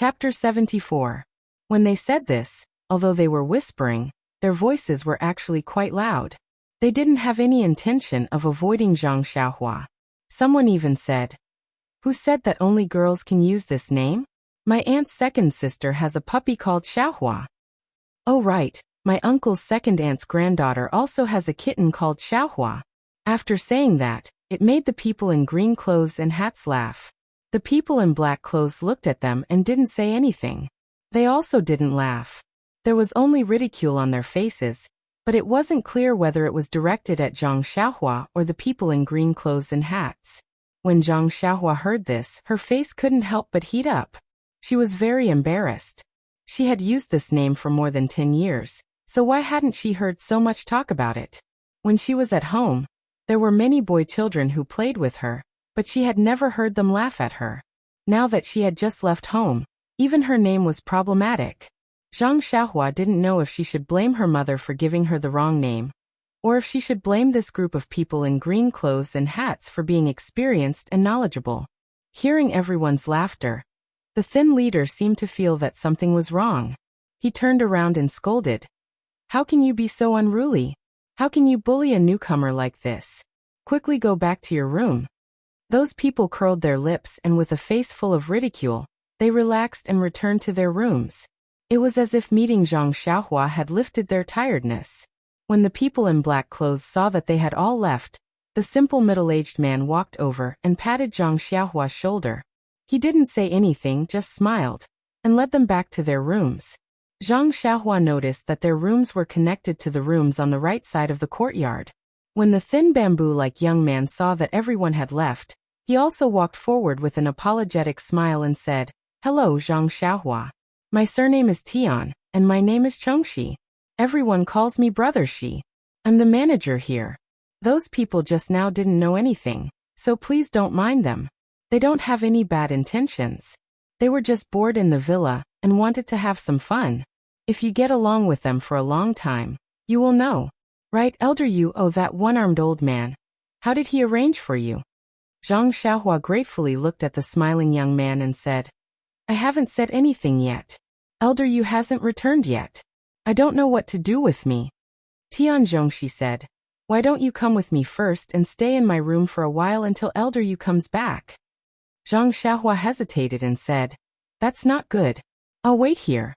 Chapter 74. When they said this, although they were whispering, their voices were actually quite loud. They didn't have any intention of avoiding Zhang Xiaohua. Someone even said, "Who said that only girls can use this name? My aunt's second sister has a puppy called Xiaohua. Oh right, my uncle's second aunt's granddaughter also has a kitten called Xiaohua." After saying that, it made the people in green clothes and hats laugh. The people in black clothes looked at them and didn't say anything. They also didn't laugh. There was only ridicule on their faces, but it wasn't clear whether it was directed at Zhang Xiaohua or the people in green clothes and hats. When Zhang Xiaohua heard this, her face couldn't help but heat up. She was very embarrassed. She had used this name for more than 10 years, so why hadn't she heard so much talk about it? When she was at home, there were many boy children who played with her, but she had never heard them laugh at her. Now that she had just left home, even her name was problematic. Zhang Xiaohua didn't know if she should blame her mother for giving her the wrong name, or if she should blame this group of people in green clothes and hats for being experienced and knowledgeable. Hearing everyone's laughter, the thin leader seemed to feel that something was wrong. He turned around and scolded. "How can you be so unruly? How can you bully a newcomer like this? Quickly go back to your room." Those people curled their lips and with a face full of ridicule, they relaxed and returned to their rooms. It was as if meeting Zhang Xiaohua had lifted their tiredness. When the people in black clothes saw that they had all left, the simple middle-aged man walked over and patted Zhang Xiaohua's shoulder. He didn't say anything, just smiled, and led them back to their rooms. Zhang Xiaohua noticed that their rooms were connected to the rooms on the right side of the courtyard. When the thin bamboo-like young man saw that everyone had left, he also walked forward with an apologetic smile and said, "Hello, Zhang Xiaohua. My surname is Tian, and my name is Chengxi. Everyone calls me Brother Xi. I'm the manager here." Those people just now didn't know anything, so please don't mind them. They don't have any bad intentions. They were just bored in the villa and wanted to have some fun. If you get along with them for a long time, you will know. Right, Elder Yu? Oh, that one-armed old man. How did he arrange for you? Zhang Xiaohua gratefully looked at the smiling young man and said, "I haven't said anything yet. Elder Yu hasn't returned yet. I don't know what to do with me." Tian Zhongxi said, "Why don't you come with me first and stay in my room for a while until Elder Yu comes back?" Zhang Xiaohua hesitated and said, "That's not good. I'll wait here."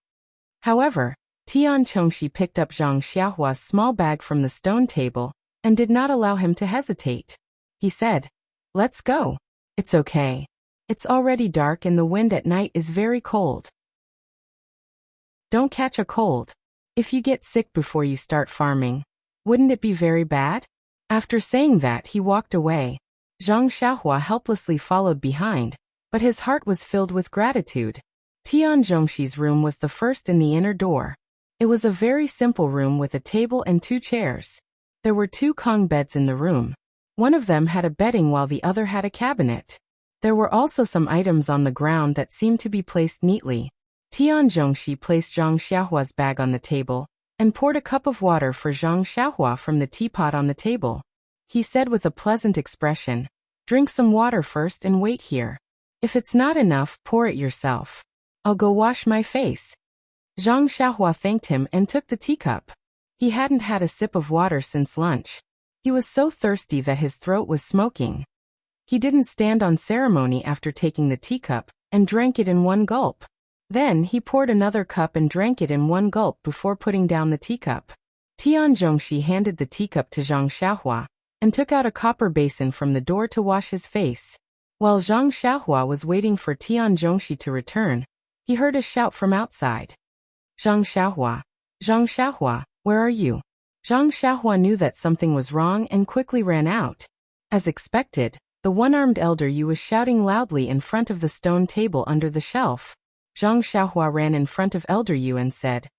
However, Tian Zhongxi picked up Zhang Xiaohua's small bag from the stone table and did not allow him to hesitate. He said, "Let's go. It's okay. It's already dark and the wind at night is very cold. Don't catch a cold. If you get sick before you start farming, wouldn't it be very bad?" After saying that, he walked away. Zhang Xiaohua helplessly followed behind, but his heart was filled with gratitude. Tian Zhongxi's room was the first in the inner door. It was a very simple room with a table and 2 chairs. There were 2 Kong beds in the room. One of them had a bedding while the other had a cabinet. There were also some items on the ground that seemed to be placed neatly. Tian Zhongxi placed Zhang Xiaohua's bag on the table and poured a cup of water for Zhang Xiaohua from the teapot on the table. He said with a pleasant expression, "Drink some water first and wait here. If it's not enough, pour it yourself. I'll go wash my face." Zhang Xiaohua thanked him and took the teacup. He hadn't had a sip of water since lunch. He was so thirsty that his throat was smoking. He didn't stand on ceremony after taking the teacup and drank it in one gulp. Then he poured another cup and drank it in one gulp before putting down the teacup. Tian Zhongxi handed the teacup to Zhang Xiaohua and took out a copper basin from the door to wash his face. While Zhang Xiaohua was waiting for Tian Zhongxi to return, he heard a shout from outside. "Zhang Xiaohua! Zhang Xiaohua, where are you?" Zhang Xiaohua knew that something was wrong and quickly ran out. As expected, the one-armed elder Yu was shouting loudly in front of the stone table under the shelf. Zhang Xiaohua ran in front of Elder Yu and said,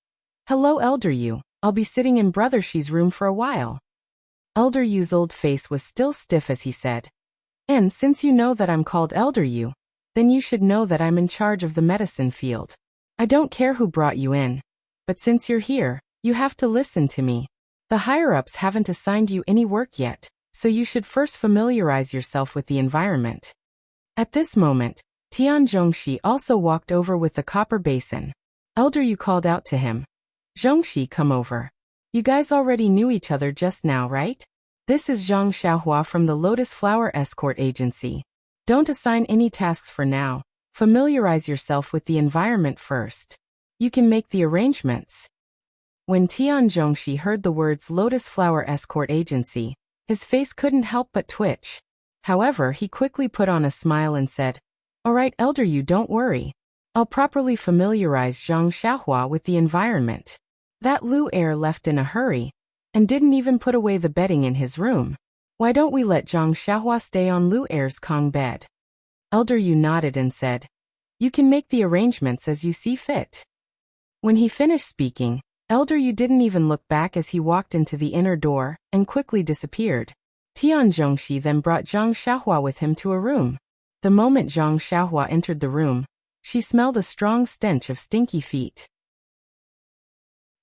"Hello, Elder Yu. I'll be sitting in Brother Shi's room for a while." Elder Yu's old face was still stiff as he said, "And since you know that I'm called Elder Yu, then you should know that I'm in charge of the medicine field. I don't care who brought you in, but since you're here, you have to listen to me. The higher-ups haven't assigned you any work yet, so you should first familiarize yourself with the environment." At this moment, Tian Zhongxi also walked over with the copper basin. Elder Yu called out to him. Zhongxi, come over. You guys already knew each other just now, right? This is Zhang Xiaohua from the Lotus Flower Escort Agency. Don't assign any tasks for now. Familiarize yourself with the environment first. You can make the arrangements. When Tian Zhongxi heard the words Lotus Flower Escort Agency, his face couldn't help but twitch. However, he quickly put on a smile and said, Alright, Elder Yu, don't worry. I'll properly familiarize Zhang Xiaohua with the environment. That Lu heir left in a hurry, and didn't even put away the bedding in his room. Why don't we let Zhang Xiaohua stay on Lu heir's Kong bed? Elder Yu nodded and said, You can make the arrangements as you see fit. When he finished speaking, Elder Yu didn't even look back as he walked into the inner door and quickly disappeared. Tian Zhongxi then brought Zhang Xiaohua with him to a room. The moment Zhang Xiaohua entered the room, she smelled a strong stench of stinky feet.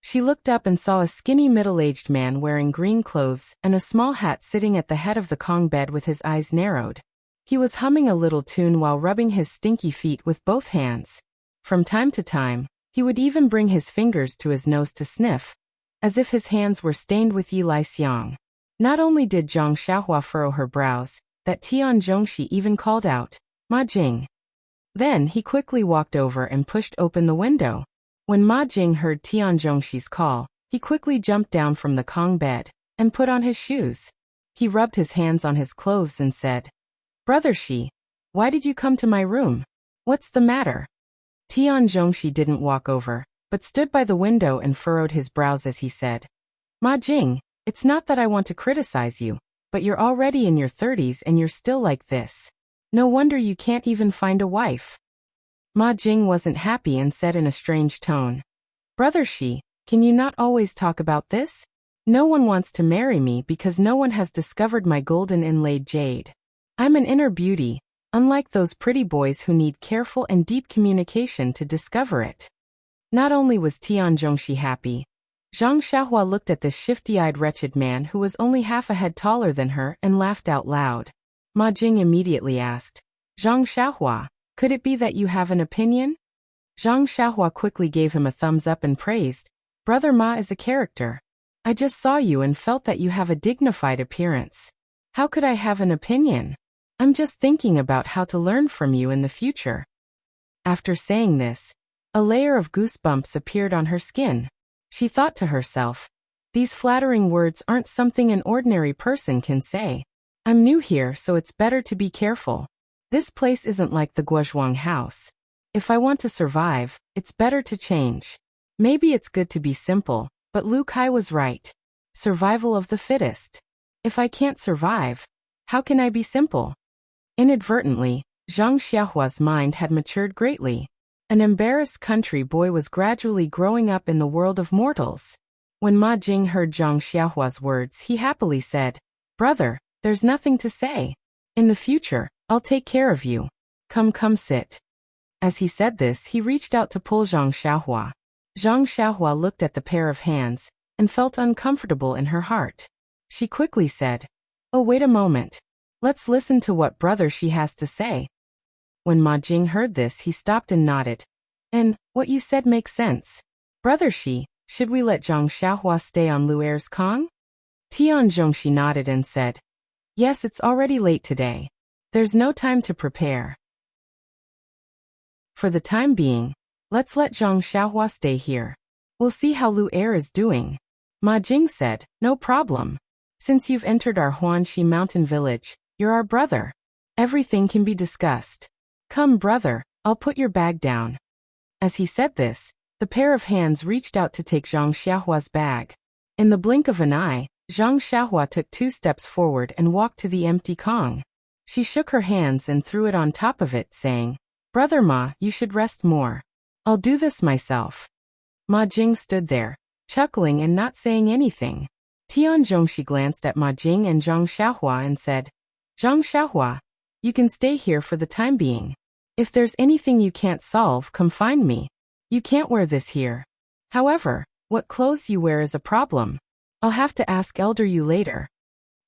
She looked up and saw a skinny middle-aged man wearing green clothes and a small hat sitting at the head of the Kong bed with his eyes narrowed. He was humming a little tune while rubbing his stinky feet with both hands. From time to time, he would even bring his fingers to his nose to sniff, as if his hands were stained with Yi Lai Xiang. Not only did Zhang Xiaohua furrow her brows, that Tian Zhongxi even called out, Ma Jing. Then he quickly walked over and pushed open the window. When Ma Jing heard Tian Zhongxi's call, he quickly jumped down from the Kong bed and put on his shoes. He rubbed his hands on his clothes and said, Brother Shi, why did you come to my room? What's the matter? Tian Zhongxi didn't walk over, but stood by the window and furrowed his brows as he said, Ma Jing, it's not that I want to criticize you, but you're already in your 30s and you're still like this. No wonder you can't even find a wife. Ma Jing wasn't happy and said in a strange tone, Brother Shi, can you not always talk about this? No one wants to marry me because no one has discovered my golden inlaid jade. I'm an inner beauty, unlike those pretty boys who need careful and deep communication to discover it. Not only was Tian Zhongxi happy, Zhang Xiaohua looked at this shifty-eyed wretched man who was only half a head taller than her and laughed out loud. Ma Jing immediately asked, Zhang Xiaohua, could it be that you have an opinion? Zhang Xiaohua quickly gave him a thumbs up and praised, Brother Ma is a character. I just saw you and felt that you have a dignified appearance. How could I have an opinion? I'm just thinking about how to learn from you in the future. After saying this, a layer of goosebumps appeared on her skin. She thought to herself, these flattering words aren't something an ordinary person can say. I'm new here, so it's better to be careful. This place isn't like the Guozhuang house. If I want to survive, it's better to change. Maybe it's good to be simple, but Lu Kai was right. Survival of the fittest. If I can't survive, how can I be simple? Inadvertently, Zhang Xiaohua's mind had matured greatly. An embarrassed country boy was gradually growing up in the world of mortals. When Ma Jing heard Zhang Xiaohua's words, he happily said, Brother, there's nothing to say. In the future, I'll take care of you. Come sit. As he said this, he reached out to pull Zhang Xiaohua. Zhang Xiaohua looked at the pair of hands and felt uncomfortable in her heart. She quickly said, Oh, wait a moment. Let's listen to what Brother Shi has to say. When Ma Jing heard this, he stopped and nodded. And, what you said makes sense. Brother Shi, should we let Zhang Xiaohua stay on Luer's Kong? Tian Zhongxi nodded and said, Yes, it's already late today. There's no time to prepare. For the time being, let's let Zhang Xiaohua stay here. We'll see how Luer is doing. Ma Jing said, No problem. Since you've entered our Huanxi mountain village, you're our brother. Everything can be discussed. Come, brother, I'll put your bag down. As he said this, the pair of hands reached out to take Zhang Xiaohua's bag. In the blink of an eye, Zhang Xiaohua took 2 steps forward and walked to the empty Kong. She shook her hands and threw it on top of it, saying, Brother Ma, you should rest more. I'll do this myself. Ma Jing stood there, chuckling and not saying anything. Tian Zhongxi glanced at Ma Jing and Zhang Xiaohua and said, Zhang Xiaohua, you can stay here for the time being. If there's anything you can't solve, come find me. You can't wear this here. However, what clothes you wear is a problem. I'll have to ask Elder Yu later.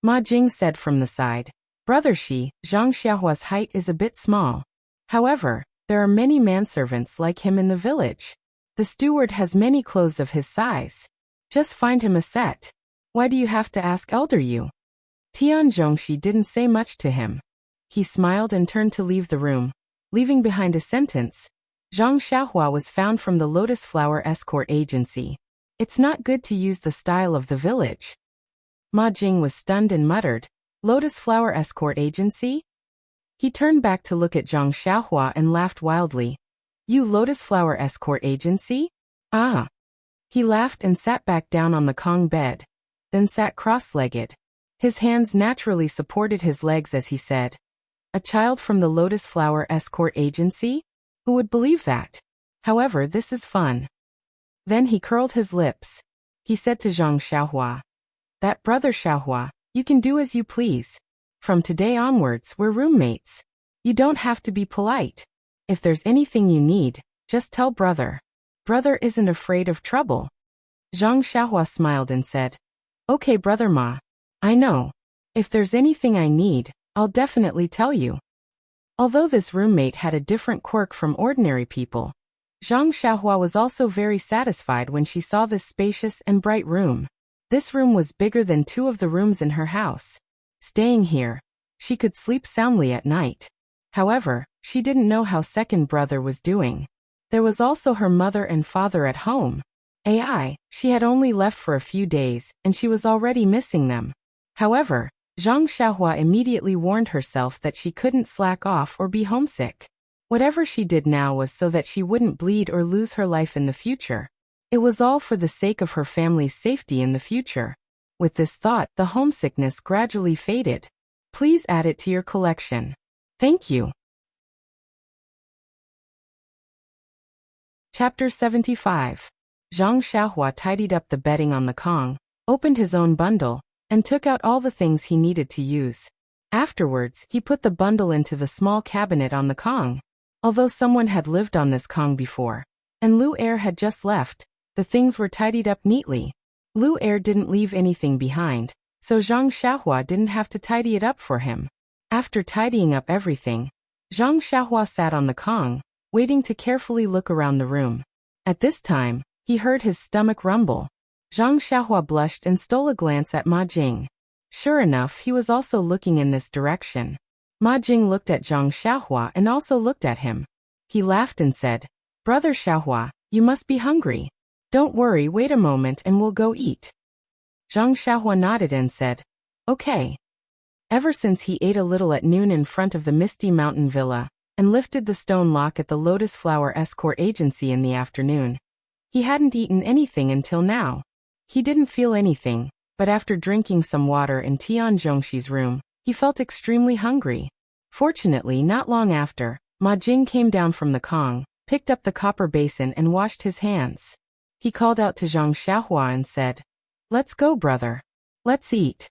Ma Jing said from the side, Brother Shi, Zhang Xiaohua's height is a bit small. However, there are many manservants like him in the village. The steward has many clothes of his size. Just find him a set. Why do you have to ask elder Yu? Tian Zhongxi didn't say much to him. He smiled and turned to leave the room, leaving behind a sentence. Zhang Xiaohua was found from the Lotus Flower Escort Agency. It's not good to use the style of the village. Ma Jing was stunned and muttered, Lotus Flower Escort Agency? He turned back to look at Zhang Xiaohua and laughed wildly. You Lotus Flower Escort Agency? Ah. He laughed and sat back down on the Kong bed, then sat cross-legged. His hands naturally supported his legs as he said, a child from the Lotus Flower Escort Agency? Who would believe that? However, this is fun. Then he curled his lips. He said to Zhang Xiaohua, that brother Xiaohua, you can do as you please. From today onwards, we're roommates. You don't have to be polite. If there's anything you need, just tell brother. Brother isn't afraid of trouble. Zhang Xiaohua smiled and said, okay brother Ma. I know. If there's anything I need, I'll definitely tell you. Although this roommate had a different quirk from ordinary people, Zhang Xiaohua was also very satisfied when she saw this spacious and bright room. This room was bigger than 2 of the rooms in her house. Staying here, she could sleep soundly at night. However, she didn't know how second brother was doing. There was also her mother and father at home. She had only left for a few days, and she was already missing them. However, Zhang Xiaohua immediately warned herself that she couldn't slack off or be homesick. Whatever she did now was so that she wouldn't bleed or lose her life in the future. It was all for the sake of her family's safety in the future. With this thought, the homesickness gradually faded. Please add it to your collection. Thank you. Chapter 75. Zhang Xiaohua tidied up the bedding on the Kong, opened his own bundle, and took out all the things he needed to use. Afterwards, he put the bundle into the small cabinet on the Kong. Although someone had lived on this Kong before, and Lu Er had just left, the things were tidied up neatly. Lu Er didn't leave anything behind, so Zhang Xiaohua didn't have to tidy it up for him. After tidying up everything, Zhang Xiaohua sat on the Kong, waiting to carefully look around the room. At this time, he heard his stomach rumble. Zhang Xiaohua blushed and stole a glance at Ma Jing. Sure enough, he was also looking in this direction. Ma Jing looked at Zhang Xiaohua and also looked at him. He laughed and said, Brother Xiaohua, you must be hungry. Don't worry, wait a moment and we'll go eat. Zhang Xiaohua nodded and said, okay. Ever since he ate a little at noon in front of the Misty Mountain Villa, and lifted the stone lock at the Lotus Flower Escort Agency in the afternoon, he hadn't eaten anything until now. He didn't feel anything, but after drinking some water in Tian Zhongxi's room, he felt extremely hungry. Fortunately, not long after, Ma Jing came down from the Kong, picked up the copper basin and washed his hands. He called out to Zhang Xiaohua and said, let's go, brother. Let's eat.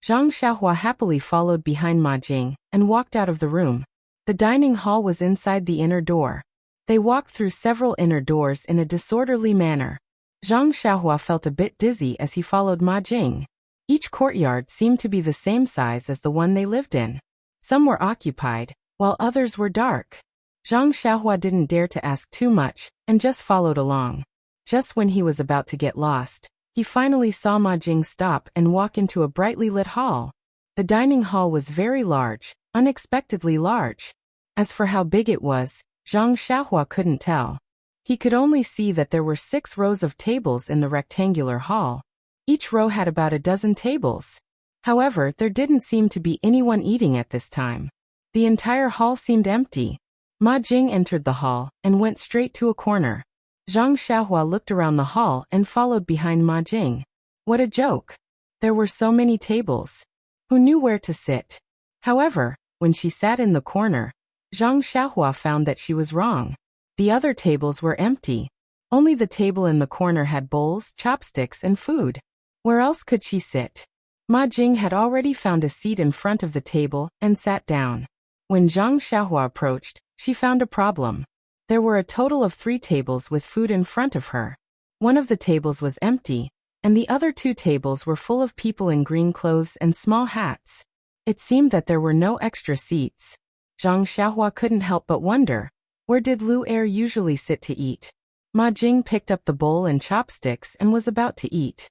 Zhang Xiaohua happily followed behind Ma Jing and walked out of the room. The dining hall was inside the inner door. They walked through several inner doors in a disorderly manner. Zhang Xiaohua felt a bit dizzy as he followed Ma Jing. Each courtyard seemed to be the same size as the one they lived in. Some were occupied, while others were dark. Zhang Xiaohua didn't dare to ask too much, and just followed along. Just when he was about to get lost, he finally saw Ma Jing stop and walk into a brightly lit hall. The dining hall was very large, unexpectedly large. As for how big it was, Zhang Xiaohua couldn't tell. He could only see that there were 6 rows of tables in the rectangular hall. Each row had about a dozen tables. However, there didn't seem to be anyone eating at this time. The entire hall seemed empty. Ma Jing entered the hall and went straight to a corner. Zhang Xiaohua looked around the hall and followed behind Ma Jing. What a joke! There were so many tables. Who knew where to sit? However, when she sat in the corner, Zhang Xiaohua found that she was wrong. The other tables were empty. Only the table in the corner had bowls, chopsticks, and food. Where else could she sit? Ma Jing had already found a seat in front of the table and sat down. When Zhang Xiaohua approached, she found a problem. There were a total of 3 tables with food in front of her. One of the tables was empty, and the other 2 tables were full of people in green clothes and small hats. It seemed that there were no extra seats. Zhang Xiaohua couldn't help but wonder, where did Lu Er usually sit to eat? Ma Jing picked up the bowl and chopsticks and was about to eat.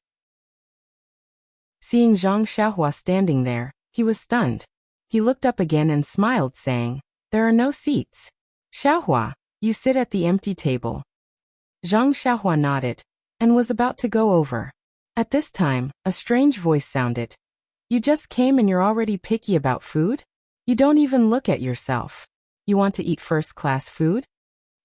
Seeing Zhang Xiaohua standing there, he was stunned. He looked up again and smiled, saying, "There are no seats. Xiaohua, you sit at the empty table." Zhang Xiaohua nodded, and was about to go over. At this time, a strange voice sounded. "You just came and you're already picky about food? You don't even look at yourself. You want to eat first-class food?"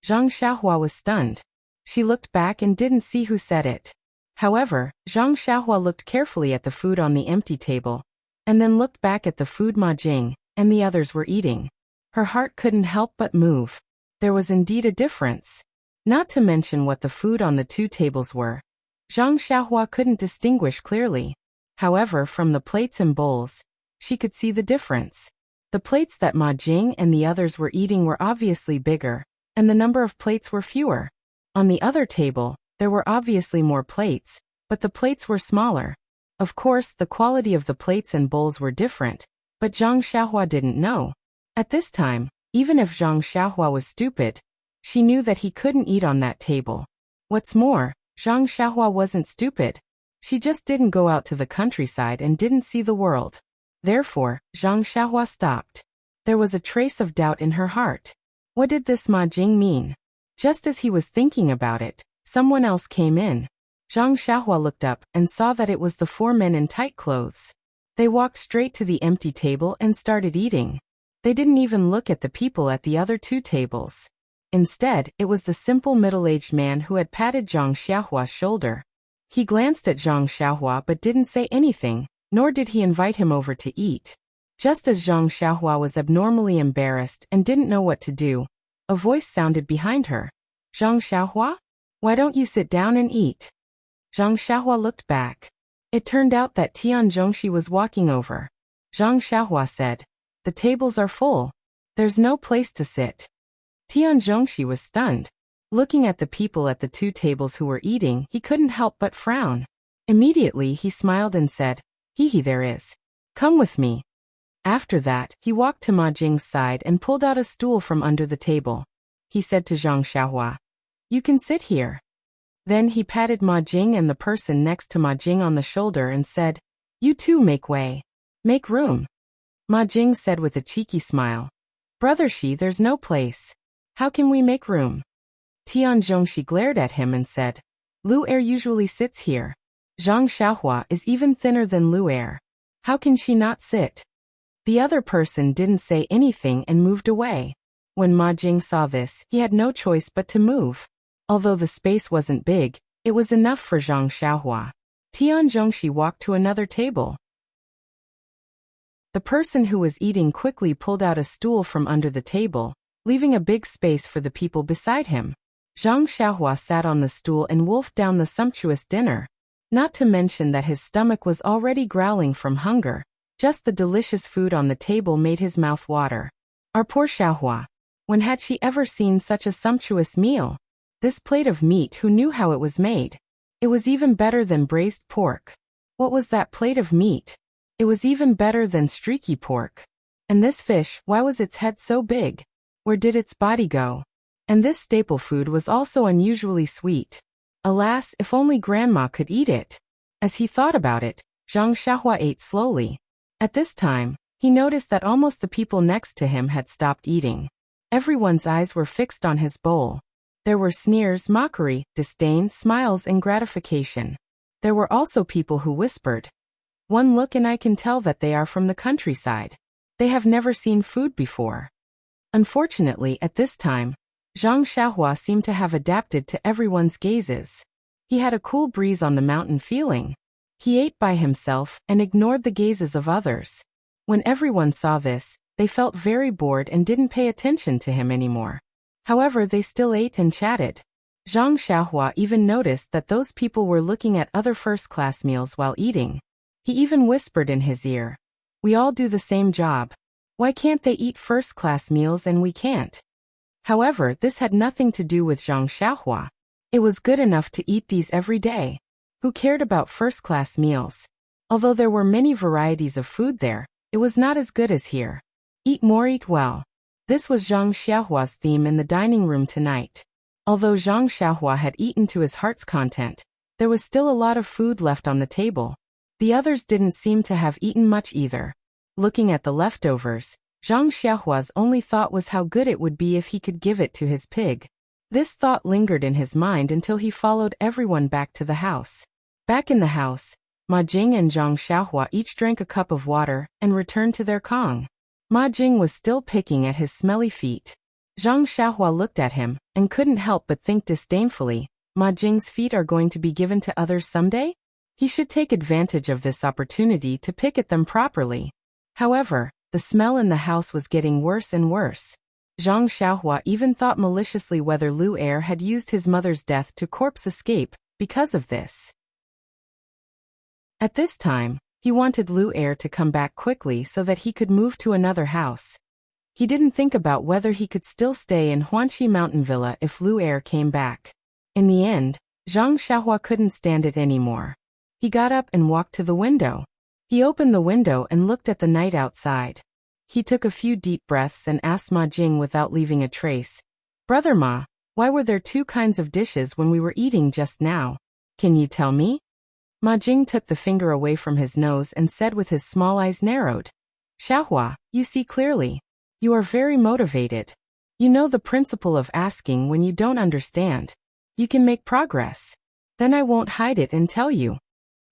Zhang Xiaohua was stunned. She looked back and didn't see who said it. However, Zhang Xiaohua looked carefully at the food on the empty table, and then looked back at the food Ma Jing and the others were eating. Her heart couldn't help but move. There was indeed a difference. Not to mention what the food on the two tables were. Zhang Xiaohua couldn't distinguish clearly. However, from the plates and bowls, she could see the difference. The plates that Ma Jing and the others were eating were obviously bigger, and the number of plates were fewer. On the other table, there were obviously more plates, but the plates were smaller. Of course, the quality of the plates and bowls were different, but Zhang Xiaohua didn't know. At this time, even if Zhang Xiaohua was stupid, she knew that he couldn't eat on that table. What's more, Zhang Xiaohua wasn't stupid. She just didn't go out to the countryside and didn't see the world. Therefore, Zhang Xiaohua stopped. There was a trace of doubt in her heart. What did this Ma Jing mean? Just as he was thinking about it, someone else came in. Zhang Xiaohua looked up and saw that it was the four men in tight clothes. They walked straight to the empty table and started eating. They didn't even look at the people at the other two tables. Instead, it was the simple middle-aged man who had patted Zhang Xiaohua's shoulder. He glanced at Zhang Xiaohua but didn't say anything, nor did he invite him over to eat. Just as Zhang Xiaohua was abnormally embarrassed and didn't know what to do, a voice sounded behind her. "Zhang Xiaohua? Why don't you sit down and eat?" Zhang Xiaohua looked back. It turned out that Tian Zhongxi was walking over. Zhang Xiaohua said, "The tables are full. There's no place to sit." Tian Zhongxi was stunned. Looking at the people at the two tables who were eating, he couldn't help but frown. Immediately he smiled and said, "Hee, there is. Come with me." After that, he walked to Ma Jing's side and pulled out a stool from under the table. He said to Zhang Xiaohua, "You can sit here." Then he patted Ma Jing and the person next to Ma Jing on the shoulder and said, "You too make way. Make room." Ma Jing said with a cheeky smile, "Brother Shi, there's no place. How can we make room?" Tian Zhongxi glared at him and said, "Lu Er usually sits here. Zhang Xiaohua is even thinner than Lu Er. How can she not sit?" The other person didn't say anything and moved away. When Ma Jing saw this, he had no choice but to move. Although the space wasn't big, it was enough for Zhang Xiaohua. Tian Zhongxi walked to another table. The person who was eating quickly pulled out a stool from under the table, leaving a big space for the people beside him. Zhang Xiaohua sat on the stool and wolfed down the sumptuous dinner. Not to mention that his stomach was already growling from hunger. Just the delicious food on the table made his mouth water. Our poor Xiaohua. When had she ever seen such a sumptuous meal? This plate of meat, who knew how it was made? It was even better than braised pork. What was that plate of meat? It was even better than streaky pork. And this fish, why was its head so big? Where did its body go? And this staple food was also unusually sweet. Alas, if only Grandma could eat it. As he thought about it, Zhang Xiaohua ate slowly. At this time, he noticed that almost the people next to him had stopped eating. Everyone's eyes were fixed on his bowl. There were sneers, mockery, disdain, smiles, and gratification. There were also people who whispered, "One look and I can tell that they are from the countryside. They have never seen food before." Unfortunately, at this time, Zhang Xiaohua seemed to have adapted to everyone's gazes. He had a cool breeze on the mountain feeling. He ate by himself and ignored the gazes of others. When everyone saw this, they felt very bored and didn't pay attention to him anymore. However, they still ate and chatted. Zhang Xiaohua even noticed that those people were looking at other first-class meals while eating. He even whispered in his ear, "We all do the same job. Why can't they eat first-class meals and we can't?" However, this had nothing to do with Zhang Xiaohua. It was good enough to eat these every day. Who cared about first-class meals? Although there were many varieties of food there, it was not as good as here. Eat more, eat well. This was Zhang Xiaohua's theme in the dining room tonight. Although Zhang Xiaohua had eaten to his heart's content, there was still a lot of food left on the table. The others didn't seem to have eaten much either. Looking at the leftovers, Zhang Xiaohua's only thought was how good it would be if he could give it to his pig. This thought lingered in his mind until he followed everyone back to the house. Back in the house, Ma Jing and Zhang Xiaohua each drank a cup of water and returned to their Kong. Ma Jing was still picking at his smelly feet. Zhang Xiaohua looked at him and couldn't help but think disdainfully, Ma Jing's feet are going to be given to others someday? He should take advantage of this opportunity to pick at them properly. However, the smell in the house was getting worse and worse. Zhang Xiaohua even thought maliciously whether Lu Er had used his mother's death to corpse escape because of this. At this time, he wanted Lu Er to come back quickly so that he could move to another house. He didn't think about whether he could still stay in Huanxi Mountain Villa if Lu Er came back. In the end, Zhang Xiaohua couldn't stand it anymore. He got up and walked to the window. He opened the window and looked at the night outside. He took a few deep breaths and asked Ma Jing without leaving a trace, "Brother Ma, why were there two kinds of dishes when we were eating just now? Can you tell me?" Ma Jing took the finger away from his nose and said with his small eyes narrowed, "Xiaohua, you see clearly. You are very motivated. You know the principle of asking when you don't understand. You can make progress. Then I won't hide it and tell you."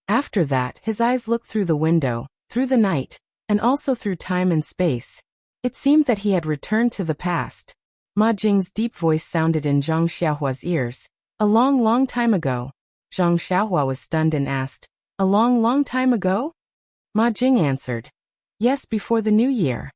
After that, his eyes looked through the window, through the night, and also through time and space. It seemed that he had returned to the past. Ma Jing's deep voice sounded in Zhang Xiaohua's ears. "A long, long time ago." Zhang Xiaohua was stunned and asked, "A long, long time ago?" Ma Jing answered, "Yes, before the new year."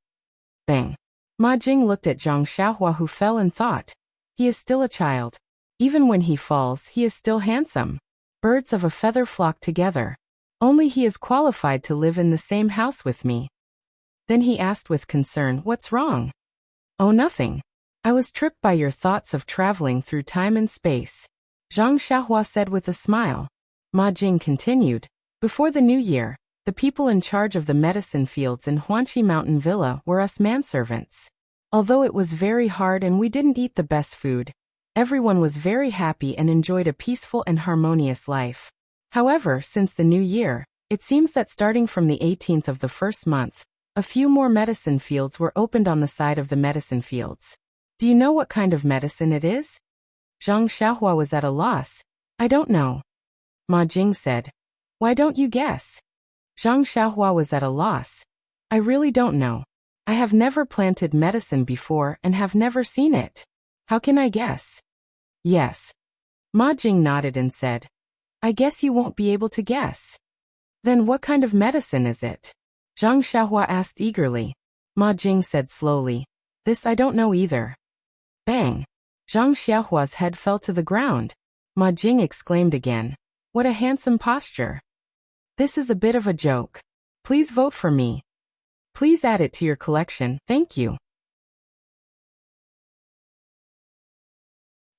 Bang. Ma Jing looked at Zhang Xiaohua, who fell and thought, "He is still a child. Even when he falls, he is still handsome. Birds of a feather flock together. Only he is qualified to live in the same house with me." Then he asked with concern, "What's wrong?" "Oh, nothing. I was tripped by your thoughts of traveling through time and space," Zhang Xiaohua said with a smile. Ma Jing continued, "Before the new year, the people in charge of the medicine fields in Huanxi Mountain Villa were us manservants. Although it was very hard and we didn't eat the best food, everyone was very happy and enjoyed a peaceful and harmonious life. However, since the new year, it seems that starting from the 18th of the first month, a few more medicine fields were opened on the side of the medicine fields. Do you know what kind of medicine it is?" Zhang Xiaohua was at a loss. "I don't know." Ma Jing said, "Why don't you guess?" Zhang Xiaohua was at a loss. "I really don't know. I have never planted medicine before and have never seen it. How can I guess?" "Yes." Ma Jing nodded and said, "I guess you won't be able to guess." "Then what kind of medicine is it?" Zhang Xiaohua asked eagerly. Ma Jing said slowly, "This I don't know either." Bang! Zhang Xiaohua's head fell to the ground. Ma Jing exclaimed again, "What a handsome posture. This is a bit of a joke. Please vote for me. Please add it to your collection, thank you."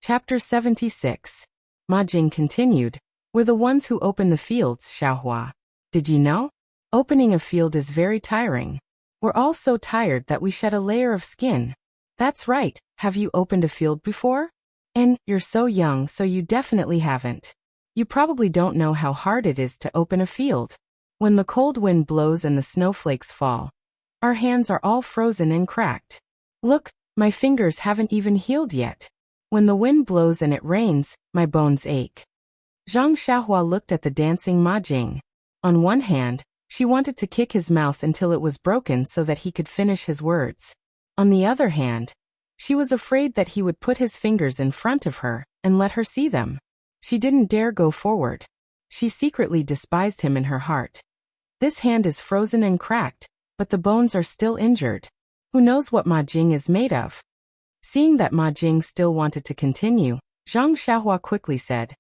Chapter 76. Ma Jing continued, "We're the ones who open the fields, Xiaohua. Did you know? Opening a field is very tiring. We're all so tired that we shed a layer of skin." "That's right, have you opened a field before? And you're so young, so you definitely haven't. You probably don't know how hard it is to open a field. When the cold wind blows and the snowflakes fall, our hands are all frozen and cracked. Look, my fingers haven't even healed yet. When the wind blows and it rains, my bones ache." Zhang Xiaohua looked at the dancing Ma Jing. On one hand, she wanted to kick his mouth until it was broken so that he could finish his words. On the other hand, she was afraid that he would put his fingers in front of her and let her see them. She didn't dare go forward. She secretly despised him in her heart. This hand is frozen and cracked, but the bones are still injured. Who knows what Ma Jing is made of? Seeing that Ma Jing still wanted to continue, Zhang Xiaohua quickly said,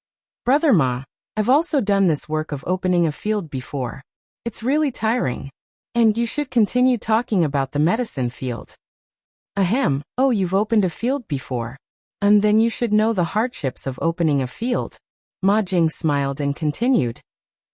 "Brother Ma, I've also done this work of opening a field before. It's really tiring. And you should continue talking about the medicine field." "Ahem, oh, you've opened a field before. And then you should know the hardships of opening a field." Ma Jing smiled and continued,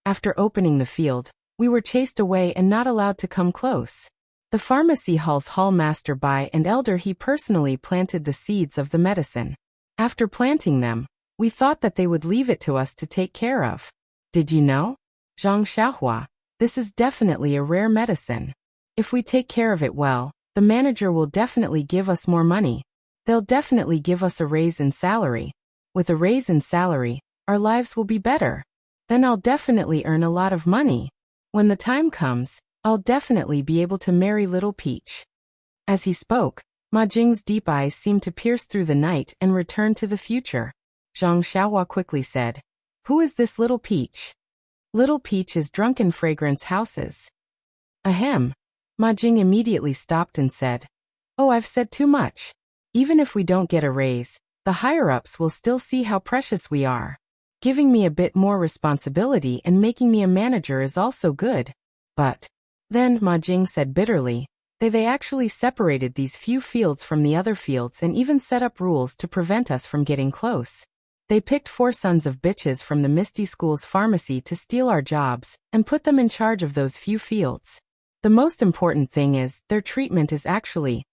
"After opening the field, we were chased away and not allowed to come close. The pharmacy hall's hallmaster Bai and elder he personally planted the seeds of the medicine. After planting them, we thought that they would leave it to us to take care of. Did you know? Zhang Xiaohua, this is definitely a rare medicine. If we take care of it well, the manager will definitely give us more money. They'll definitely give us a raise in salary. With a raise in salary, our lives will be better. Then I'll definitely earn a lot of money. When the time comes, I'll definitely be able to marry Little Peach. As he spoke, Ma Jing's deep eyes seemed to pierce through the night and return to the future. Zhang Xiaohua quickly said, "Who is this Little Peach?" Little Peach is Drunken Fragrance Houses. Ahem. Ma Jing immediately stopped and said, "Oh, I've said too much. Even if we don't get a raise, the higher-ups will still see how precious we are. Giving me a bit more responsibility and making me a manager is also good." But then, Ma Jing said bitterly, they actually separated these few fields from the other fields and even set up rules to prevent us from getting close. They picked 4 sons of bitches from the Misty School's pharmacy to steal our jobs and put them in charge of those few fields. The most important thing is, their treatment is actually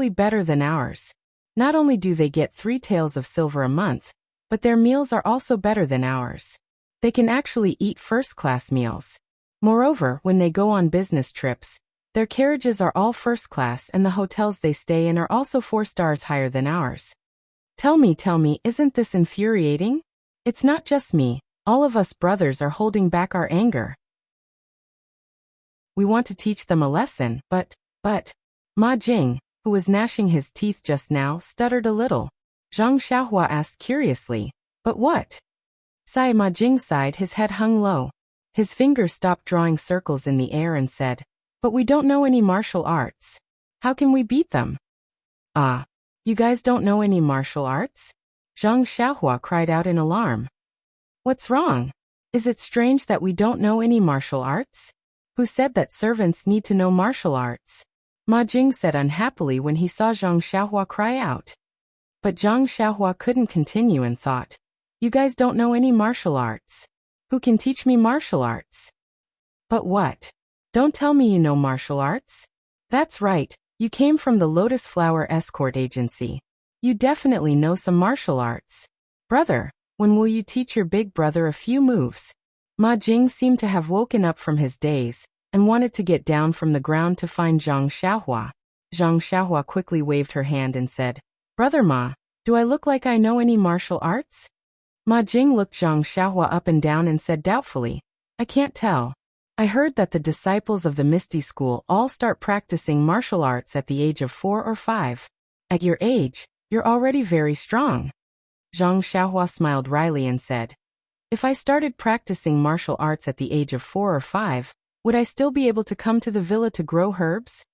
better than ours. Not only do they get 3 taels of silver a month, but their meals are also better than ours. They can actually eat first-class meals. Moreover, when they go on business trips, their carriages are all first class and the hotels they stay in are also 4 stars higher than ours. Tell me, isn't this infuriating? It's not just me, all of us brothers are holding back our anger. We want to teach them a lesson, but, Ma Jing, who was gnashing his teeth just now, stuttered a little. Zhang Xiaohua asked curiously, "But what?" Ma Jing sighed, his head hung low. His fingers stopped drawing circles in the air and said, "But we don't know any martial arts. How can we beat them?" "Ah, you guys don't know any martial arts?" Zhang Xiaohua cried out in alarm. "What's wrong? Is it strange that we don't know any martial arts? Who said that servants need to know martial arts?" Ma Jing said unhappily when he saw Zhang Xiaohua cry out. But Zhang Xiaohua couldn't continue and thought, "You guys don't know any martial arts. Who can teach me martial arts?" "But what? Don't tell me you know martial arts." "That's right, you came from the Lotus Flower Escort Agency. You definitely know some martial arts. Brother, when will you teach your big brother a few moves?" Ma Jing seemed to have woken up from his daze and wanted to get down from the ground to find Zhang Xiaohua. Zhang Xiaohua quickly waved her hand and said, "Brother Ma, do I look like I know any martial arts?" Ma Jing looked Zhang Xiaohua up and down and said doubtfully, "I can't tell. I heard that the disciples of the Misty School all start practicing martial arts at the age of 4 or 5. At your age, you're already very strong." Zhang Xiaohua smiled wryly and said, "If I started practicing martial arts at the age of 4 or 5, would I still be able to come to the villa to grow herbs?"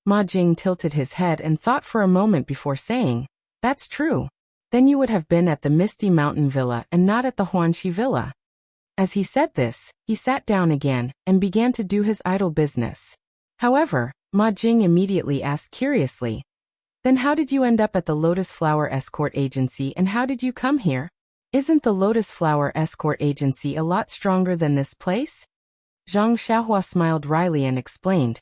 Ma Jing tilted his head and thought for a moment before saying, "That's true. Then you would have been at the Misty Mountain Villa and not at the Huanxi Villa." As he said this, he sat down again and began to do his idle business. However, Ma Jing immediately asked curiously, "Then how did you end up at the Lotus Flower Escort Agency and how did you come here? Isn't the Lotus Flower Escort Agency a lot stronger than this place?" Zhang Xiaohua smiled wryly and explained,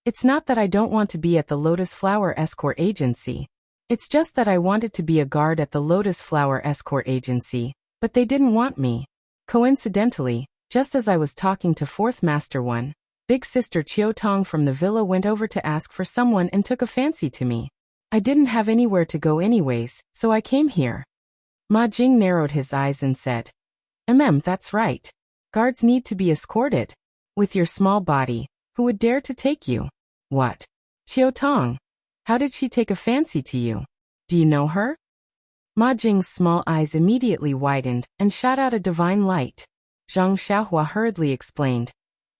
"It's not that I don't want to be at the Lotus Flower Escort Agency. It's just that I wanted to be a guard at the Lotus Flower Escort Agency, but they didn't want me. Coincidentally, just as I was talking to 4th Master 1, Big Sister Chiao Tong from the villa went over to ask for someone and took a fancy to me. I didn't have anywhere to go anyways, so I came here." Ma Jing narrowed his eyes and said, That's right. Guards need to be escorted. With your small body, who would dare to take you?" "What? Chiao Tong? How did she take a fancy to you? Do you know her?" Ma Jing's small eyes immediately widened and shot out a divine light. Zhang Xiaohua hurriedly explained,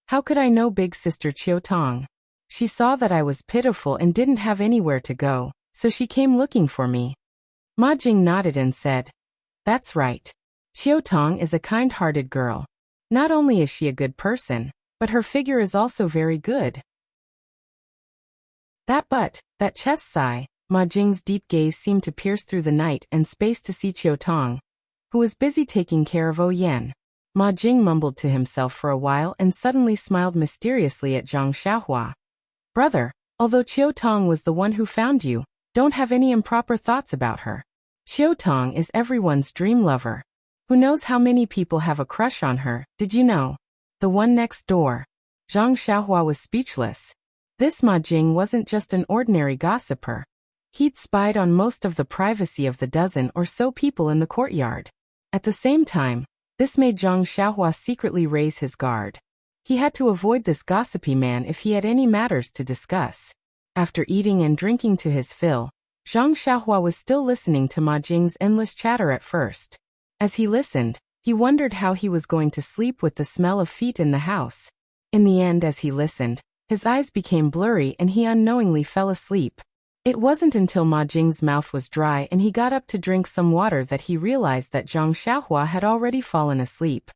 "How could I know Big Sister Chiao Tong? She saw that I was pitiful and didn't have anywhere to go, so she came looking for me." Ma Jing nodded and said, "That's right. Chiao Tong is a kind-hearted girl. Not only is she a good person, but her figure is also very good." That chest sigh. Ma Jing's deep gaze seemed to pierce through the night and space to see Chiao Tong, who was busy taking care of Yan. Ma Jing mumbled to himself for a while and suddenly smiled mysteriously at Zhang Xiaohua. Brother, although Chiu Tong was the one who found you, don't have any improper thoughts about her. Chiu Tong is everyone's dream lover. Who knows how many people have a crush on her, did you know? The one next door. Zhang Xiaohua was speechless. This Ma Jing wasn't just an ordinary gossiper. He'd spied on most of the privacy of the dozen or so people in the courtyard. At the same time, this made Zhang Xiaohua secretly raise his guard. He had to avoid this gossipy man if he had any matters to discuss. After eating and drinking to his fill, Zhang Xiaohua was still listening to Ma Jing's endless chatter at first. As he listened, he wondered how he was going to sleep with the smell of feet in the house. In the end, as he listened, his eyes became blurry and he unknowingly fell asleep. It wasn't until Ma Jing's mouth was dry and he got up to drink some water that he realized that Zhang Xiaohua had already fallen asleep.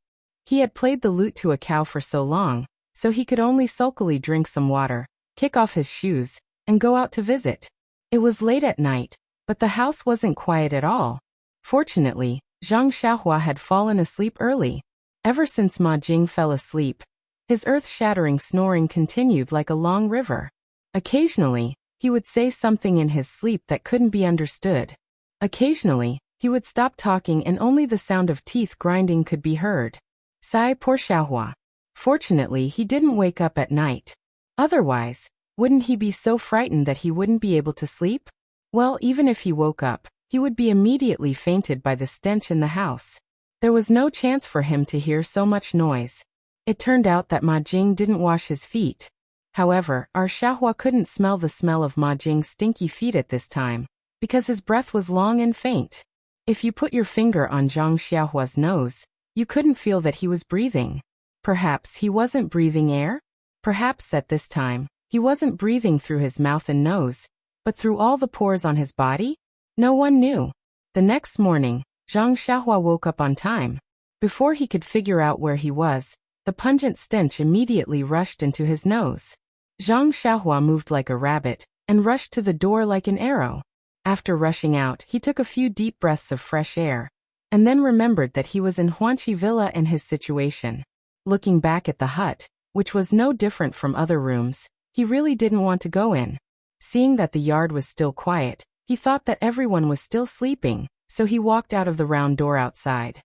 He had played the lute to a cow for so long, so he could only sulkily drink some water, kick off his shoes, and go out to visit. It was late at night, but the house wasn't quiet at all. Fortunately, Zhang Xiaohua had fallen asleep early. Ever since Ma Jing fell asleep, his earth-shattering snoring continued like a long river. Occasionally, he would say something in his sleep that couldn't be understood. Occasionally, he would stop talking and only the sound of teeth grinding could be heard. Sigh, poor Xiaohua. Fortunately, he didn't wake up at night. Otherwise, wouldn't he be so frightened that he wouldn't be able to sleep? Well, even if he woke up, he would be immediately fainted by the stench in the house. There was no chance for him to hear so much noise. It turned out that Ma Jing didn't wash his feet. However, our Xiaohua couldn't smell the smell of Ma Jing's stinky feet at this time, because his breath was long and faint. If you put your finger on Zhang Xiaohua's nose, you couldn't feel that he was breathing. Perhaps he wasn't breathing air? Perhaps at this time, he wasn't breathing through his mouth and nose, but through all the pores on his body? No one knew. The next morning, Zhang Xiaohua woke up on time. Before he could figure out where he was, the pungent stench immediately rushed into his nose. Zhang Xiaohua moved like a rabbit and rushed to the door like an arrow. After rushing out, he took a few deep breaths of fresh air, and then remembered that he was in Huanqi Villa and his situation. Looking back at the hut, which was no different from other rooms, he really didn't want to go in. Seeing that the yard was still quiet, he thought that everyone was still sleeping, so he walked out of the round door outside.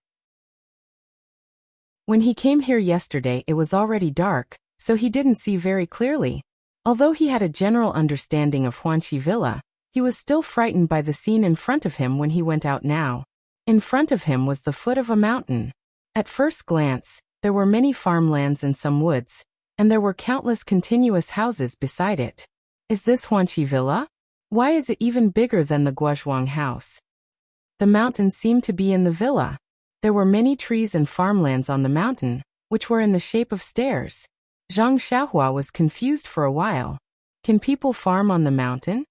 When he came here yesterday, it was already dark, so he didn't see very clearly. Although he had a general understanding of Huanqi Villa, he was still frightened by the scene in front of him when he went out now. In front of him was the foot of a mountain. At first glance, there were many farmlands and some woods, and there were countless continuous houses beside it. Is this Huanqi Villa? Why is it even bigger than the Guozhuang house? The mountain seemed to be in the villa. There were many trees and farmlands on the mountain, which were in the shape of stairs. Zhang Xiaohua was confused for a while. Can people farm on the mountain?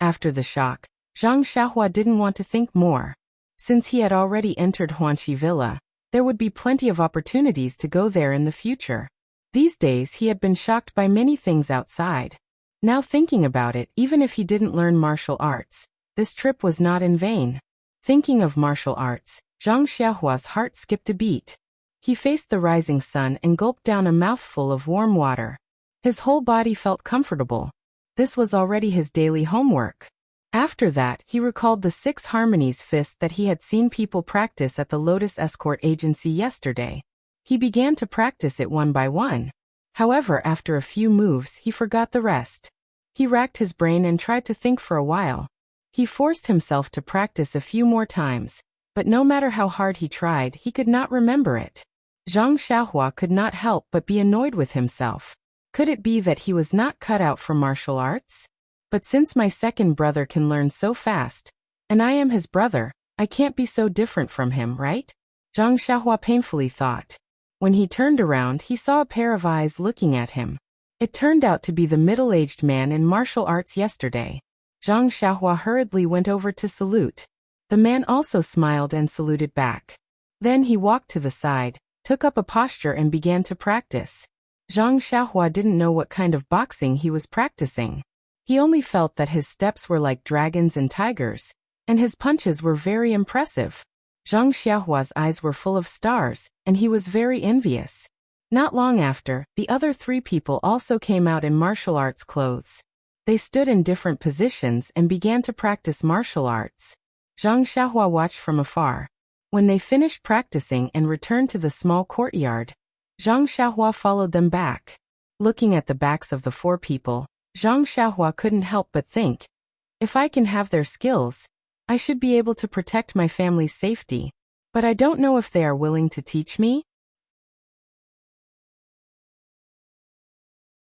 After the shock, Zhang Xiaohua didn't want to think more. Since he had already entered Huanqi Villa, there would be plenty of opportunities to go there in the future. These days he had been shocked by many things outside. Now thinking about it, even if he didn't learn martial arts, this trip was not in vain. Thinking of martial arts, Zhang Xiaohua's heart skipped a beat. He faced the rising sun and gulped down a mouthful of warm water. His whole body felt comfortable. This was already his daily homework. After that, he recalled the 6 harmonies fist that he had seen people practice at the Lotus Escort Agency yesterday. He began to practice it one by one. However, after a few moves, he forgot the rest. He racked his brain and tried to think for a while. He forced himself to practice a few more times, but no matter how hard he tried, he could not remember it. Zhang Xiaohua could not help but be annoyed with himself. Could it be that he was not cut out for martial arts? But since my second brother can learn so fast, and I am his brother, I can't be so different from him, right? Zhang Xiaohua painfully thought. When he turned around, he saw a pair of eyes looking at him. It turned out to be the middle-aged man in martial arts yesterday. Zhang Xiaohua hurriedly went over to salute. The man also smiled and saluted back. Then he walked to the side, took up a posture and began to practice. Zhang Xiaohua didn't know what kind of boxing he was practicing. He only felt that his steps were like dragons and tigers, and his punches were very impressive. Zhang Xiaohua's eyes were full of stars, and he was very envious. Not long after, the other 3 people also came out in martial arts clothes. They stood in different positions and began to practice martial arts. Zhang Xiaohua watched from afar. When they finished practicing and returned to the small courtyard, Zhang Xiaohua followed them back. Looking at the backs of the 4 people, Zhang Xiaohua couldn't help but think, if I can have their skills, I should be able to protect my family's safety. But I don't know if they are willing to teach me.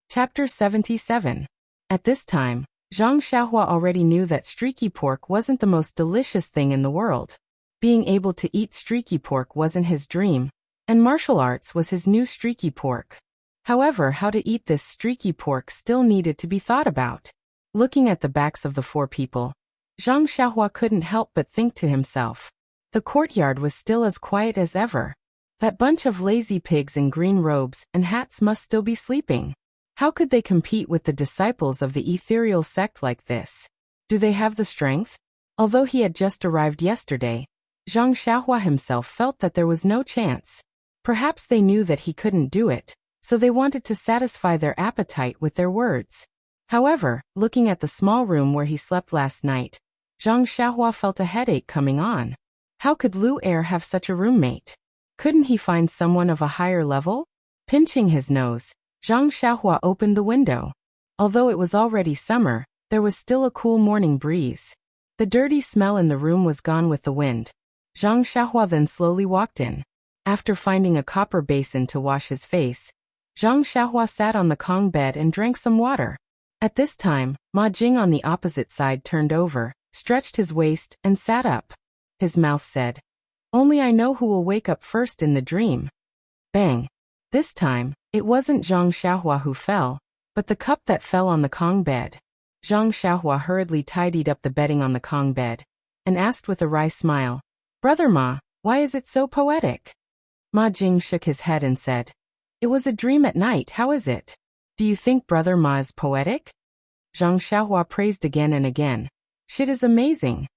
Chapter 77. At this time, Zhang Xiaohua already knew that streaky pork wasn't the most delicious thing in the world. Being able to eat streaky pork wasn't his dream, and martial arts was his new streaky pork. However, how to eat this streaky pork still needed to be thought about. Looking at the backs of the 4 people, Zhang Xiaohua couldn't help but think to himself. The courtyard was still as quiet as ever. That bunch of lazy pigs in green robes and hats must still be sleeping. How could they compete with the disciples of the ethereal sect like this? Do they have the strength? Although he had just arrived yesterday, Zhang Xiaohua himself felt that there was no chance. Perhaps they knew that he couldn't do it, so they wanted to satisfy their appetite with their words. However, looking at the small room where he slept last night, Zhang Xiaohua felt a headache coming on. How could Lu Er have such a roommate? Couldn't he find someone of a higher level? Pinching his nose, Zhang Xiaohua opened the window. Although it was already summer, there was still a cool morning breeze. The dirty smell in the room was gone with the wind. Zhang Xiaohua then slowly walked in. After finding a copper basin to wash his face, Zhang Xiaohua sat on the Kong bed and drank some water. At this time, Ma Jing on the opposite side turned over, stretched his waist, and sat up. His mouth said, "Only I know who will wake up first in the dream." Bang! This time, it wasn't Zhang Xiaohua who fell, but the cup that fell on the Kong bed. Zhang Xiaohua hurriedly tidied up the bedding on the Kong bed, and asked with a wry smile, "Brother Ma, why is it so poetic?" Ma Jing shook his head and said, "It was a dream at night, how is it? Do you think Brother Ma is poetic?" Zhang Xiaohua praised again and again. "Shit is amazing."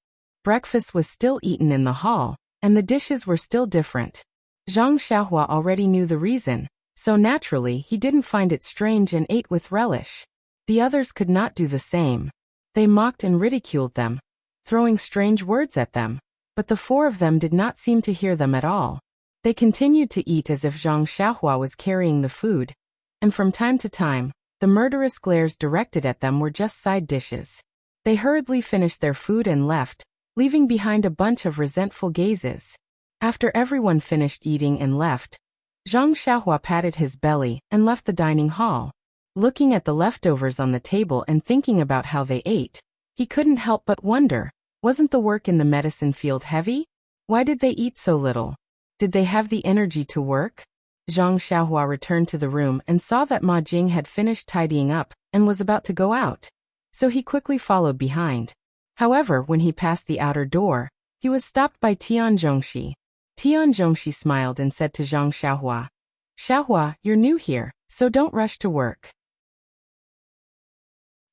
Breakfast was still eaten in the hall, and the dishes were still different. Zhang Xiaohua already knew the reason, so naturally he didn't find it strange and ate with relish. The others could not do the same. They mocked and ridiculed them, throwing strange words at them, but the 4 of them did not seem to hear them at all. They continued to eat as if Zhang Xiaohua was carrying the food, and from time to time, the murderous glares directed at them were just side dishes. They hurriedly finished their food and left, leaving behind a bunch of resentful gazes. After everyone finished eating and left, Zhang Xiaohua patted his belly and left the dining hall. Looking at the leftovers on the table and thinking about how they ate, he couldn't help but wonder, wasn't the work in the medicine field heavy? Why did they eat so little? Did they have the energy to work? Zhang Xiaohua returned to the room and saw that Ma Jing had finished tidying up and was about to go out, so he quickly followed behind. However, when he passed the outer door, he was stopped by Tian Zhongxi. Tian Zhongxi smiled and said to Zhang Xiaohua, "Xiaohua, you're new here, so don't rush to work.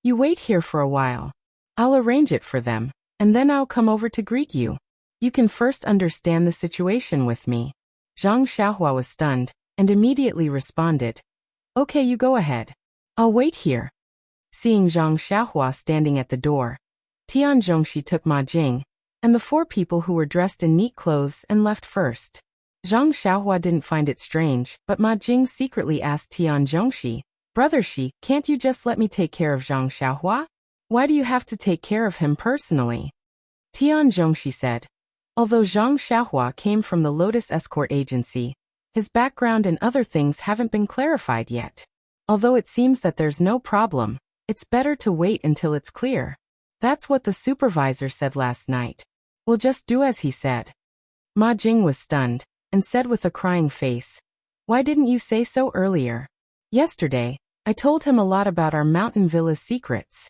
You wait here for a while. I'll arrange it for them, and then I'll come over to greet you. You can first understand the situation with me." Zhang Xiaohua was stunned, and immediately responded, "Okay, you go ahead. I'll wait here." Seeing Zhang Xiaohua standing at the door, Tian Zhongxi took Ma Jing and the 4 people who were dressed in neat clothes and left first. Zhang Xiaohua didn't find it strange, but Ma Jing secretly asked Tian Zhongxi, "Brother Xi, can't you just let me take care of Zhang Xiaohua? Why do you have to take care of him personally?" Tian Zhongxi said, "Although Zhang Xiaohua came from the Lotus Escort Agency, his background and other things haven't been clarified yet. Although it seems that there's no problem, it's better to wait until it's clear. That's what the supervisor said last night. We'll just do as he said." Ma Jing was stunned, and said with a crying face, "Why didn't you say so earlier? Yesterday, I told him a lot about our mountain villa's secrets."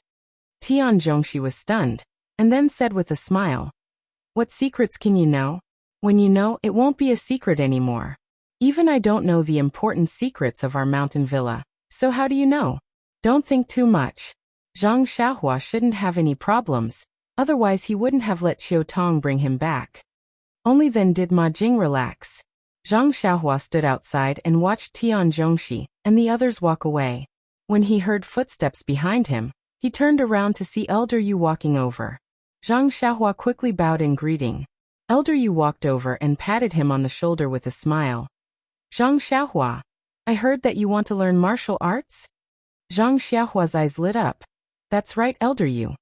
Tian Zhongxi was stunned, and then said with a smile, "What secrets can you know? When you know, it won't be a secret anymore. Even I don't know the important secrets of our mountain villa, so how do you know? Don't think too much. Zhang Xiaohua shouldn't have any problems, otherwise he wouldn't have let Qiu Tong bring him back." Only then did Ma Jing relax. Zhang Xiaohua stood outside and watched Tian Zhongxi and the others walk away. When he heard footsteps behind him, he turned around to see Elder Yu walking over. Zhang Xiaohua quickly bowed in greeting. Elder Yu walked over and patted him on the shoulder with a smile. Zhang Xiaohua, I heard that you want to learn martial arts? Zhang Xiaohua's eyes lit up. That's right, Elder Yu.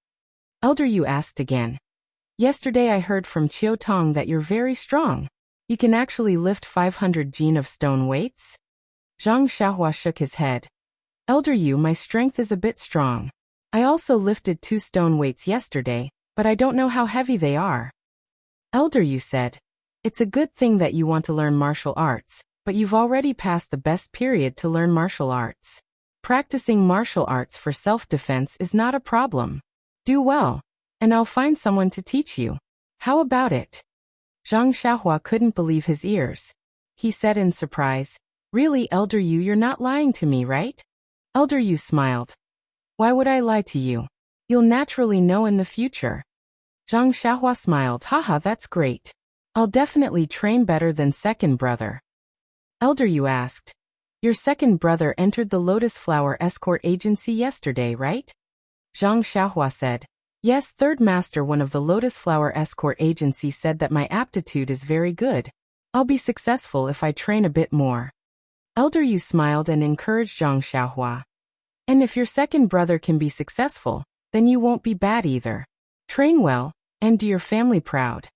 Elder Yu asked again. Yesterday I heard from Qiu Tong that you're very strong. You can actually lift 500 jin of stone weights? Zhang Xiaohua shook his head. Elder Yu, my strength is a bit strong. I also lifted 2 stone weights yesterday, but I don't know how heavy they are. Elder Yu said, it's a good thing that you want to learn martial arts, but you've already passed the best period to learn martial arts. Practicing martial arts for self-defense is not a problem. Do well, and I'll find someone to teach you. How about it? Zhang Xiaohua couldn't believe his ears. He said in surprise, really, Elder Yu, you're not lying to me, right? Elder Yu smiled. Why would I lie to you? You'll naturally know in the future. Zhang Xiaohua smiled. Haha, that's great. I'll definitely train better than second brother. Elder Yu asked, your second brother entered the Lotus Flower Escort Agency yesterday, right? Zhang Xiaohua said, yes, third master one of the Lotus Flower Escort Agency said that my aptitude is very good. I'll be successful if I train a bit more. Elder Yu smiled and encouraged Zhang Xiaohua. And if your second brother can be successful, then you won't be bad either. Train well, and do your family proud.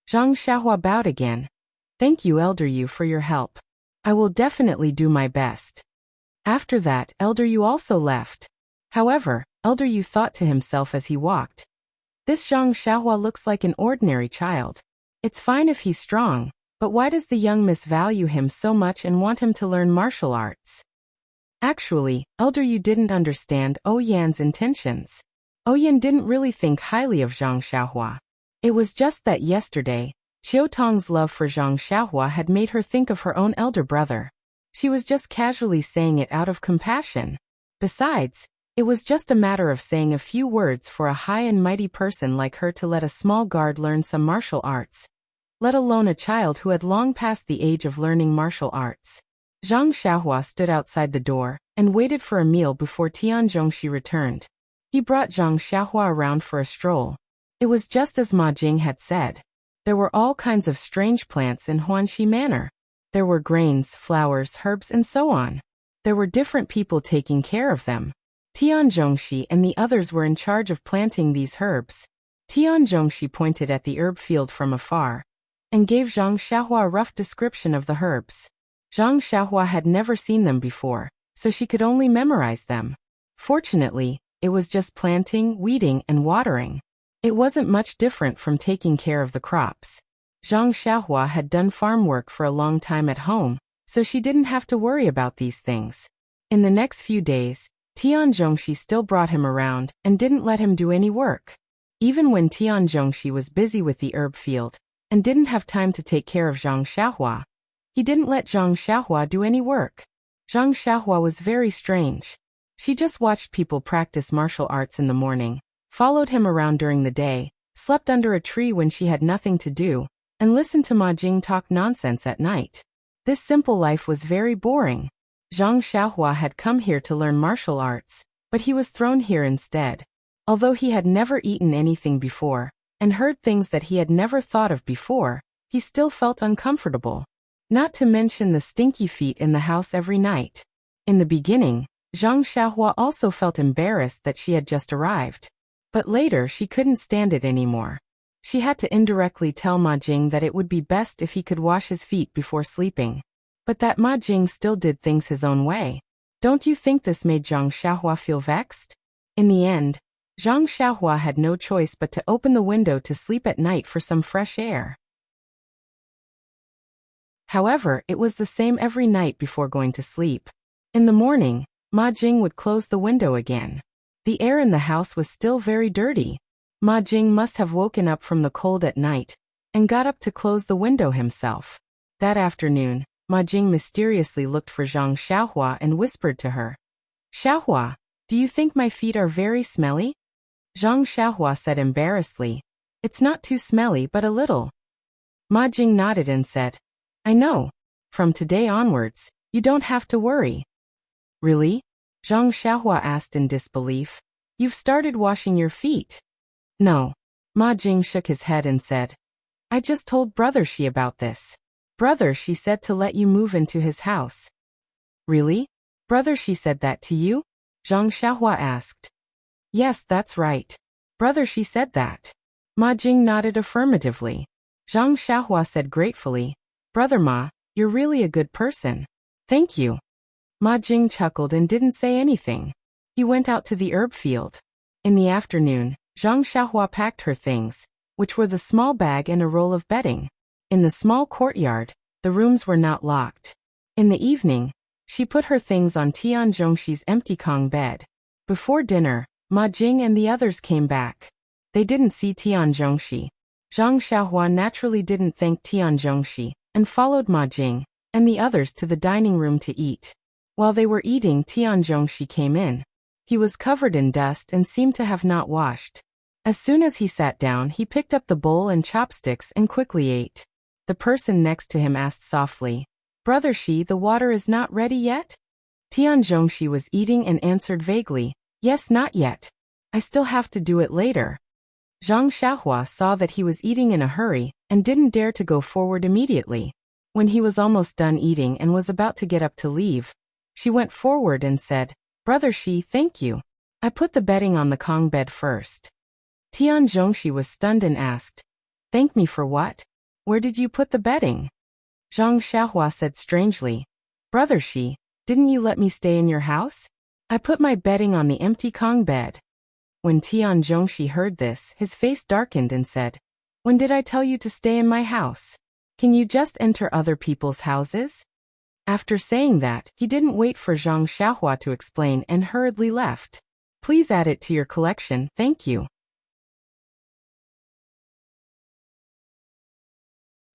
Zhang Xiaohua bowed again. Thank you, Elder Yu, for your help. I will definitely do my best. After that, Elder Yu also left. However, Elder Yu thought to himself as he walked. This Zhang Xiaohua looks like an ordinary child. It's fine if he's strong, but why does the young miss value him so much and want him to learn martial arts? Actually, Elder Yu didn't understand Oyan's intentions. Oyan didn't really think highly of Zhang Xiaohua. It was just that yesterday, Qiu Tong's love for Zhang Xiaohua had made her think of her own elder brother. She was just casually saying it out of compassion. Besides, it was just a matter of saying a few words for a high and mighty person like her to let a small guard learn some martial arts, let alone a child who had long passed the age of learning martial arts. Zhang Xiaohua stood outside the door and waited for a meal before Tian Zhongxi returned. He brought Zhang Xiaohua around for a stroll. It was just as Ma Jing had said. There were all kinds of strange plants in Huanxi Manor. There were grains, flowers, herbs, and so on. There were different people taking care of them. Tian Zhongxi and the others were in charge of planting these herbs. Tian Zhongxi pointed at the herb field from afar and gave Zhang Xiaohua a rough description of the herbs. Zhang Xiaohua had never seen them before, so she could only memorize them. Fortunately, it was just planting, weeding, and watering. It wasn't much different from taking care of the crops. Zhang Xiaohua had done farm work for a long time at home, so she didn't have to worry about these things. In the next few days, Tian Zhongxi still brought him around and didn't let him do any work. Even when Tian Zhongxi was busy with the herb field and didn't have time to take care of Zhang Xiaohua, he didn't let Zhang Xiaohua do any work. Zhang Xiaohua was very strange. She just watched people practice martial arts in the morning, followed him around during the day, slept under a tree when she had nothing to do, and listened to Ma Jing talk nonsense at night. This simple life was very boring. Zhang Xiaohua had come here to learn martial arts, but he was thrown here instead. Although he had never eaten anything before, and heard things that he had never thought of before, he still felt uncomfortable. Not to mention the stinky feet in the house every night. In the beginning, Zhang Xiaohua also felt embarrassed that she had just arrived. But later she couldn't stand it anymore. She had to indirectly tell Ma Jing that it would be best if he could wash his feet before sleeping. But that Ma Jing still did things his own way. Don't you think this made Zhang Xiaohua feel vexed? In the end, Zhang Xiaohua had no choice but to open the window to sleep at night for some fresh air. However, it was the same every night before going to sleep. In the morning, Ma Jing would close the window again. The air in the house was still very dirty. Ma Jing must have woken up from the cold at night and got up to close the window himself. That afternoon, Ma Jing mysteriously looked for Zhang Xiaohua and whispered to her, "Xiaohua, do you think my feet are very smelly?" Zhang Xiaohua said embarrassedly, "It's not too smelly but a little." Ma Jing nodded and said, I know. From today onwards, you don't have to worry. Really? Zhang Xiaohua asked in disbelief. You've started washing your feet. No. Ma Jing shook his head and said, I just told Brother Shi about this. Brother Shi said to let you move into his house. Really? Brother Shi said that to you? Zhang Xiaohua asked. Yes, that's right. Brother Shi said that. Ma Jing nodded affirmatively. Zhang Xiaohua said gratefully, Brother Ma, you're really a good person. Thank you. Ma Jing chuckled and didn't say anything. He went out to the herb field. In the afternoon, Zhang Xiaohua packed her things, which were the small bag and a roll of bedding. In the small courtyard, the rooms were not locked. In the evening, she put her things on Tian Zhongshi's empty Kong bed. Before dinner, Ma Jing and the others came back. They didn't see Tian Zhongxi. Zhang Xiaohua naturally didn't thank Tian Zhongxi, and followed Ma Jing and the others to the dining room to eat. While they were eating, Tian Zhongxi came in. He was covered in dust and seemed to have not washed. As soon as he sat down, he picked up the bowl and chopsticks and quickly ate. The person next to him asked softly, Brother Shi, the water is not ready yet? Tian Zhongxi was eating and answered vaguely, Yes, not yet. I still have to do it later. Zhang Xiaohua saw that he was eating in a hurry and didn't dare to go forward immediately. When he was almost done eating and was about to get up to leave, she went forward and said, Brother Shi, thank you. I put the bedding on the Kong bed first. Tian Zhongxi was stunned and asked, Thank me for what? Where did you put the bedding? Zhang Xiaohua said strangely, Brother Shi, didn't you let me stay in your house? I put my bedding on the empty Kong bed. When Tian Zhongxi heard this, his face darkened and said, When did I tell you to stay in my house? Can you just enter other people's houses? After saying that, he didn't wait for Zhang Xiaohua to explain and hurriedly left. Please add it to your collection, thank you.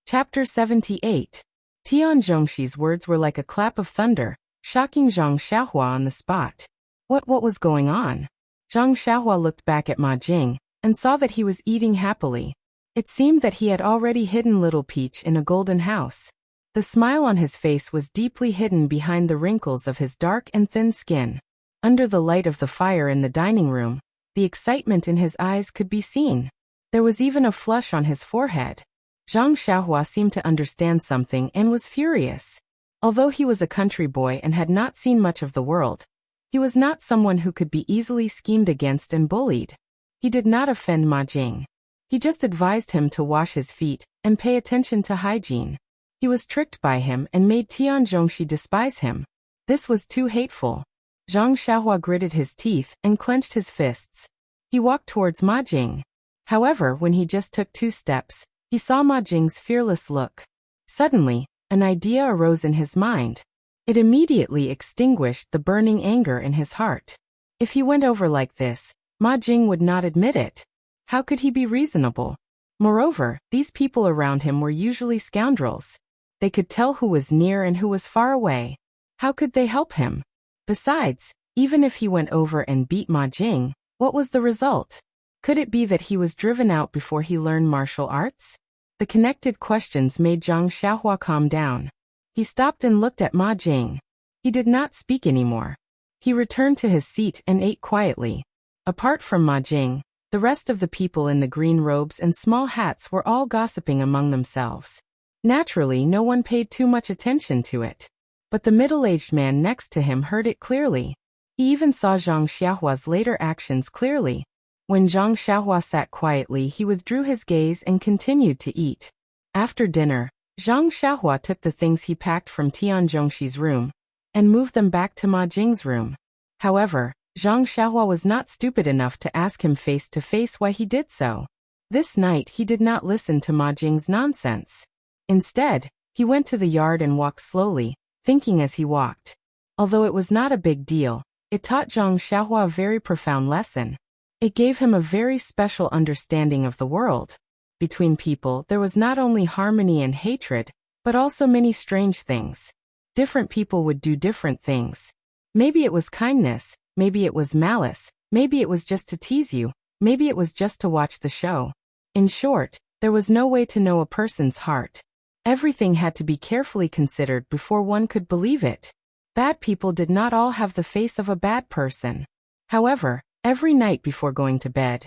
Chapter 78. Tian Zhongxi's words were like a clap of thunder, shocking Zhang Xiaohua on the spot. What was going on? Zhang Xiaohua looked back at Ma Jing and saw that he was eating happily. It seemed that he had already hidden Little Peach in a golden house. The smile on his face was deeply hidden behind the wrinkles of his dark and thin skin. Under the light of the fire in the dining room, the excitement in his eyes could be seen. There was even a flush on his forehead. Zhang Xiaohua seemed to understand something and was furious. Although he was a country boy and had not seen much of the world, he was not someone who could be easily schemed against and bullied. He did not offend Ma Jing. He just advised him to wash his feet and pay attention to hygiene. He was tricked by him and made Tian Zhongxi despise him. This was too hateful. Zhang Xiaohua gritted his teeth and clenched his fists. He walked towards Ma Jing. However, when he just took 2 steps, he saw Ma Jing's fearless look. Suddenly, an idea arose in his mind. It immediately extinguished the burning anger in his heart. If he went over like this, Ma Jing would not admit it. How could he be reasonable? Moreover, these people around him were usually scoundrels. They could tell who was near and who was far away. How could they help him? Besides, even if he went over and beat Ma Jing, what was the result? Could it be that he was driven out before he learned martial arts? The connected questions made Zhang Xiaohua calm down. He stopped and looked at Ma Jing. He did not speak anymore. He returned to his seat and ate quietly. Apart from Ma Jing, the rest of the people in the green robes and small hats were all gossiping among themselves. Naturally, no one paid too much attention to it. But the middle-aged man next to him heard it clearly. He even saw Zhang Xiaohua's later actions clearly. When Zhang Xiaohua sat quietly, he withdrew his gaze and continued to eat. After dinner, Zhang Xiaohua took the things he packed from Tian Zhongxi's room and moved them back to Ma Jing's room. However, Zhang Xiaohua was not stupid enough to ask him face to face why he did so. This night he did not listen to Ma Jing's nonsense. Instead, he went to the yard and walked slowly, thinking as he walked. Although it was not a big deal, it taught Zhang Xiaohua a very profound lesson. It gave him a very special understanding of the world. Between people, there was not only harmony and hatred, but also many strange things. Different people would do different things. Maybe it was kindness, maybe it was malice, maybe it was just to tease you, maybe it was just to watch the show. In short, There was no way to know a person's heart. Everything had to be carefully considered before one could believe it. Bad people did not all have the face of a bad person. However, every night before going to bed,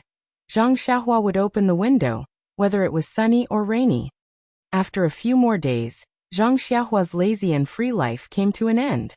Zhang Xiaohua would open the window, whether it was sunny or rainy. After a few more days, Zhang Xiaohua's lazy and free life came to an end.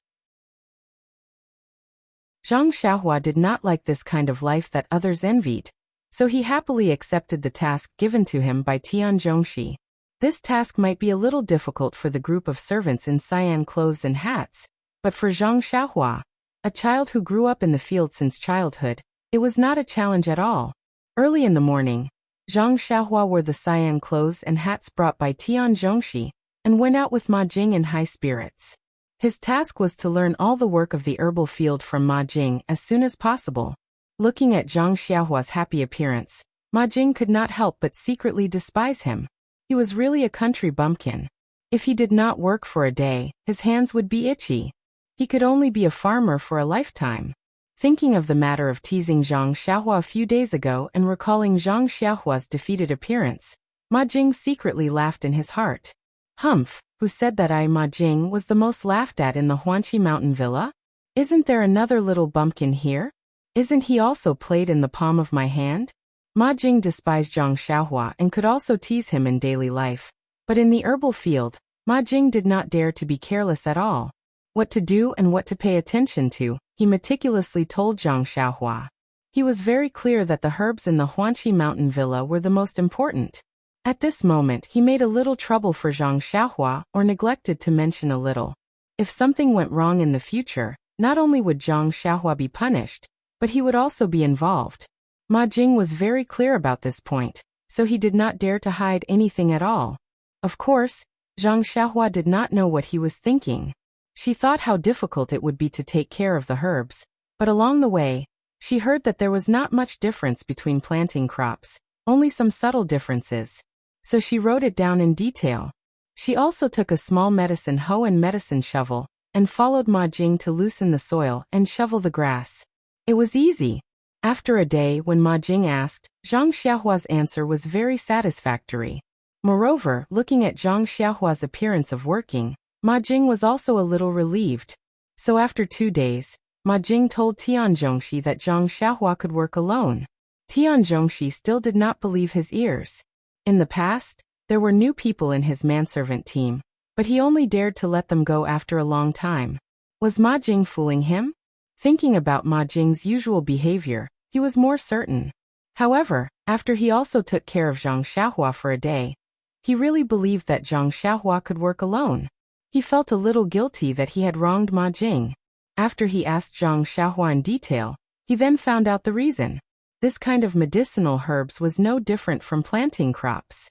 Zhang Xiaohua did not like this kind of life that others envied, so he happily accepted the task given to him by Tian Zhongxi. This task might be a little difficult for the group of servants in cyan clothes and hats, but for Zhang Xiaohua, a child who grew up in the field since childhood, it was not a challenge at all. Early in the morning, Zhang Xiaohua wore the cyan clothes and hats brought by Tian Zhongxi and went out with Ma Jing in high spirits. His task was to learn all the work of the herbal field from Ma Jing as soon as possible. Looking at Zhang Xiaohua's happy appearance, Ma Jing could not help but secretly despise him. He was really a country bumpkin. If he did not work for a day, his hands would be itchy. He could only be a farmer for a lifetime. Thinking of the matter of teasing Zhang Xiaohua a few days ago and recalling Zhang Xiaohua's defeated appearance, Ma Jing secretly laughed in his heart. Humph, who said that Ma Jing was the most laughed at in the Huanqi mountain villa? Isn't there another little bumpkin here? Isn't he also played in the palm of my hand? Ma Jing despised Zhang Xiaohua and could also tease him in daily life. But in the herbal field, Ma Jing did not dare to be careless at all. What to do and what to pay attention to, he meticulously told Zhang Xiaohua. He was very clear that the herbs in the Huanqi mountain villa were the most important. At this moment he made a little trouble for Zhang Xiaohua or neglected to mention a little. If something went wrong in the future, not only would Zhang Xiaohua be punished, but he would also be involved. Ma Jing was very clear about this point, so he did not dare to hide anything at all. Of course, Zhang Xiaohua did not know what he was thinking. She thought how difficult it would be to take care of the herbs, but along the way, she heard that there was not much difference between planting crops, only some subtle differences. So she wrote it down in detail. She also took a small medicine hoe and medicine shovel, and followed Ma Jing to loosen the soil and shovel the grass. It was easy. After a day when Ma Jing asked, Zhang Xiaohua's answer was very satisfactory. Moreover, looking at Zhang Xiaohua's appearance of working, Ma Jing was also a little relieved. So after 2 days, Ma Jing told Tian Zhongxi that Zhang Xiaohua could work alone. Tian Zhongxi still did not believe his ears. In the past, there were new people in his manservant team, but he only dared to let them go after a long time. Was Ma Jing fooling him? Thinking about Ma Jing's usual behavior, he was more certain. However, after he also took care of Zhang Xiaohua for a day, he really believed that Zhang Xiaohua could work alone. He felt a little guilty that he had wronged Ma Jing. After he asked Zhang Xiaohua in detail, he then found out the reason. This kind of medicinal herbs was no different from planting crops.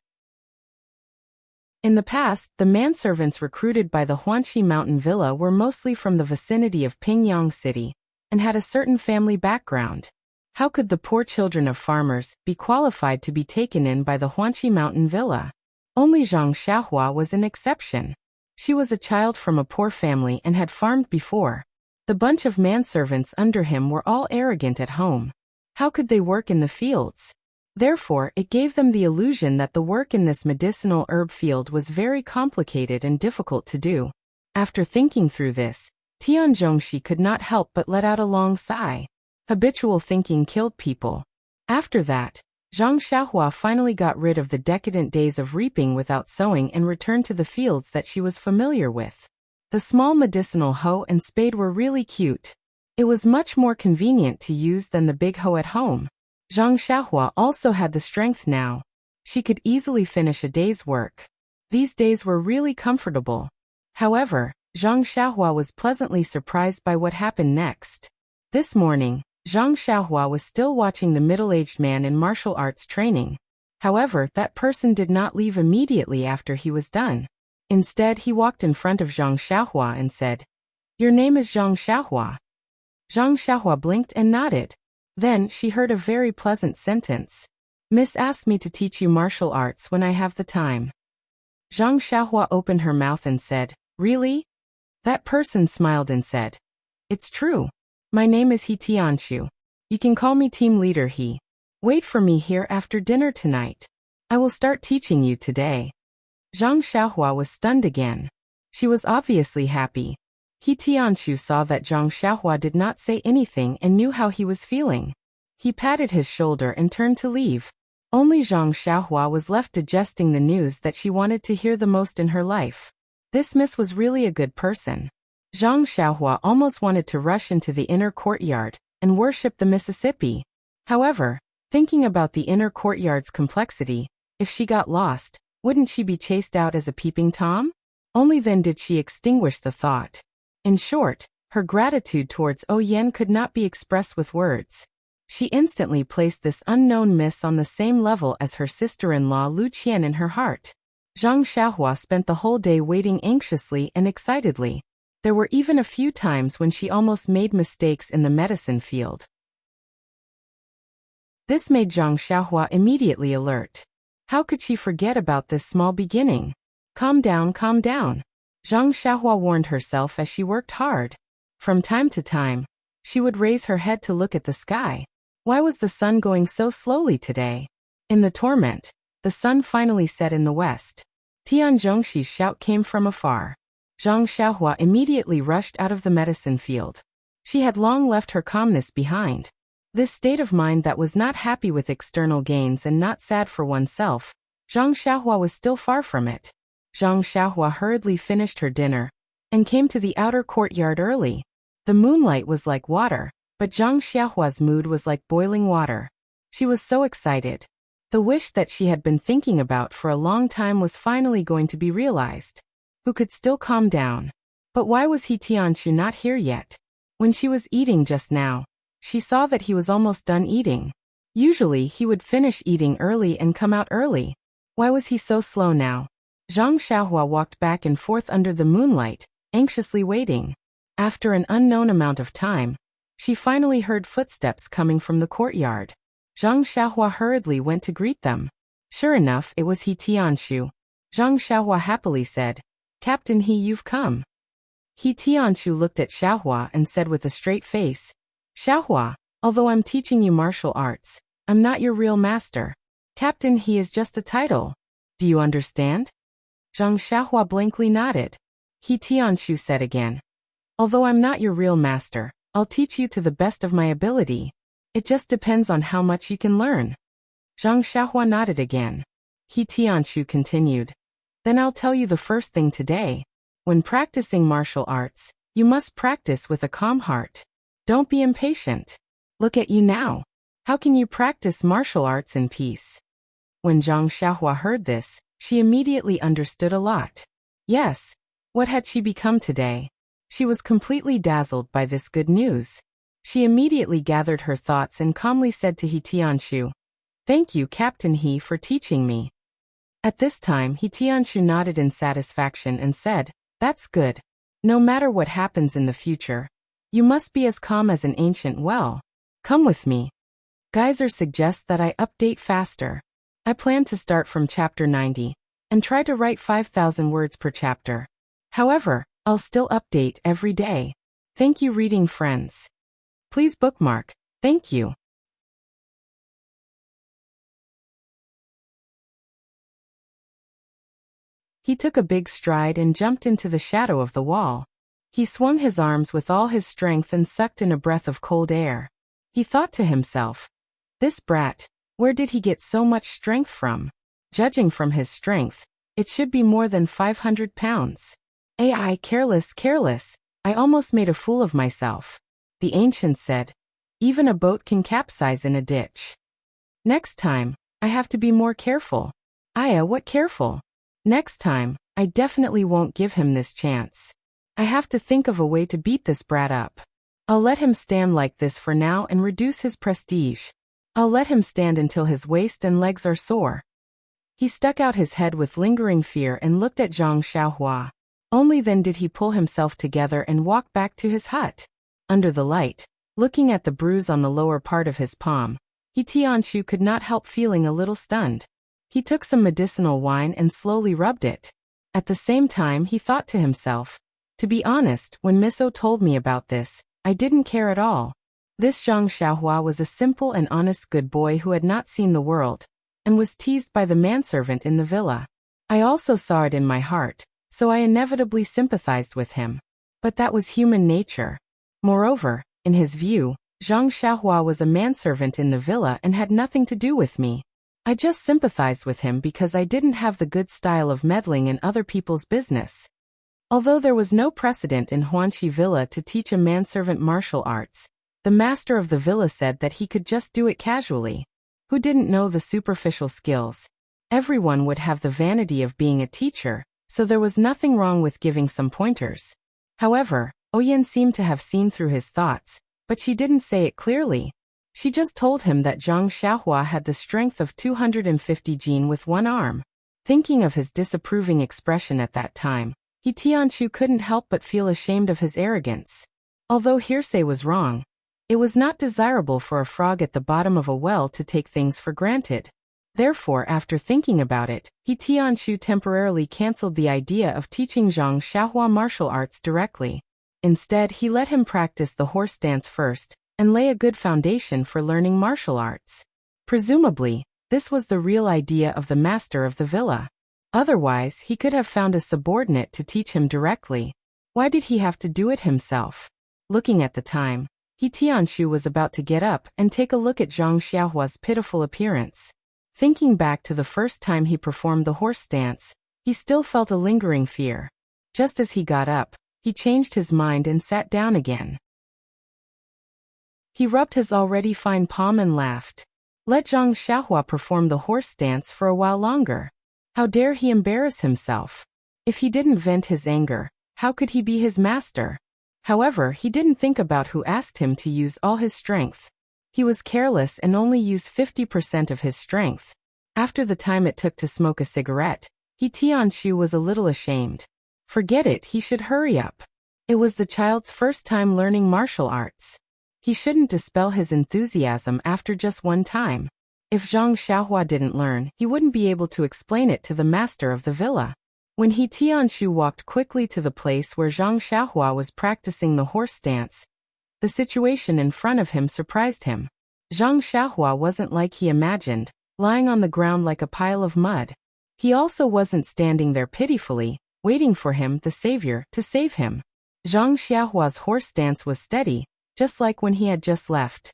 In the past, the manservants recruited by the Huanqi mountain villa were mostly from the vicinity of Pingyang City, and had a certain family background. How could the poor children of farmers be qualified to be taken in by the Huanqi mountain villa? Only Zhang Xiaohua was an exception. She was a child from a poor family and had farmed before. The bunch of manservants under him were all arrogant at home. How could they work in the fields? Therefore, it gave them the illusion that the work in this medicinal herb field was very complicated and difficult to do. After thinking through this, Tian Zhongxi could not help but let out a long sigh. Habitual thinking killed people. After that, Zhang Xiaohua finally got rid of the decadent days of reaping without sowing and returned to the fields that she was familiar with. The small medicinal hoe and spade were really cute. It was much more convenient to use than the big hoe at home. Zhang Xiaohua also had the strength now. She could easily finish a day's work. These days were really comfortable. However, Zhang Xiaohua was pleasantly surprised by what happened next. This morning, Zhang Xiaohua was still watching the middle-aged man in martial arts training. However, that person did not leave immediately after he was done. Instead, he walked in front of Zhang Xiaohua and said, "Your name is Zhang Xiaohua." Zhang Xiaohua blinked and nodded. Then, she heard a very pleasant sentence. "Miss asked me to teach you martial arts when I have the time." Zhang Xiaohua opened her mouth and said, "Really?" That person smiled and said, "It's true. My name is He Tianshu. You can call me team leader He. Wait for me here after dinner tonight. I will start teaching you today. Zhang Xiaohua was stunned again. She was obviously happy. He Tianshu saw that Zhang Xiaohua did not say anything and knew how he was feeling. He patted his shoulder and turned to leave. Only Zhang Xiaohua was left digesting the news that she wanted to hear the most in her life. This miss was really a good person. Zhang Xiaohua almost wanted to rush into the inner courtyard and worship the Mississippi. However, thinking about the inner courtyard's complexity, if she got lost, wouldn't she be chased out as a peeping Tom? Only then did she extinguish the thought. In short, her gratitude towards Yen could not be expressed with words. She instantly placed this unknown miss on the same level as her sister-in-law Lu Qian in her heart. Zhang Xiaohua spent the whole day waiting anxiously and excitedly. There were even a few times when she almost made mistakes in the medicine field. This made Zhang Xiaohua immediately alert. How could she forget about this small beginning? Calm down, calm down. Zhang Xiaohua warned herself as she worked hard. From time to time, she would raise her head to look at the sky. Why was the sun going so slowly today? In the torment, the sun finally set in the west. Tian Zhongxi's shout came from afar. Zhang Xiaohua immediately rushed out of the medicine field. She had long left her calmness behind. This state of mind that was not happy with external gains and not sad for oneself, Zhang Xiaohua was still far from it. Zhang Xiaohua hurriedly finished her dinner and came to the outer courtyard early. The moonlight was like water, but Zhang Xiaohua's mood was like boiling water. She was so excited. The wish that she had been thinking about for a long time was finally going to be realized. Who could still calm down? But why was he Tianshu not here yet? When she was eating just now, she saw that he was almost done eating. Usually he would finish eating early and come out early. Why was he so slow now? Zhang Xiaohua walked back and forth under the moonlight, anxiously waiting. After an unknown amount of time, she finally heard footsteps coming from the courtyard. Zhang Xiaohua hurriedly went to greet them. Sure enough, it was He Tianshu. Zhang Xiaohua happily said, "Captain He, you've come." He Tianshu looked at Xiaohua and said with a straight face, "Xiaohua, although I'm teaching you martial arts, I'm not your real master. Captain He is just a title. Do you understand?" Zhang Xiaohua blankly nodded. He Tianshu said again, "Although I'm not your real master, I'll teach you to the best of my ability. It just depends on how much you can learn." Zhang Xiaohua nodded again. He Tianshu continued, "Then I'll tell you the first thing today. When practicing martial arts, you must practice with a calm heart. Don't be impatient. Look at you now. How can you practice martial arts in peace?" When Zhang Xiaohua heard this, she immediately understood a lot. Yes, what had she become today? She was completely dazzled by this good news. She immediately gathered her thoughts and calmly said to He Tianshu, "Thank you, Captain He, for teaching me." At this time, He Tianshu nodded in satisfaction and said, "That's good. No matter what happens in the future, you must be as calm as an ancient well. Come with me." Geyser suggests that I update faster. I plan to start from chapter 90 and try to write 5,000 words per chapter. However, I'll still update every day. Thank you, reading friends. Please bookmark. Thank you. He took a big stride and jumped into the shadow of the wall. He swung his arms with all his strength and sucked in a breath of cold air. He thought to himself, "This brat, where did he get so much strength from? Judging from his strength, it should be more than 500 pounds. Careless. I almost made a fool of myself." The ancient said, "Even a boat can capsize in a ditch. Next time, I have to be more careful." What careful? Next time, I definitely won't give him this chance. I have to think of a way to beat this brat up. I'll let him stand like this for now and reduce his prestige. I'll let him stand until his waist and legs are sore. He stuck out his head with lingering fear and looked at Zhang Xiaohua. Only then did he pull himself together and walk back to his hut. Under the light, looking at the bruise on the lower part of his palm, He Tianshu could not help feeling a little stunned. He took some medicinal wine and slowly rubbed it. At the same time, he thought to himself, "To be honest, when Miso told me about this, I didn't care at all." This Zhang Xiaohua was a simple and honest good boy who had not seen the world. and was teased by the manservant in the villa. I also saw it in my heart, so I inevitably sympathized with him. But that was human nature. Moreover, in his view, Zhang Xiaohua was a manservant in the villa and had nothing to do with me. I just sympathized with him because I didn't have the good style of meddling in other people's business. Although there was no precedent in Huanxi Villa to teach a manservant martial arts, the master of the villa said that he could just do it casually. Who didn't know the superficial skills? Everyone would have the vanity of being a teacher, so there was nothing wrong with giving some pointers. However, Oyen seemed to have seen through his thoughts, but she didn't say it clearly. She just told him that Zhang Xiaohua had the strength of 250 jin with one arm. Thinking of his disapproving expression at that time, He Tianchu couldn't help but feel ashamed of his arrogance. Although hearsay was wrong, it was not desirable for a frog at the bottom of a well to take things for granted. Therefore, after thinking about it, He Tianchu temporarily cancelled the idea of teaching Zhang Xiaohua martial arts directly. Instead, he let him practice the horse dance first, and lay a good foundation for learning martial arts. Presumably, this was the real idea of the master of the villa. Otherwise, he could have found a subordinate to teach him directly. Why did he have to do it himself? Looking at the time, He Tianchu was about to get up and take a look at Zhang Xiaohua's pitiful appearance. Thinking back to the first time he performed the horse dance, he still felt a lingering fear. Just as he got up, he changed his mind and sat down again. He rubbed his already fine palm and laughed. Let Zhang Xiaohua perform the horse dance for a while longer. How dare he embarrass himself? If he didn't vent his anger, how could he be his master? However, he didn't think about who asked him to use all his strength. He was careless and only used 50% of his strength. After the time it took to smoke a cigarette, He Tianchu was a little ashamed. Forget it, he should hurry up. It was the child's first time learning martial arts. He shouldn't dispel his enthusiasm after just one time. If Zhang Xiaohua didn't learn, he wouldn't be able to explain it to the master of the villa. When He Tianchu walked quickly to the place where Zhang Xiaohua was practicing the horse dance, the situation in front of him surprised him. Zhang Xiaohua wasn't like he imagined, lying on the ground like a pile of mud. He also wasn't standing there pitifully, waiting for him, the savior, to save him. Zhang Xiaohua's horse dance was steady, just like when he had just left.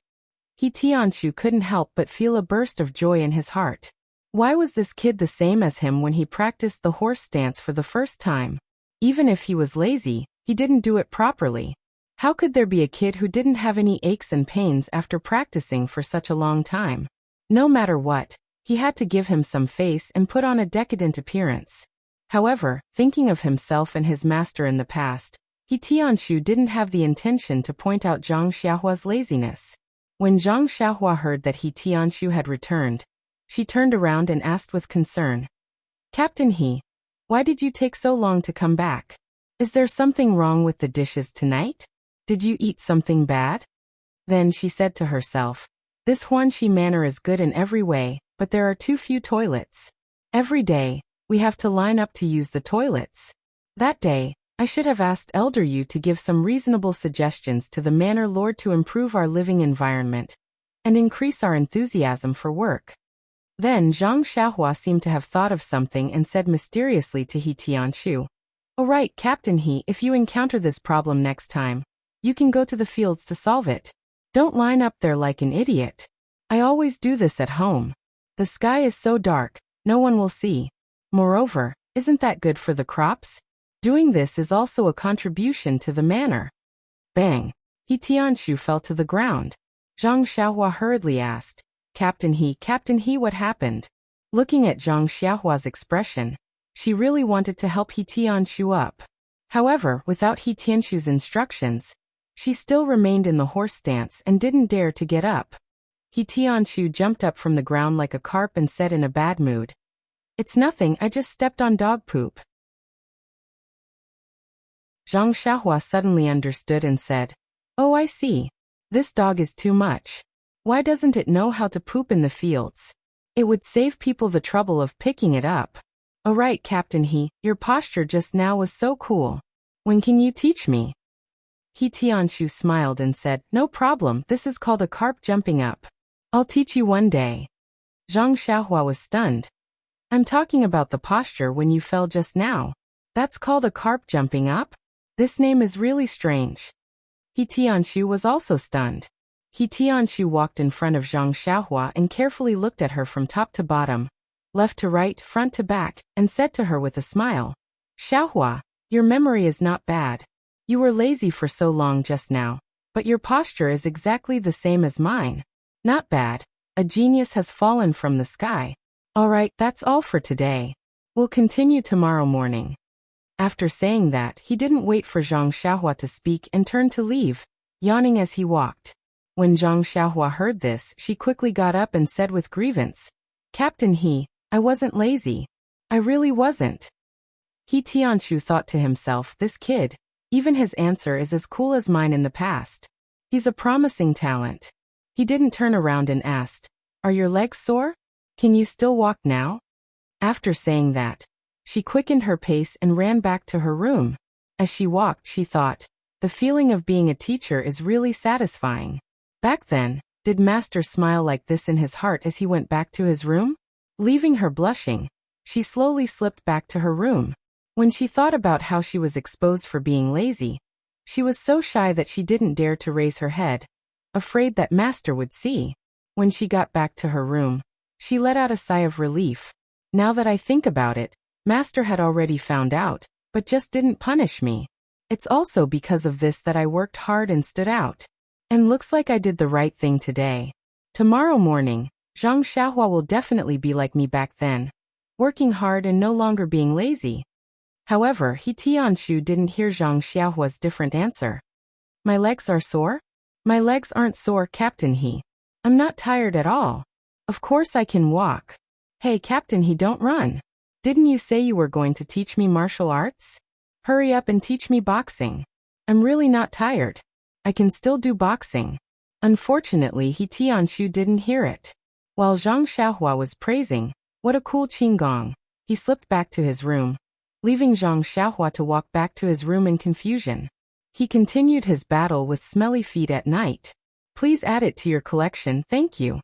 He Tianchu couldn't help but feel a burst of joy in his heart. Why was this kid the same as him when he practiced the horse dance for the first time? Even if he was lazy, he didn't do it properly. How could there be a kid who didn't have any aches and pains after practicing for such a long time? No matter what, he had to give him some face and put on a decadent appearance. However, thinking of himself and his master in the past, He Tianchu didn't have the intention to point out Zhang Xiaohua's laziness. When Zhang Xiaohua heard that He Tianchu had returned, she turned around and asked with concern, "Captain He, why did you take so long to come back? Is there something wrong with the dishes tonight? Did you eat something bad?" Then she said to herself, "This Huanxi manor is good in every way, but there are too few toilets. Every day, we have to line up to use the toilets. That day, I should have asked Elder Yu to give some reasonable suggestions to the manor lord to improve our living environment and increase our enthusiasm for work." Then Zhang Xiaohua seemed to have thought of something and said mysteriously to He Tianchu, "All right, Captain He, if you encounter this problem next time, you can go to the fields to solve it. Don't line up there like an idiot. I always do this at home. The sky is so dark, no one will see. Moreover, isn't that good for the crops? Doing this is also a contribution to the manor." Bang! He Tianchu fell to the ground. Zhang Xiaohua hurriedly asked, Captain He, what happened?" Looking at Zhang Xiaohua's expression, she really wanted to help He Tianchu up. However, without He Tianchu's instructions, she still remained in the horse dance and didn't dare to get up. He Tianchu jumped up from the ground like a carp and said in a bad mood, "It's nothing, I just stepped on dog poop." Zhang Xiaohua suddenly understood and said, "Oh, I see. This dog is too much. Why doesn't it know how to poop in the fields? It would save people the trouble of picking it up. All right, Captain He, your posture just now was so cool. When can you teach me?" He Tianchu smiled and said, "No problem, this is called a carp jumping up. I'll teach you one day." Zhang Xiaohua was stunned. I'm talking about the posture when you fell just now. That's called a carp jumping up? This name is really strange. He Tianshu was also stunned. He Tianshu walked in front of Zhang Xiaohua and carefully looked at her from top to bottom, left to right, front to back, and said to her with a smile, Xiaohua, your memory is not bad. You were lazy for so long just now, but your posture is exactly the same as mine. Not bad. A genius has fallen from the sky. Alright, that's all for today. We'll continue tomorrow morning. After saying that, he didn't wait for Zhang Xiaohua to speak and turned to leave, yawning as he walked. When Zhang Xiaohua heard this, she quickly got up and said with grievance, Captain He, I wasn't lazy. I really wasn't. He Tianshu thought to himself, this kid, even his answer is as cool as mine in the past. He's a promising talent. He didn't turn around and asked, Are your legs sore? Can you still walk now? After saying that, she quickened her pace and ran back to her room. As she walked, she thought, the feeling of being a teacher is really satisfying. Back then, did Master smile like this in his heart as he went back to his room? Leaving her blushing, she slowly slipped back to her room. When she thought about how she was exposed for being lazy, she was so shy that she didn't dare to raise her head, afraid that Master would see. When she got back to her room, she let out a sigh of relief. Now that I think about it, Master had already found out, but just didn't punish me. It's also because of this that I worked hard and stood out. And looks like I did the right thing today. Tomorrow morning, Zhang Xiaohua will definitely be like me back then, working hard and no longer being lazy. However, He Tianshu didn't hear Zhang Xiaohua's different answer. My legs are sore? My legs aren't sore, Captain He. I'm not tired at all. Of course I can walk. Hey, Captain He, don't run. Didn't you say you were going to teach me martial arts? Hurry up and teach me boxing. I'm really not tired. I can still do boxing. Unfortunately, He Tianshu didn't hear it. While Zhang Xiaohua was praising, what a cool qinggong, he slipped back to his room, leaving Zhang Xiaohua to walk back to his room in confusion. He continued his battle with smelly feet at night. Please add it to your collection, thank you.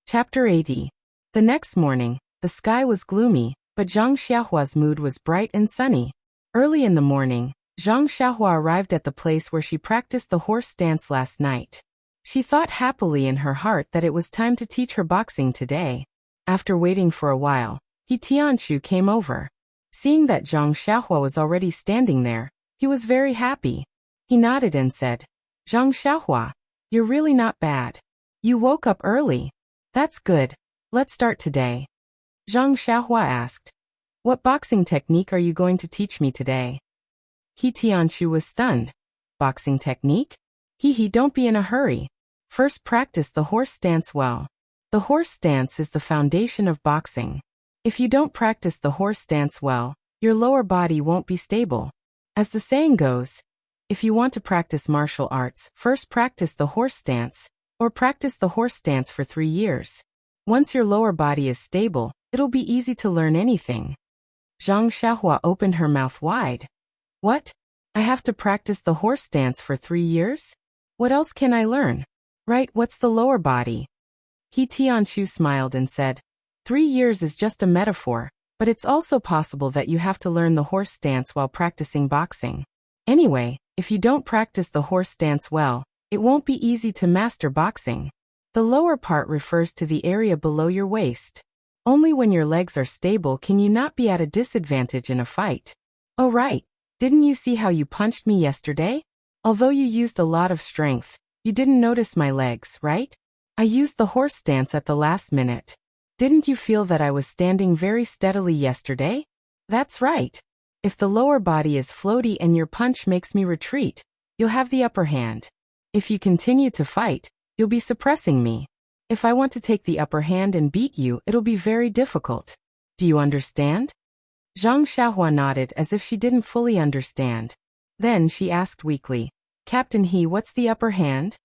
Chapter 80. The next morning, the sky was gloomy, but Zhang Xiaohua's mood was bright and sunny. Early in the morning, Zhang Xiaohua arrived at the place where she practiced the horse dance last night. She thought happily in her heart that it was time to teach her boxing today. After waiting for a while, He Tianshu came over. Seeing that Zhang Xiaohua was already standing there, he was very happy. He nodded and said, Zhang Xiaohua, you're really not bad. You woke up early. That's good. Let's start today. Zhang Xiaohua asked, What boxing technique are you going to teach me today? He Tianshu was stunned. Boxing technique? He, don't be in a hurry. First practice the horse stance well. The horse stance is the foundation of boxing. If you don't practice the horse stance well, your lower body won't be stable. As the saying goes, if you want to practice martial arts, first practice the horse stance, or practice the horse stance for 3 years. Once your lower body is stable, it'll be easy to learn anything. Zhang Xiaohua opened her mouth wide. What? I have to practice the horse stance for 3 years? What else can I learn? Right, what's the lower body? He Tianshu smiled and said, 3 years is just a metaphor, but it's also possible that you have to learn the horse stance while practicing boxing. Anyway, if you don't practice the horse stance well, it won't be easy to master boxing. The lower part refers to the area below your waist. Only when your legs are stable can you not be at a disadvantage in a fight. Oh right, didn't you see how you punched me yesterday? Although you used a lot of strength, you didn't notice my legs, right? I used the horse stance at the last minute. Didn't you feel that I was standing very steadily yesterday? That's right. If the lower body is floaty and your punch makes me retreat, you'll have the upper hand. If you continue to fight, you'll be suppressing me. If I want to take the upper hand and beat you, it'll be very difficult. Do you understand? Zhang Xiaohua nodded as if she didn't fully understand. Then she asked weakly, Captain He, what's the upper hand?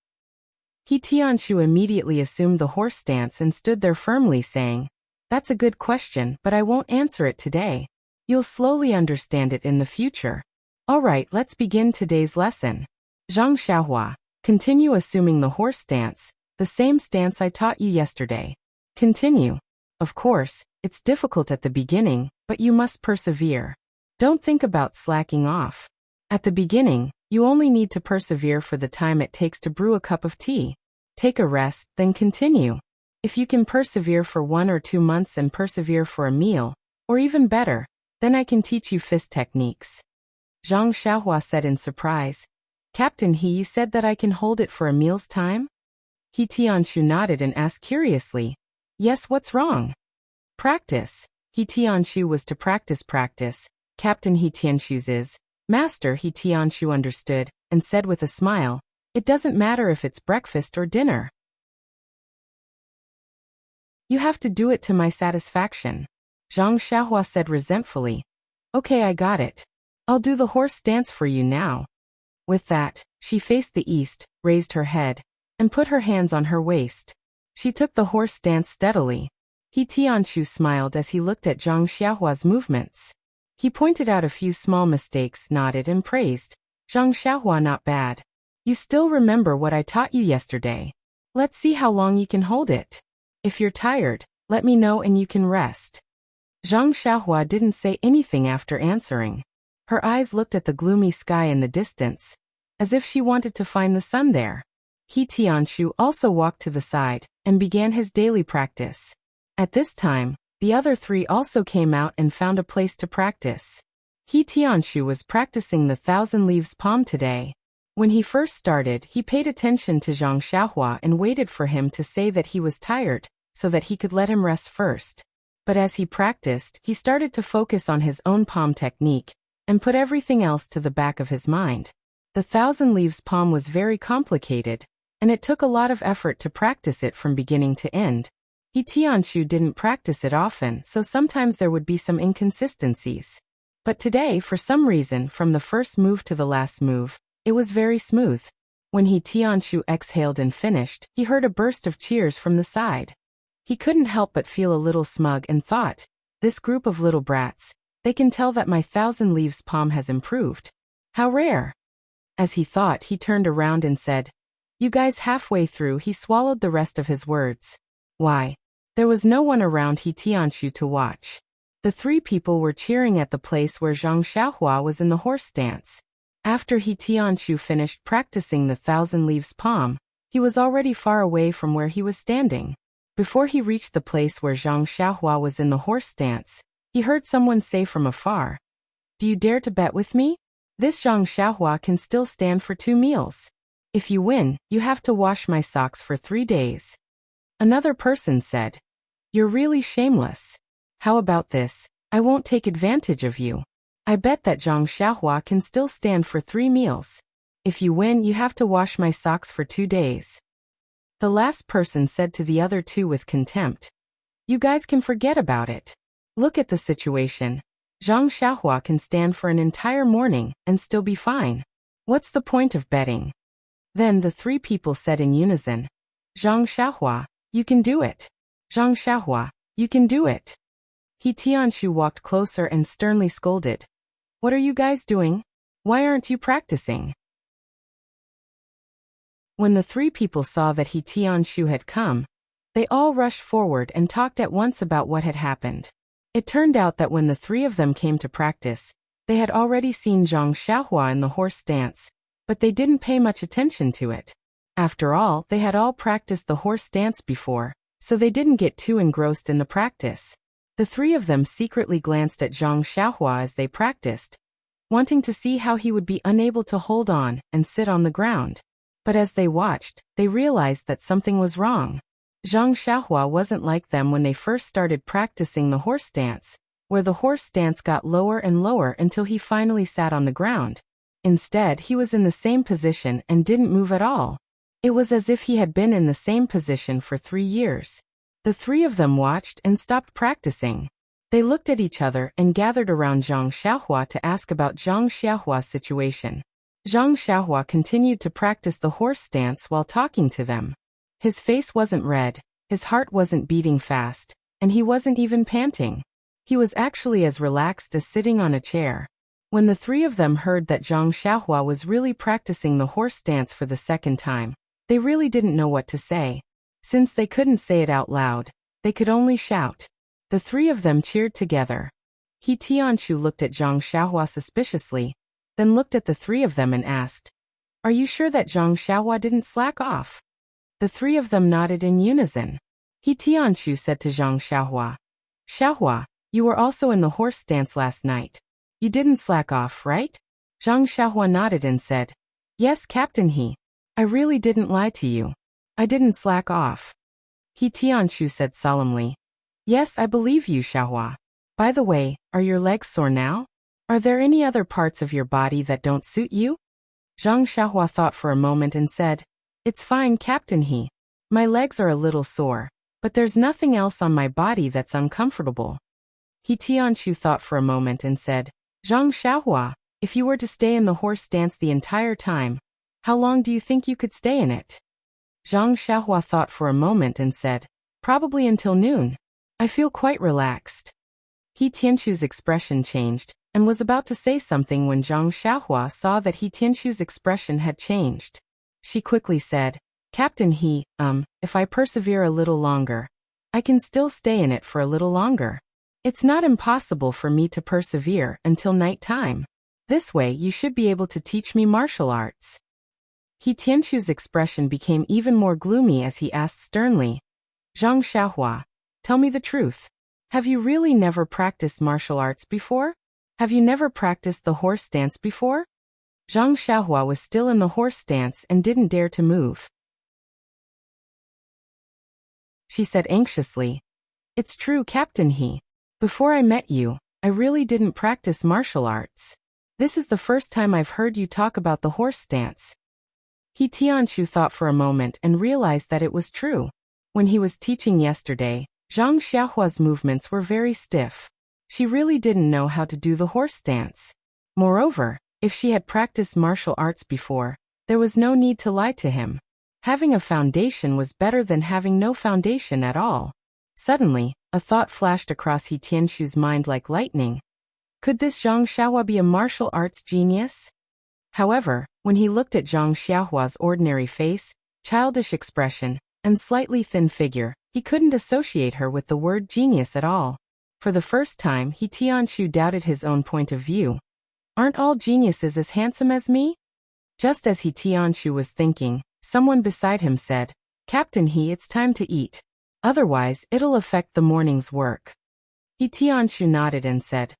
He Tianshu immediately assumed the horse stance and stood there firmly saying, That's a good question, but I won't answer it today. You'll slowly understand it in the future. Alright, let's begin today's lesson. Zhang Xiaohua, Continue assuming the horse stance, the same stance I taught you yesterday. Continue. Of course, it's difficult at the beginning, but you must persevere. Don't think about slacking off. At the beginning, you only need to persevere for the time it takes to brew a cup of tea. Take a rest, then continue. If you can persevere for 1 or 2 months and persevere for a meal, or even better, then I can teach you fist techniques. Zhang Xiaohua said in surprise. Captain He, you said that I can hold it for a meal's time? He Tianshu nodded and asked curiously. Yes, what's wrong? Practice. He Tianshu was to practice. Captain He Tianshu's is. Master He Tianshu understood, and said with a smile, it doesn't matter if it's breakfast or dinner. You have to do it to my satisfaction. Zhang Xiaohua said resentfully. Okay, I got it. I'll do the horse dance for you now. With that, she faced the east, raised her head, and put her hands on her waist. She took the horse dance steadily. He Tianshu smiled as he looked at Zhang Xiaohua's movements. He pointed out a few small mistakes, nodded and praised. Zhang Xiaohua, not bad. You still remember what I taught you yesterday. Let's see how long you can hold it. If you're tired, let me know and you can rest. Zhang Xiaohua didn't say anything after answering. Her eyes looked at the gloomy sky in the distance, as if she wanted to find the sun there. He Tianshu also walked to the side and began his daily practice. At this time, the other 3 also came out and found a place to practice. He Tianshu was practicing the 1,000 leaves palm today. When he first started, he paid attention to Zhang Xiaohua and waited for him to say that he was tired, so that he could let him rest first. But as he practiced, he started to focus on his own palm technique, and put everything else to the back of his mind. The 1,000 leaves palm was very complicated, and it took a lot of effort to practice it from beginning to end. He Tianshu didn't practice it often, so sometimes there would be some inconsistencies. But today, for some reason, from the first move to the last move, it was very smooth. When He Tianshu exhaled and finished, he heard a burst of cheers from the side. He couldn't help but feel a little smug and thought, this group of little brats, they can tell that my 1,000 leaves palm has improved. How rare. As he thought, he turned around and said, you guys. Halfway through, he swallowed the rest of his words. Why? There was no one around He Tianshu to watch. The 3 people were cheering at the place where Zhang Xiaohua was in the horse stance. After He Tianshu finished practicing the 1,000 leaves palm, he was already far away from where he was standing. Before he reached the place where Zhang Xiaohua was in the horse stance, he heard someone say from afar, do you dare to bet with me? This Zhang Xiaohua can still stand for 2 meals. If you win, you have to wash my socks for 3 days. Another person said, you're really shameless. How about this? I won't take advantage of you. I bet that Zhang Xiaohua can still stand for 3 meals. If you win, you have to wash my socks for 2 days. The last person said to the other 2 with contempt, you guys can forget about it. Look at the situation. Zhang Xiaohua can stand for an entire morning and still be fine. What's the point of betting? Then the 3 people said in unison, Zhang Xiaohua, you can do it. Zhang Xiaohua, you can do it. He Tianshu walked closer and sternly scolded. What are you guys doing? Why aren't you practicing? When the 3 people saw that He Tianshu had come, they all rushed forward and talked at once about what had happened. It turned out that when the 3 of them came to practice, they had already seen Zhang Xiaohua in the horse stance, but they didn't pay much attention to it. After all, they had all practiced the horse dance before, so they didn't get too engrossed in the practice. The 3 of them secretly glanced at Zhang Xiaohua as they practiced, wanting to see how he would be unable to hold on and sit on the ground. But as they watched, they realized that something was wrong. Zhang Xiaohua wasn't like them when they first started practicing the horse dance, where the horse stance got lower and lower until he finally sat on the ground. Instead, he was in the same position and didn't move at all. It was as if he had been in the same position for 3 years. The 3 of them watched and stopped practicing. They looked at each other and gathered around Zhang Xiaohua to ask about Zhang Xiaohua's situation. Zhang Xiaohua continued to practice the horse stance while talking to them. His face wasn't red, his heart wasn't beating fast, and he wasn't even panting. He was actually as relaxed as sitting on a chair. When the three of them heard that Zhang Xiaohua was really practicing the horse dance for the second time, they really didn't know what to say. Since they couldn't say it out loud, they could only shout. The three of them cheered together. He Tianshu looked at Zhang Xiaohua suspiciously, then looked at the three of them and asked, "Are you sure that Zhang Xiaohua didn't slack off?" The three of them nodded in unison. He Tianshu said to Zhang Xiaohua, "Xiaohua, you were also in the horse dance last night. You didn't slack off, right?" Zhang Xiaohua nodded and said, "Yes, Captain He. I really didn't lie to you. I didn't slack off." He Tianshu said solemnly, "Yes, I believe you, Xiaohua. By the way, are your legs sore now? Are there any other parts of your body that don't suit you?" Zhang Xiaohua thought for a moment and said, "It's fine, Captain He. My legs are a little sore, but there's nothing else on my body that's uncomfortable." He Tianshu thought for a moment and said, "Zhang Xiaohua, if you were to stay in the horse dance the entire time, how long do you think you could stay in it?" Zhang Xiaohua thought for a moment and said, "Probably until noon. I feel quite relaxed." He Tianshu's expression changed, and was about to say something when Zhang Xiaohua saw that He Tianshu's expression had changed. She quickly said, "Captain He, if I persevere a little longer, I can still stay in it for a little longer. It's not impossible for me to persevere until night time. This way you should be able to teach me martial arts." He Tianshu's expression became even more gloomy as he asked sternly, "Zhang Xiaohua, tell me the truth. Have you really never practiced martial arts before? Have you never practiced the horse dance before?" Zhang Xiaohua was still in the horse dance and didn't dare to move. She said anxiously, "It's true, Captain He. Before I met you, I really didn't practice martial arts. This is the first time I've heard you talk about the horse dance." He Tianshu thought for a moment and realized that it was true. When he was teaching yesterday, Zhang Xiaohua's movements were very stiff. She really didn't know how to do the horse dance. Moreover, if she had practiced martial arts before, there was no need to lie to him. Having a foundation was better than having no foundation at all. Suddenly, a thought flashed across He Tianshu's mind like lightning. Could this Zhang Xiaohua be a martial arts genius? However, when he looked at Zhang Xiaohua's ordinary face, childish expression, and slightly thin figure, he couldn't associate her with the word genius at all. For the first time, He Tianshu doubted his own point of view. Aren't all geniuses as handsome as me? Just as He Tianshu was thinking, someone beside him said, "Captain He, it's time to eat. Otherwise, it'll affect the morning's work." He Tianshu nodded and said,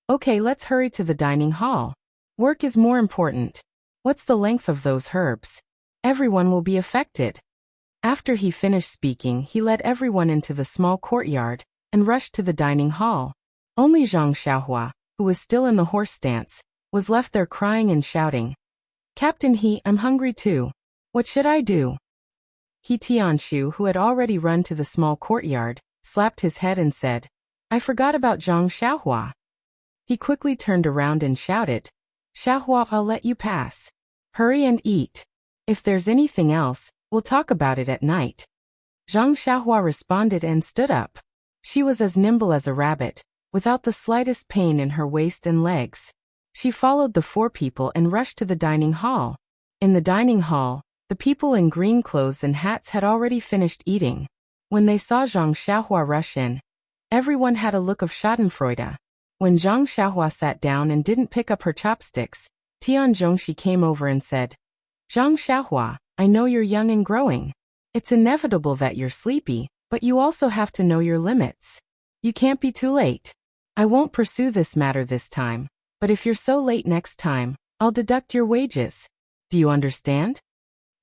"Okay, let's hurry to the dining hall. Work is more important. What's the length of those herbs? Everyone will be affected." After he finished speaking, he led everyone into the small courtyard and rushed to the dining hall. Only Zhang Xiaohua, who was still in the horse dance, was left there crying and shouting, "Captain He, I'm hungry too. What should I do?" He Tianshu, who had already run to the small courtyard, slapped his head and said, "I forgot about Zhang Xiaohua." He quickly turned around and shouted, "Xiaohua, I'll let you pass. Hurry and eat. If there's anything else, we'll talk about it at night." Zhang Xiaohua responded and stood up. She was as nimble as a rabbit, without the slightest pain in her waist and legs. She followed the four people and rushed to the dining hall. In the dining hall, the people in green clothes and hats had already finished eating. When they saw Zhang Xiaohua rush in, everyone had a look of schadenfreude. When Zhang Xiaohua sat down and didn't pick up her chopsticks, Tian Zhongxi came over and said, "Zhang Xiaohua, I know you're young and growing. It's inevitable that you're sleepy, but you also have to know your limits. You can't be too late. I won't pursue this matter this time, but if you're so late next time, I'll deduct your wages. Do you understand?"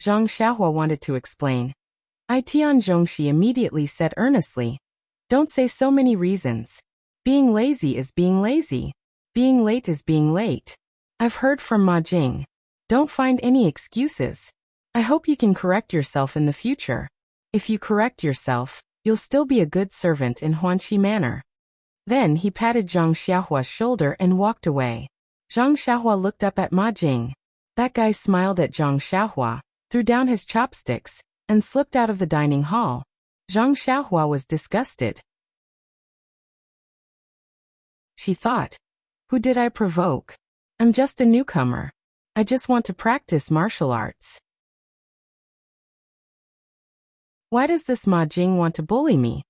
Zhang Xiaohua wanted to explain. Tian Zhongxi immediately said earnestly, "Don't say so many reasons. Being lazy is being lazy. Being late is being late. I've heard from Ma Jing. Don't find any excuses. I hope you can correct yourself in the future. If you correct yourself, you'll still be a good servant in Huanxi Manor." Then he patted Zhang Xiaohua's shoulder and walked away. Zhang Xiaohua looked up at Ma Jing. That guy smiled at Zhang Xiaohua, threw down his chopsticks, and slipped out of the dining hall. Zhang Xiaohua was disgusted. She thought, "Who did I provoke? I'm just a newcomer. I just want to practice martial arts. Why does this Ma Jing want to bully me?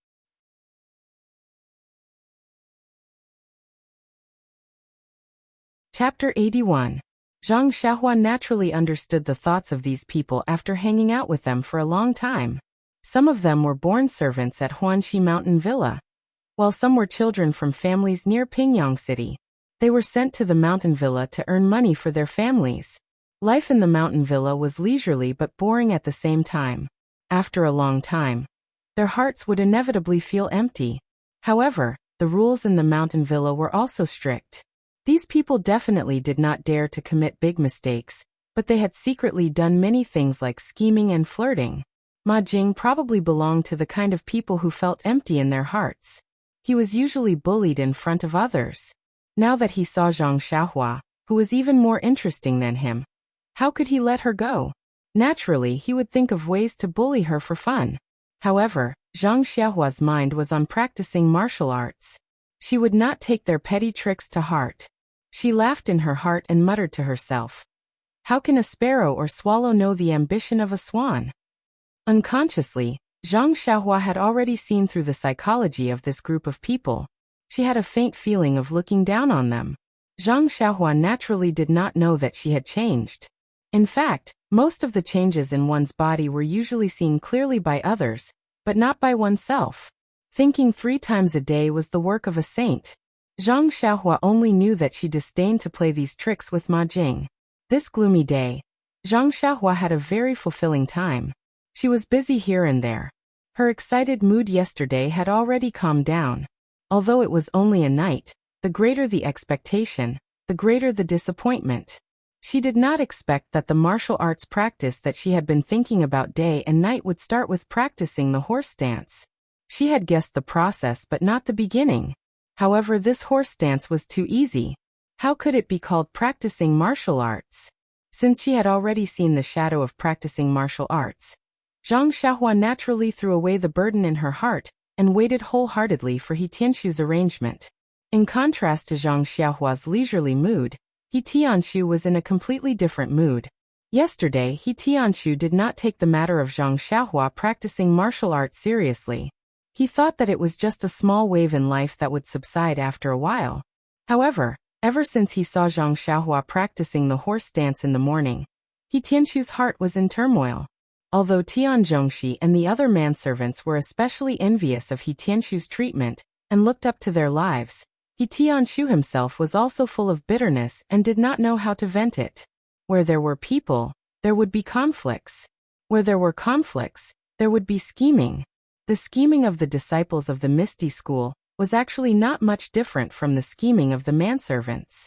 Chapter 81. Zhang Xiaohua naturally understood the thoughts of these people after hanging out with them for a long time. Some of them were born servants at Huanxi Mountain Villa, while some were children from families near Pingyang City. They were sent to the mountain villa to earn money for their families. Life in the mountain villa was leisurely but boring at the same time. After a long time, their hearts would inevitably feel empty. However, the rules in the mountain villa were also strict. These people definitely did not dare to commit big mistakes, but they had secretly done many things like scheming and flirting. Ma Jing probably belonged to the kind of people who felt empty in their hearts. He was usually bullied in front of others. Now that he saw Zhang Xiaohua, who was even more interesting than him, how could he let her go? Naturally, he would think of ways to bully her for fun. However, Zhang Xiaohua's mind was on practicing martial arts. She would not take their petty tricks to heart. She laughed in her heart and muttered to herself, "How can a sparrow or swallow know the ambition of a swan?" Unconsciously, Zhang Xiaohua had already seen through the psychology of this group of people. She had a faint feeling of looking down on them. Zhang Xiaohua naturally did not know that she had changed. In fact, most of the changes in one's body were usually seen clearly by others, but not by oneself. Thinking 3 times a day was the work of a saint. Zhang Xiaohua only knew that she disdained to play these tricks with Ma Jing. This gloomy day, Zhang Xiaohua had a very fulfilling time. She was busy here and there. Her excited mood yesterday had already calmed down. Although it was only a night, the greater the expectation, the greater the disappointment. She did not expect that the martial arts practice that she had been thinking about day and night would start with practicing the horse dance. She had guessed the process but not the beginning. However, this horse dance was too easy. How could it be called practicing martial arts? Since she had already seen the shadow of practicing martial arts, Zhang Xiaohua naturally threw away the burden in her heart and waited wholeheartedly for He Tianshu's arrangement. In contrast to Zhang Xiaohua's leisurely mood, He Tianshu was in a completely different mood. Yesterday, He Tianshu did not take the matter of Zhang Xiaohua practicing martial arts seriously. He thought that it was just a small wave in life that would subside after a while. However, ever since he saw Zhang Xiaohua practicing the horse dance in the morning, He Tianshu's heart was in turmoil. Although Tian Zhongxi and the other manservants were especially envious of He Tianshu's treatment and looked up to their lives, He Tianshu himself was also full of bitterness and did not know how to vent it. Where there were people, there would be conflicts. Where there were conflicts, there would be scheming. The scheming of the disciples of the Misty School was actually not much different from the scheming of the manservants.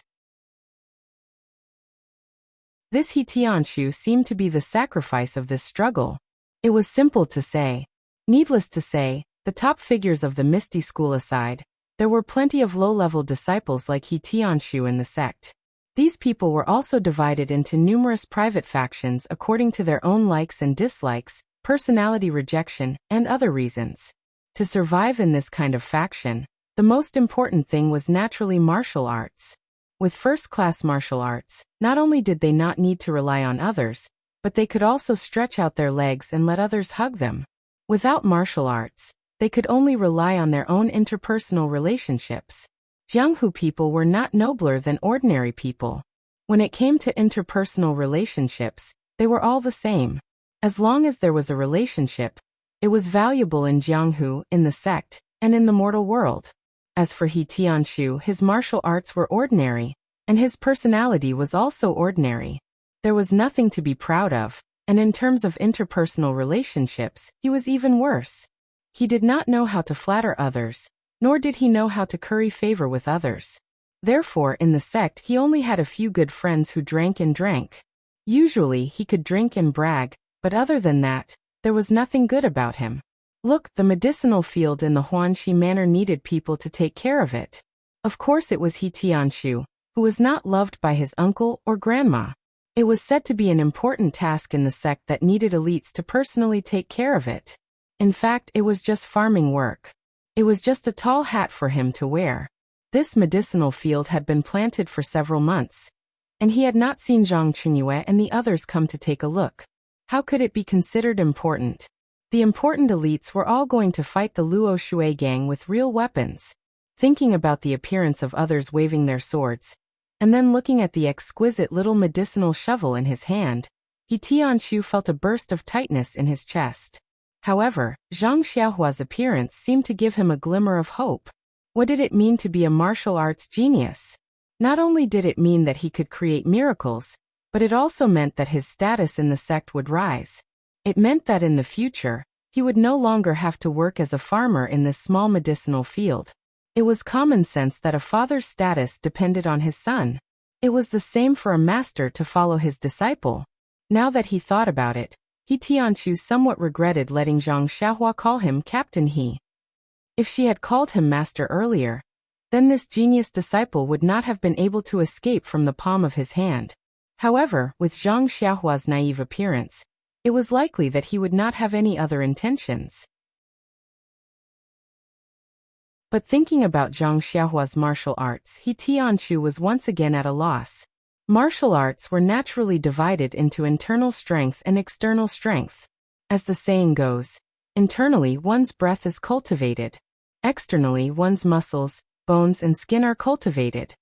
This He Tianshu seemed to be the sacrifice of this struggle. It was simple to say. Needless to say, the top figures of the Misty School aside, there were plenty of low-level disciples like He Tianshu in the sect. These people were also divided into numerous private factions according to their own likes and dislikes, personality rejection, and other reasons. To survive in this kind of faction, the most important thing was naturally martial arts. With first-class martial arts, not only did they not need to rely on others, but they could also stretch out their legs and let others hug them. Without martial arts, they could only rely on their own interpersonal relationships. Jianghu people were not nobler than ordinary people. When it came to interpersonal relationships, they were all the same. As long as there was a relationship, it was valuable in Jianghu, in the sect, and in the mortal world. As for He Tianshu, his martial arts were ordinary, and his personality was also ordinary. There was nothing to be proud of, and in terms of interpersonal relationships, he was even worse. He did not know how to flatter others, nor did he know how to curry favor with others. Therefore, in the sect, he only had a few good friends who drank and drank. Usually, he could drink and brag, but other than that, there was nothing good about him. Look, the medicinal field in the Huanxi Manor needed people to take care of it. Of course it was He Tianshu, who was not loved by his uncle or grandma. It was said to be an important task in the sect that needed elites to personally take care of it. In fact, it was just farming work. It was just a tall hat for him to wear. This medicinal field had been planted for several months. and he had not seen Zhang Chunyue and the others come to take a look. How could it be considered important? The important elites were all going to fight the Luo Shui gang with real weapons. Thinking about the appearance of others waving their swords, and then looking at the exquisite little medicinal shovel in his hand, He Tianqiu felt a burst of tightness in his chest. However, Zhang Xiaohua's appearance seemed to give him a glimmer of hope. What did it mean to be a martial arts genius? Not only did it mean that he could create miracles, but it also meant that his status in the sect would rise. It meant that in the future, he would no longer have to work as a farmer in this small medicinal field. It was common sense that a father's status depended on his son. It was the same for a master to follow his disciple. Now that he thought about it, He Tianqiu somewhat regretted letting Zhang Xiaohua call him Captain He. If she had called him master earlier, then this genius disciple would not have been able to escape from the palm of his hand. However, with Zhang Xiaohua's naive appearance, it was likely that he would not have any other intentions. But thinking about Zhang Xiaohua's martial arts, He Tianqiu was once again at a loss. Martial arts were naturally divided into internal strength and external strength. As the saying goes, internally one's breath is cultivated. Externally one's muscles, bones and skin are cultivated.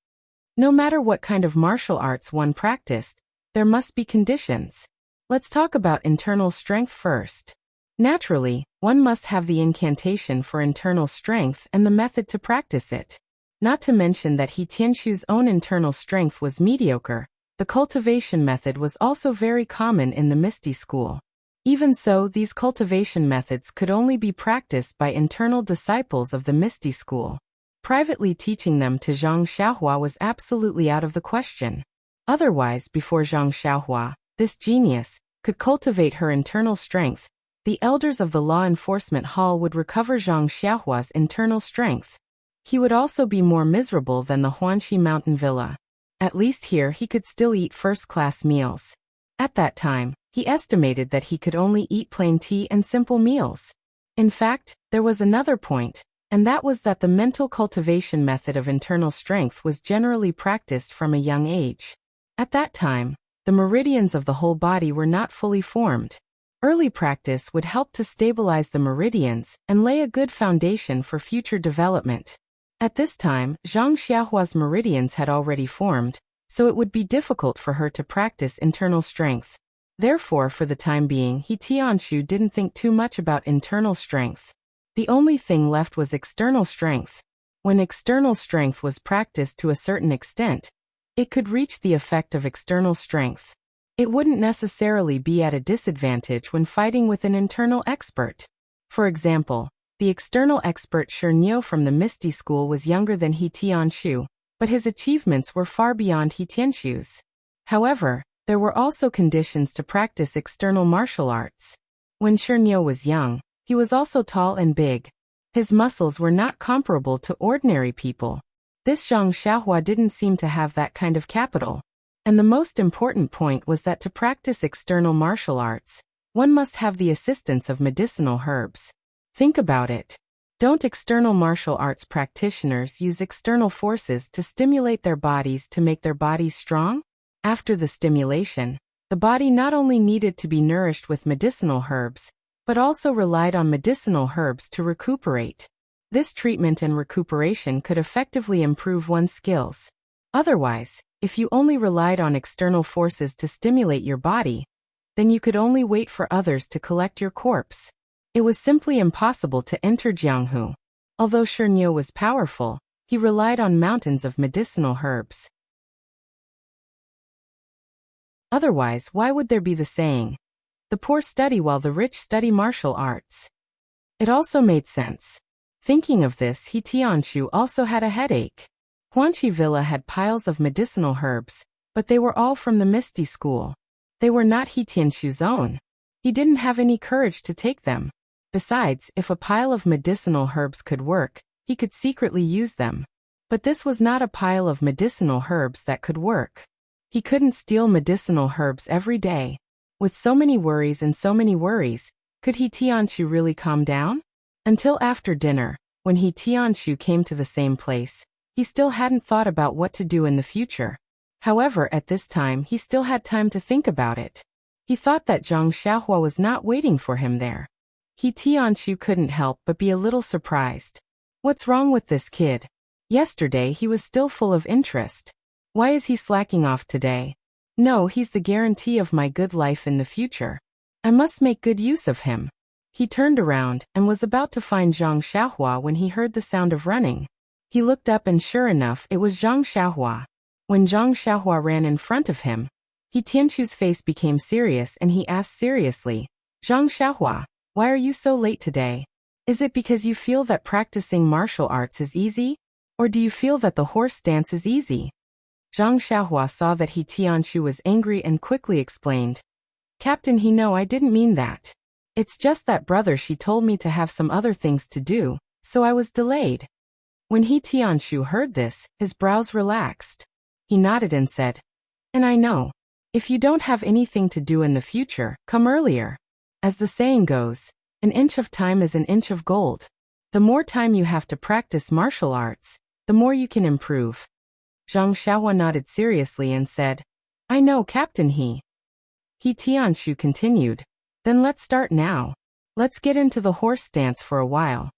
No matter what kind of martial arts one practiced, there must be conditions. Let's talk about internal strength first. Naturally, one must have the incantation for internal strength and the method to practice it. Not to mention that He Tianqiu's own internal strength was mediocre, the cultivation method was also very common in the Misty School. Even so, these cultivation methods could only be practiced by internal disciples of the Misty School. Privately teaching them to Zhang Xiaohua was absolutely out of the question. Otherwise, before Zhang Xiaohua, this genius, could cultivate her internal strength, the elders of the law enforcement hall would recover Zhang Xiaohua's internal strength. He would also be more miserable than the Huanxi mountain villa. At least here he could still eat first-class meals. At that time, he estimated that he could only eat plain tea and simple meals. In fact, there was another point, and that was that the mental cultivation method of internal strength was generally practiced from a young age. At that time, the meridians of the whole body were not fully formed. Early practice would help to stabilize the meridians and lay a good foundation for future development. At this time, Zhang Xiaohua's meridians had already formed, so it would be difficult for her to practice internal strength. Therefore, for the time being, He Tianqiu didn't think too much about internal strength. The only thing left was external strength. When external strength was practiced to a certain extent, it could reach the effect of external strength. It wouldn't necessarily be at a disadvantage when fighting with an internal expert. For example, the external expert Shernyo from the Misty School was younger than He Tianqiu, but his achievements were far beyond He Tianqiu's. However, there were also conditions to practice external martial arts. When Shernyo was young, he was also tall and big. His muscles were not comparable to ordinary people. This Zhang Xiaohua didn't seem to have that kind of capital. And the most important point was that to practice external martial arts, one must have the assistance of medicinal herbs. Think about it. Don't external martial arts practitioners use external forces to stimulate their bodies to make their bodies strong? After the stimulation, the body not only needed to be nourished with medicinal herbs, but also relied on medicinal herbs to recuperate. This treatment and recuperation could effectively improve one's skills. Otherwise, if you only relied on external forces to stimulate your body, then you could only wait for others to collect your corpse. It was simply impossible to enter Jianghu. Although Shernyo was powerful, he relied on mountains of medicinal herbs. Otherwise, why would there be the saying, "The poor study while the rich study martial arts"? It also made sense. Thinking of this, He Tianqiu also had a headache. Huanxi Villa had piles of medicinal herbs, but they were all from the Misty School. They were not He Tianqiu's own. He didn't have any courage to take them. Besides, if a pile of medicinal herbs could work, he could secretly use them. But this was not a pile of medicinal herbs that could work. He couldn't steal medicinal herbs every day. With so many worries, could He Tianqiu really calm down? Until after dinner, when He Tianqiu came to the same place, he still hadn't thought about what to do in the future. However, at this time he still had time to think about it. He thought that Zhang Xiaohua was not waiting for him there. He Tianshu couldn't help but be a little surprised. What's wrong with this kid? Yesterday he was still full of interest. Why is he slacking off today? No, he's the guarantee of my good life in the future. I must make good use of him. He turned around and was about to find Zhang Xiaohua when he heard the sound of running. He looked up and sure enough it was Zhang Xiaohua. When Zhang Xiaohua ran in front of him, He Tianshu's face became serious and he asked seriously, Zhang Xiaohua, why are you so late today? Is it because you feel that practicing martial arts is easy? Or do you feel that the horse dance is easy? Zhang Xiaohua saw that He Tianshu was angry and quickly explained, Captain, I didn't mean that. It's just that brother, she told me to have some other things to do, so I was delayed. When He Tianshu heard this, his brows relaxed. He nodded and said, and I know. If you don't have anything to do in the future, come earlier. As the saying goes, an inch of time is an inch of gold. The more time you have to practice martial arts, the more you can improve. Zhang Xiaohua nodded seriously and said, I know, Captain. He Tianshu continued, then let's start now. Let's get into the horse dance for a while.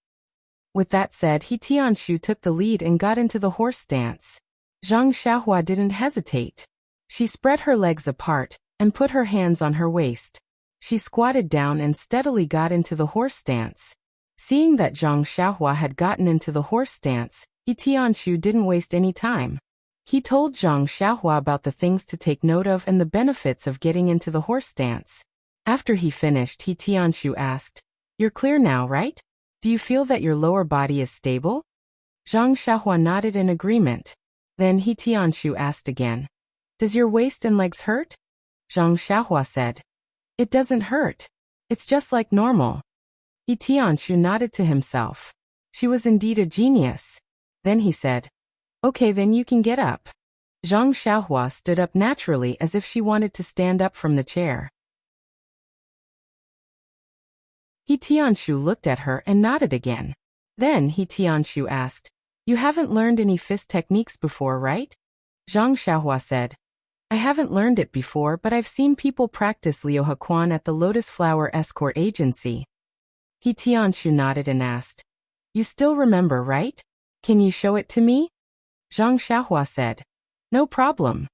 With that said, He Tianshu took the lead and got into the horse dance. Zhang Xiaohua didn't hesitate. She spread her legs apart and put her hands on her waist. She squatted down and steadily got into the horse dance. Seeing that Zhang Xiaohua had gotten into the horse dance, He Tianshu didn't waste any time. He told Zhang Xiaohua about the things to take note of and the benefits of getting into the horse dance. After he finished, He Tianshu asked, You're clear now, right? Do you feel that your lower body is stable? Zhang Xiaohua nodded in agreement. Then He Tianshu asked again, Does your waist and legs hurt? Zhang Xiaohua said, It doesn't hurt. It's just like normal. He Tianshu nodded to himself. She was indeed a genius. Then he said, Okay, then you can get up. Zhang Xiaohua stood up naturally as if she wanted to stand up from the chair. He Tianshu looked at her and nodded again. Then He Tianshu asked, You haven't learned any fist techniques before, right? Zhang Xiaohua said, I haven't learned it before, but I've seen people practice Liu Hequan at the Lotus Flower Escort Agency. He Tianshu nodded and asked, You still remember, right? Can you show it to me? Zhang Xiaohua said, No problem.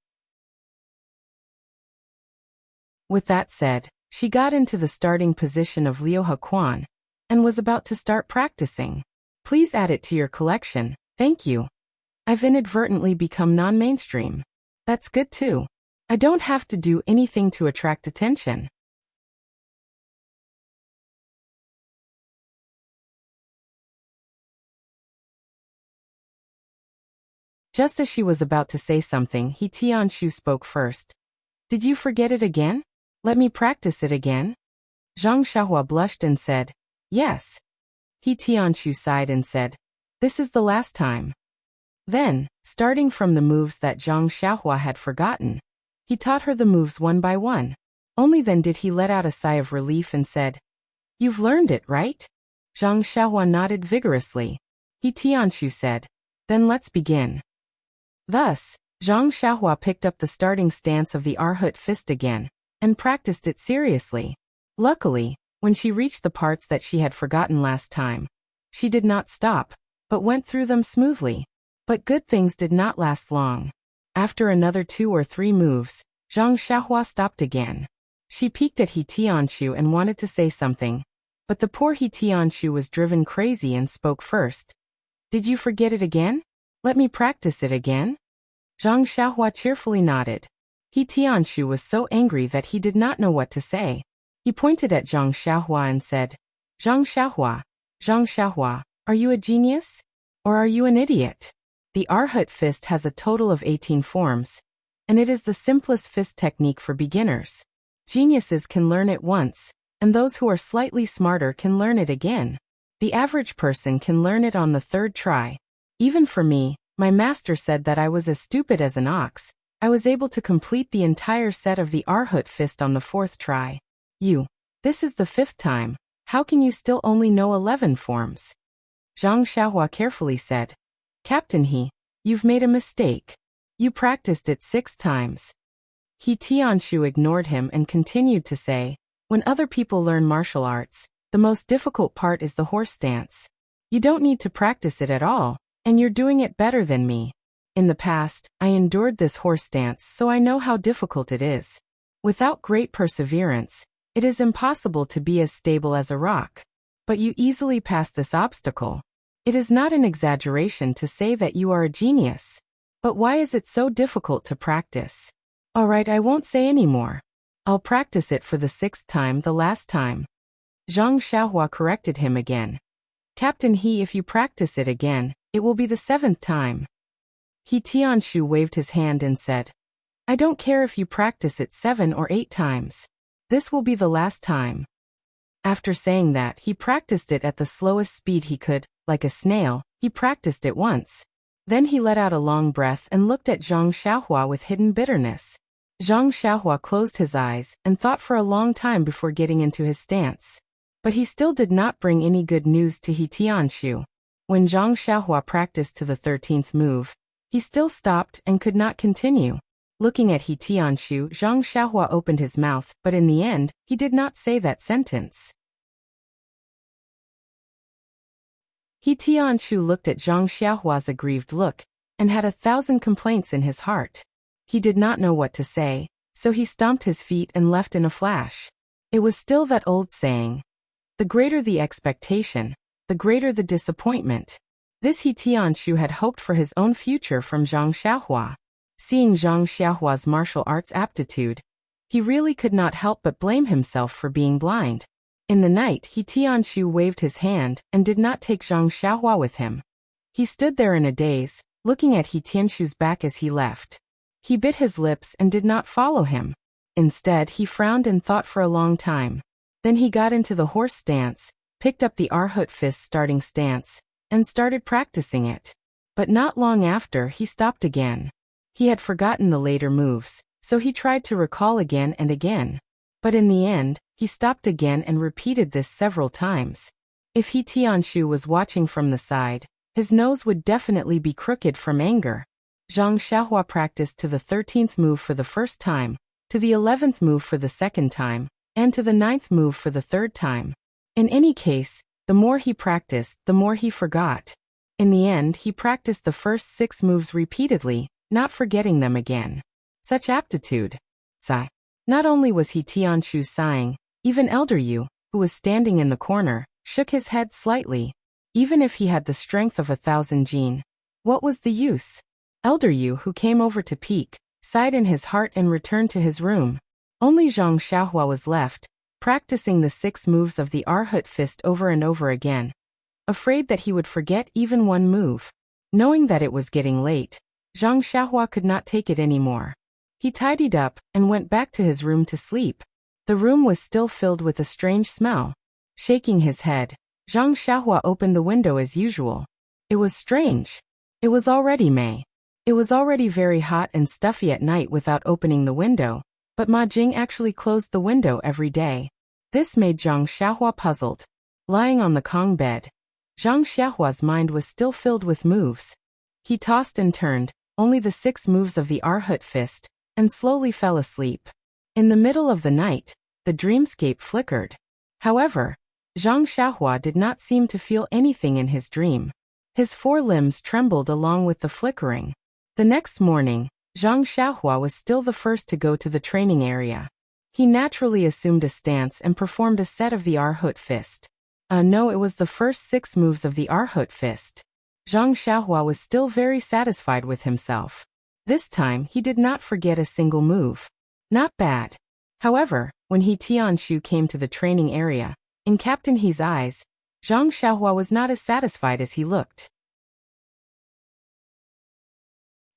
With that said, she got into the starting position of Liu Hequan and was about to start practicing. Please add it to your collection, thank you. I've inadvertently become non-mainstream. That's good too. I don't have to do anything to attract attention. Just as she was about to say something, He Tianshu spoke first. Did you forget it again? Let me practice it again. Zhang Xiaohua blushed and said, Yes. He Tianshu sighed and said, This is the last time. Then, starting from the moves that Zhang Xiaohua had forgotten, he taught her the moves one by one. Only then did he let out a sigh of relief and said, You've learned it, right? Zhang Xiaohua nodded vigorously. He Tianshu said, Then let's begin. Thus, Zhang Xiaohua picked up the starting stance of the Arhut fist again, and practiced it seriously. Luckily, when she reached the parts that she had forgotten last time, she did not stop, but went through them smoothly. But good things did not last long. After another 2 or 3 moves, Zhang Xiaohua stopped again. She peeked at He Tianshu and wanted to say something, but the poor He Tianshu was driven crazy and spoke first. Did you forget it again? Let me practice it again. Zhang Xiaohua cheerfully nodded. He Tianshu was so angry that he did not know what to say. He pointed at Zhang Xiaohua and said, Zhang Xiaohua, are you a genius? Or are you an idiot? The Arhut fist has a total of 18 forms, and it is the simplest fist technique for beginners. Geniuses can learn it once, and those who are slightly smarter can learn it again. The average person can learn it on the 3rd try. Even for me, my master said that I was as stupid as an ox. I was able to complete the entire set of the Arhut fist on the 4th try. This is the 5th time. How can you still only know 11 forms? Zhang Xiaohua carefully said, Captain, you've made a mistake. You practiced it 6 times. He Tianshu ignored him and continued to say, when other people learn martial arts, the most difficult part is the horse stance. You don't need to practice it at all, and you're doing it better than me. In the past, I endured this horse stance, so I know how difficult it is. Without great perseverance, it is impossible to be as stable as a rock. But you easily pass this obstacle. It is not an exaggeration to say that you are a genius. But why is it so difficult to practice? All right, I won't say any more. I'll practice it for the 6th time, the last time. Zhang Xiaohua corrected him again. Captain He, if you practice it again, it will be the 7th time. He Tianshu waved his hand and said, I don't care if you practice it 7 or 8 times. This will be the last time. After saying that, he practiced it at the slowest speed he could, like a snail. He practiced it once. Then he let out a long breath and looked at Zhang Xiaohua with hidden bitterness. Zhang Xiaohua closed his eyes and thought for a long time before getting into his stance. But he still did not bring any good news to He Tianshu. When Zhang Xiaohua practiced to the 13th move, he still stopped and could not continue. Looking at He Tianshu, Zhang Xiaohua opened his mouth, but in the end, he did not say that sentence. He Tianshu looked at Zhang Xiaohua's aggrieved look, and had 1,000 complaints in his heart. He did not know what to say, so he stomped his feet and left in a flash. It was still that old saying. The greater the expectation, the greater the disappointment. This He Tianshu had hoped for his own future from Zhang Xiaohua. Seeing Zhang Xiaohua's martial arts aptitude, he really could not help but blame himself for being blind. In the night, He Tianshu waved his hand and did not take Zhang Xiaohua with him. He stood there in a daze, looking at He Tianshu's back as he left. He bit his lips and did not follow him. Instead, he frowned and thought for a long time. Then he got into the horse stance, picked up the Arhut fist starting stance, and started practicing it. But not long after, he stopped again. He had forgotten the later moves, so he tried to recall again and again. But in the end, he stopped again and repeated this several times. If He Tianshu was watching from the side, his nose would definitely be crooked from anger. Zhang Xiaohua practiced to the 13th move for the first time, to the 11th move for the second time, and to the 9th move for the 3rd time. In any case, the more he practiced, the more he forgot. In the end, he practiced the first 6 moves repeatedly, not forgetting them again. Such aptitude. Sigh. Not only was He Tianshu sighing, even Elder Yu, who was standing in the corner, shook his head slightly. Even if he had the strength of 1,000 jin, what was the use? Elder Yu, who came over to peek, sighed in his heart and returned to his room. Only Zhang Xiaohua was left, practicing the 6 moves of the Arhut fist over and over again, afraid that he would forget even one move. Knowing that it was getting late, Zhang Xiaohua could not take it anymore. He tidied up and went back to his room to sleep. The room was still filled with a strange smell. Shaking his head, Zhang Xiaohua opened the window as usual. It was strange. It was already May. It was already very hot and stuffy at night without opening the window, but Ma Jing actually closed the window every day. This made Zhang Xiaohua puzzled. Lying on the Kong bed, Zhang Xiaohua's mind was still filled with moves. He tossed and turned, only the 6 moves of the Arhut fist, and slowly fell asleep. In the middle of the night, the dreamscape flickered. However, Zhang Xiaohua did not seem to feel anything in his dream. His 4 limbs trembled along with the flickering. The next morning, Zhang Xiaohua was still the first to go to the training area. He naturally assumed a stance and performed a set of the Arhut fist. No, it was the first 6 moves of the Arhut fist. Zhang Xiaohua was still very satisfied with himself. This time, he did not forget a single move. Not bad. However, when He Tianshu came to the training area, in Captain He's eyes, Zhang Xiaohua was not as satisfied as he looked.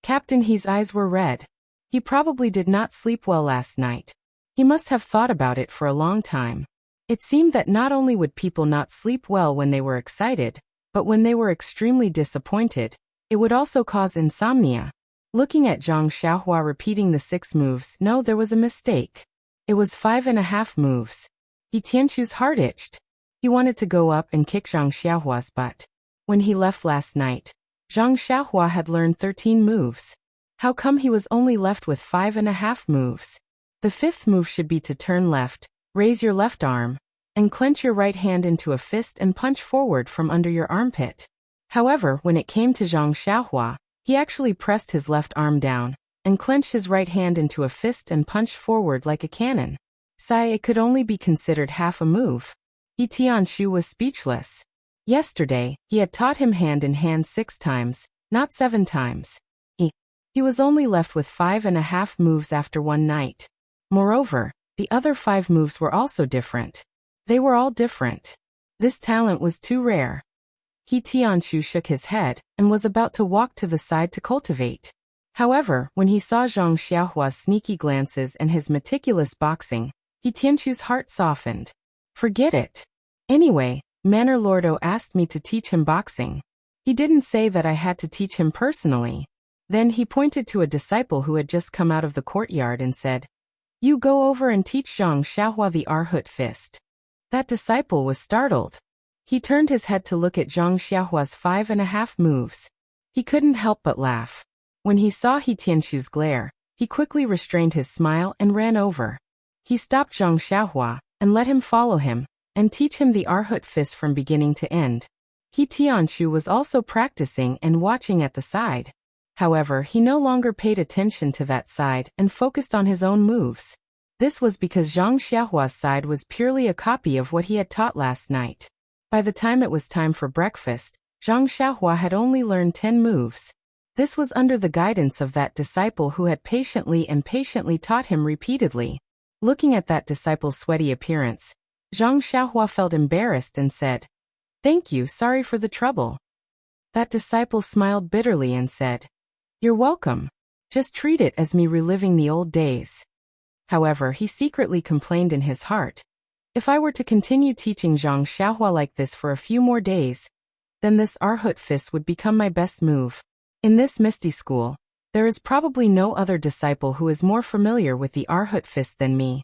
Captain He's eyes were red. He probably did not sleep well last night. He must have thought about it for a long time. It seemed that not only would people not sleep well when they were excited, but when they were extremely disappointed, it would also cause insomnia. Looking at Zhang Xiaohua repeating the 6 moves, no, there was a mistake. It was 5.5 moves. He Tianshu's heart itched. He wanted to go up and kick Zhang Xiaohua's butt. When he left last night, Zhang Xiaohua had learned 13 moves. How come he was only left with 5.5 moves? The fifth move should be to turn left, raise your left arm, and clench your right hand into a fist and punch forward from under your armpit. However, when it came to Zhang Xiaohua, he actually pressed his left arm down and clenched his right hand into a fist and punched forward like a cannon. It could only be considered half a move. He Tianshu was speechless. Yesterday, he had taught him hand in hand 6 times, not 7 times. He was only left with 5.5 moves after one night. Moreover, the other 5 moves were also different. They were all different. This talent was too rare. He Tianshu shook his head and was about to walk to the side to cultivate. However, when he saw Zhang Xiaohua's sneaky glances and his meticulous boxing, He Tianshu's heart softened. Forget it. Anyway, Manor Lordo asked me to teach him boxing. He didn't say that I had to teach him personally. Then he pointed to a disciple who had just come out of the courtyard and said, "You go over and teach Zhang Xiaohua the Arhut fist." That disciple was startled. He turned his head to look at Zhang Xiaohua's 5.5 moves. He couldn't help but laugh. When he saw He Tianshu's glare, he quickly restrained his smile and ran over. He stopped Zhang Xiaohua and let him follow him and teach him the Arhut fist from beginning to end. He Tianshu was also practicing and watching at the side. However, he no longer paid attention to that side and focused on his own moves. This was because Zhang Xiaohua's side was purely a copy of what he had taught last night. By the time it was time for breakfast, Zhang Xiaohua had only learned 10 moves. This was under the guidance of that disciple who had patiently taught him repeatedly. Looking at that disciple's sweaty appearance, Zhang Xiaohua felt embarrassed and said, "Thank you, sorry for the trouble." That disciple smiled bitterly and said, "You're welcome. Just treat it as me reliving the old days." However, he secretly complained in his heart, "If I were to continue teaching Zhang Xiaohua like this for a few more days, then this Arhut fist would become my best move. In this Misty School, there is probably no other disciple who is more familiar with the Arhut fist than me."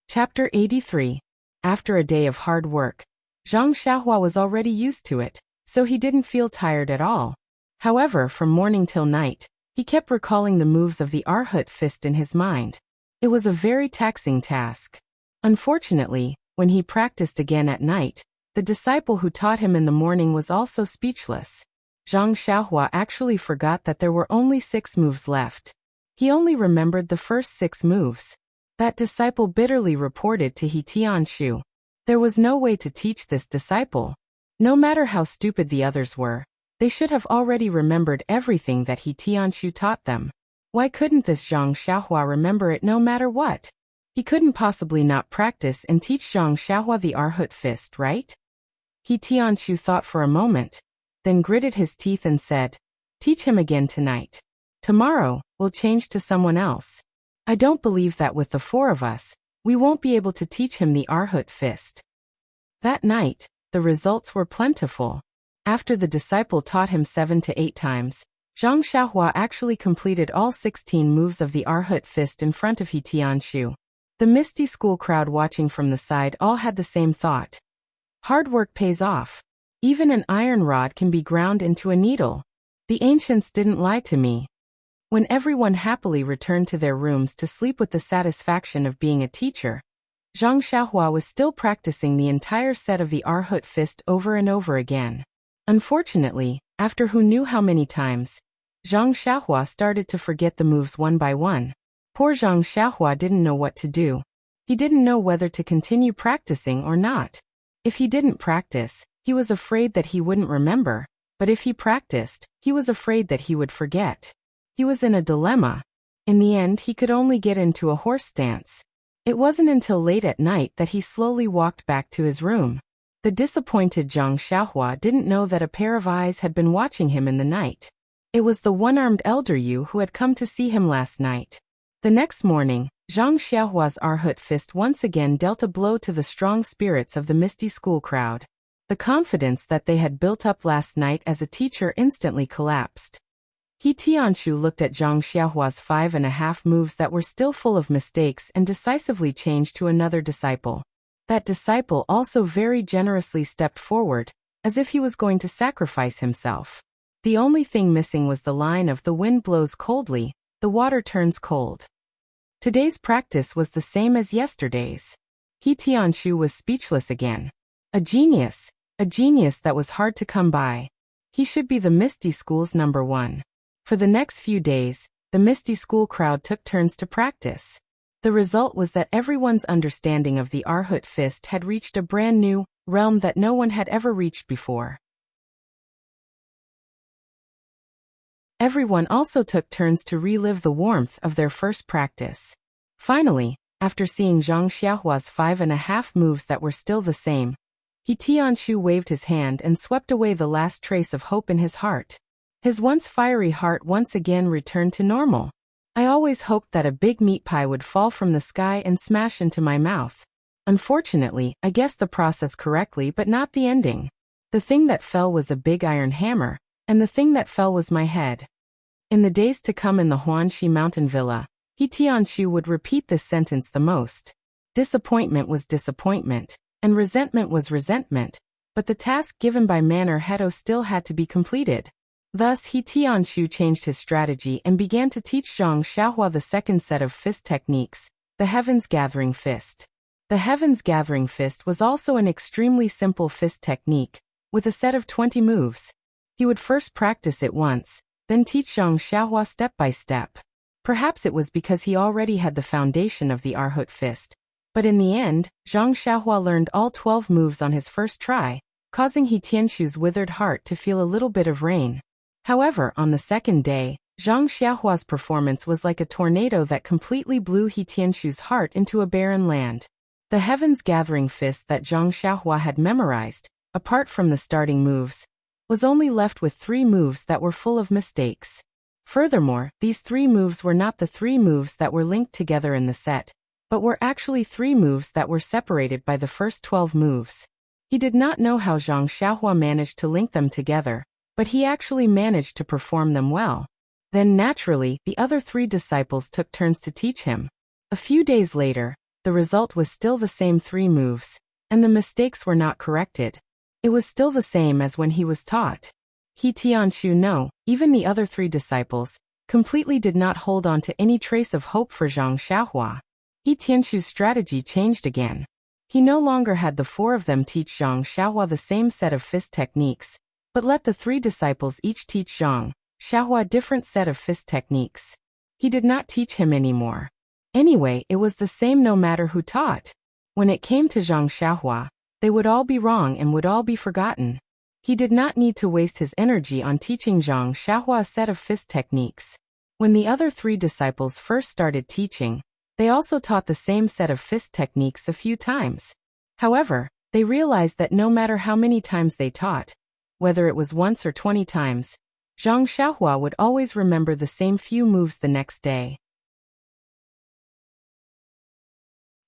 Chapter 83. After a day of hard work, Zhang Xiaohua was already used to it, so he didn't feel tired at all. However, from morning till night, he kept recalling the moves of the Arhut fist in his mind. It was a very taxing task. Unfortunately, when he practiced again at night, the disciple who taught him in the morning was also speechless. Zhang Xiaohua actually forgot that there were only 6 moves left. He only remembered the first 6 moves. That disciple bitterly reported to He Tianshu. There was no way to teach this disciple. No matter how stupid the others were, they should have already remembered everything that He Tianshu taught them. Why couldn't this Zhang Xiaohua remember it no matter what? He couldn't possibly not practice and teach Zhang Xiaohua the Arhut fist, right? He Tianshu thought for a moment, then gritted his teeth and said, "Teach him again tonight. Tomorrow, we'll change to someone else. I don't believe that with the 4 of us, we won't be able to teach him the Arhut fist." That night, the results were plentiful. After the disciple taught him 7 to 8 times, Zhang Xiaohua actually completed all 16 moves of the Arhut fist in front of He Tianshu. The Misty School crowd watching from the side all had the same thought. Hard work pays off. Even an iron rod can be ground into a needle. The ancients didn't lie to me. When everyone happily returned to their rooms to sleep with the satisfaction of being a teacher, Zhang Xiaohua was still practicing the entire set of the Arhut fist over and over again. Unfortunately, after who knew how many times, Zhang Xiaohua started to forget the moves one by one. Poor Zhang Xiaohua didn't know what to do. He didn't know whether to continue practicing or not. If he didn't practice, he was afraid that he wouldn't remember, but if he practiced, he was afraid that he would forget. He was in a dilemma. In the end, he could only get into a horse stance. It wasn't until late at night that he slowly walked back to his room. The disappointed Zhang Xiaohua didn't know that a pair of eyes had been watching him in the night. It was the one-armed elder Yu who had come to see him last night. The next morning, Zhang Xiaohua's Arhut fist once again dealt a blow to the strong spirits of the Misty School crowd. The confidence that they had built up last night as a teacher instantly collapsed. He Tianshu looked at Zhang Xiaohua's 5.5 moves that were still full of mistakes and decisively changed to another disciple. That disciple also very generously stepped forward, as if he was going to sacrifice himself. The only thing missing was the line of "the wind blows coldly, the water turns cold." Today's practice was the same as yesterday's. He Tianshu was speechless again. A genius that was hard to come by. He should be the Misty School's #1. For the next few days, the Misty School crowd took turns to practice. The result was that everyone's understanding of the Arhut fist had reached a brand new realm that no one had ever reached before. Everyone also took turns to relive the warmth of their first practice. Finally, after seeing Zhang Xiaohua's 5.5 moves that were still the same, He Tianshu waved his hand and swept away the last trace of hope in his heart. His once fiery heart once again returned to normal. I always hoped that a big meat pie would fall from the sky and smash into my mouth. Unfortunately, I guessed the process correctly but not the ending. The thing that fell was a big iron hammer, and the thing that fell was my head. In the days to come in the Huanxi mountain villa, He Tianshu would repeat this sentence the most. Disappointment was disappointment, and resentment was resentment, but the task given by Manor Hedo still had to be completed. Thus He Tianshu changed his strategy and began to teach Zhang Xiaohua the second set of fist techniques, the Heaven's Gathering Fist. The Heaven's Gathering Fist was also an extremely simple fist technique, with a set of 20 moves. He would first practice it once, then teach Zhang Xiaohua step by step. Perhaps it was because he already had the foundation of the Arhut fist. But in the end, Zhang Xiaohua learned all 12 moves on his first try, causing He Tianshu's withered heart to feel a little bit of rain. However, on the second day, Zhang Xiaohua's performance was like a tornado that completely blew He Tianshu's heart into a barren land. The Heaven's Gathering Fist that Zhang Xiaohua had memorized, apart from the starting moves, was only left with 3 moves that were full of mistakes. Furthermore, these 3 moves were not the 3 moves that were linked together in the set, but were actually 3 moves that were separated by the first 12 moves. He did not know how Zhang Xiaohua managed to link them together, but he actually managed to perform them well. Then naturally, the other 3 disciples took turns to teach him. A few days later, the result was still the same 3 moves, and the mistakes were not corrected. It was still the same as when he was taught. He Tianshu no, even the other 3 disciples, completely did not hold on to any trace of hope for Zhang Xiaohua. He Tianshu's strategy changed again. He no longer had the 4 of them teach Zhang Xiaohua the same set of fist techniques, but let the 3 disciples each teach Zhang Xiaohua a different set of fist techniques. He did not teach him anymore. Anyway, it was the same no matter who taught. When it came to Zhang Xiaohua, they would all be wrong and would all be forgotten. He did not need to waste his energy on teaching Zhang Xiaohua a set of fist techniques. When the other 3 disciples first started teaching, they also taught the same set of fist techniques a few times. However, they realized that no matter how many times they taught, whether it was once or 20 times, Zhang Xiaohua would always remember the same few moves the next day.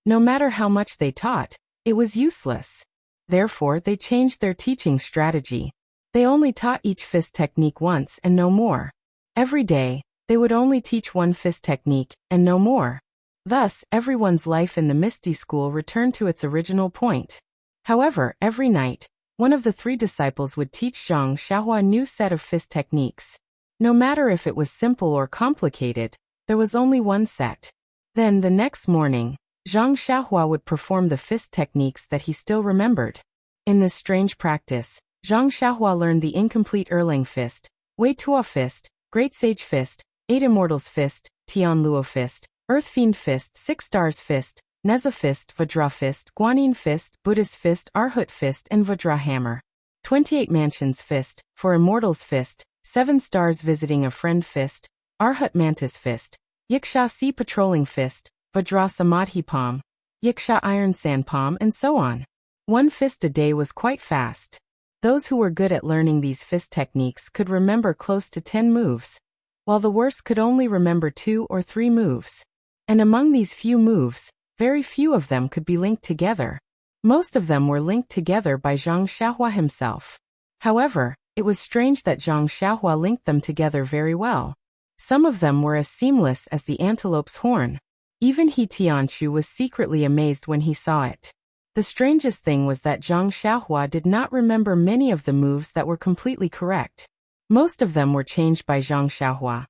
No matter how much they taught, it was useless. Therefore, they changed their teaching strategy. They only taught each fist technique once and no more. Every day, they would only teach 1 fist technique and no more. Thus, everyone's life in the Misty School returned to its original point. However, every night, one of the 3 disciples would teach Zhang Xiaohua a new set of fist techniques. No matter if it was simple or complicated, there was only 1 set. Then, the next morning, Zhang Xiaohua would perform the fist techniques that he still remembered. In this strange practice, Zhang Xiaohua learned the incomplete Erlang fist, Wei Tuo fist, Great Sage fist, 8 Immortals fist, Tian Luo fist, Earth Fiend fist, 6 Stars fist, Neza fist, Vajra fist, Guanyin fist, Buddhist fist, Arhut fist, and Vajra hammer. 28 Mansions fist, 4 Immortals fist, 7 Stars visiting a friend fist, Arhut Mantis fist, Yiksha Sea patrolling fist, Vajra Samadhi palm, Yiksha iron sand palm, and so on. 1 fist a day was quite fast. Those who were good at learning these fist techniques could remember close to 10 moves, while the worst could only remember 2 or 3 moves. And among these few moves, very few of them could be linked together. Most of them were linked together by Zhang Xiaohua himself. However, it was strange that Zhang Xiaohua linked them together very well. Some of them were as seamless as the antelope's horn. Even He Tianshu was secretly amazed when he saw it. The strangest thing was that Zhang Xiaohua did not remember many of the moves that were completely correct. Most of them were changed by Zhang Xiaohua,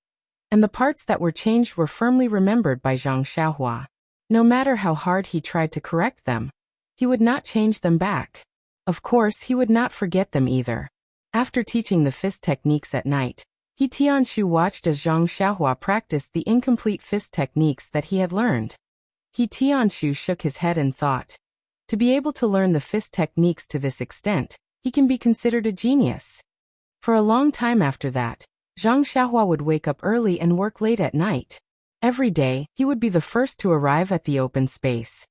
and the parts that were changed were firmly remembered by Zhang Xiaohua. No matter how hard he tried to correct them, he would not change them back. Of course, he would not forget them either. After teaching the fist techniques at night, He Tianshu watched as Zhang Xiaohua practiced the incomplete fist techniques that he had learned. He Tianshu shook his head and thought, to be able to learn the fist techniques to this extent, he can be considered a genius. For a long time after that, Zhang Xiaohua would wake up early and work late at night. Every day, he would be the first to arrive at the open space.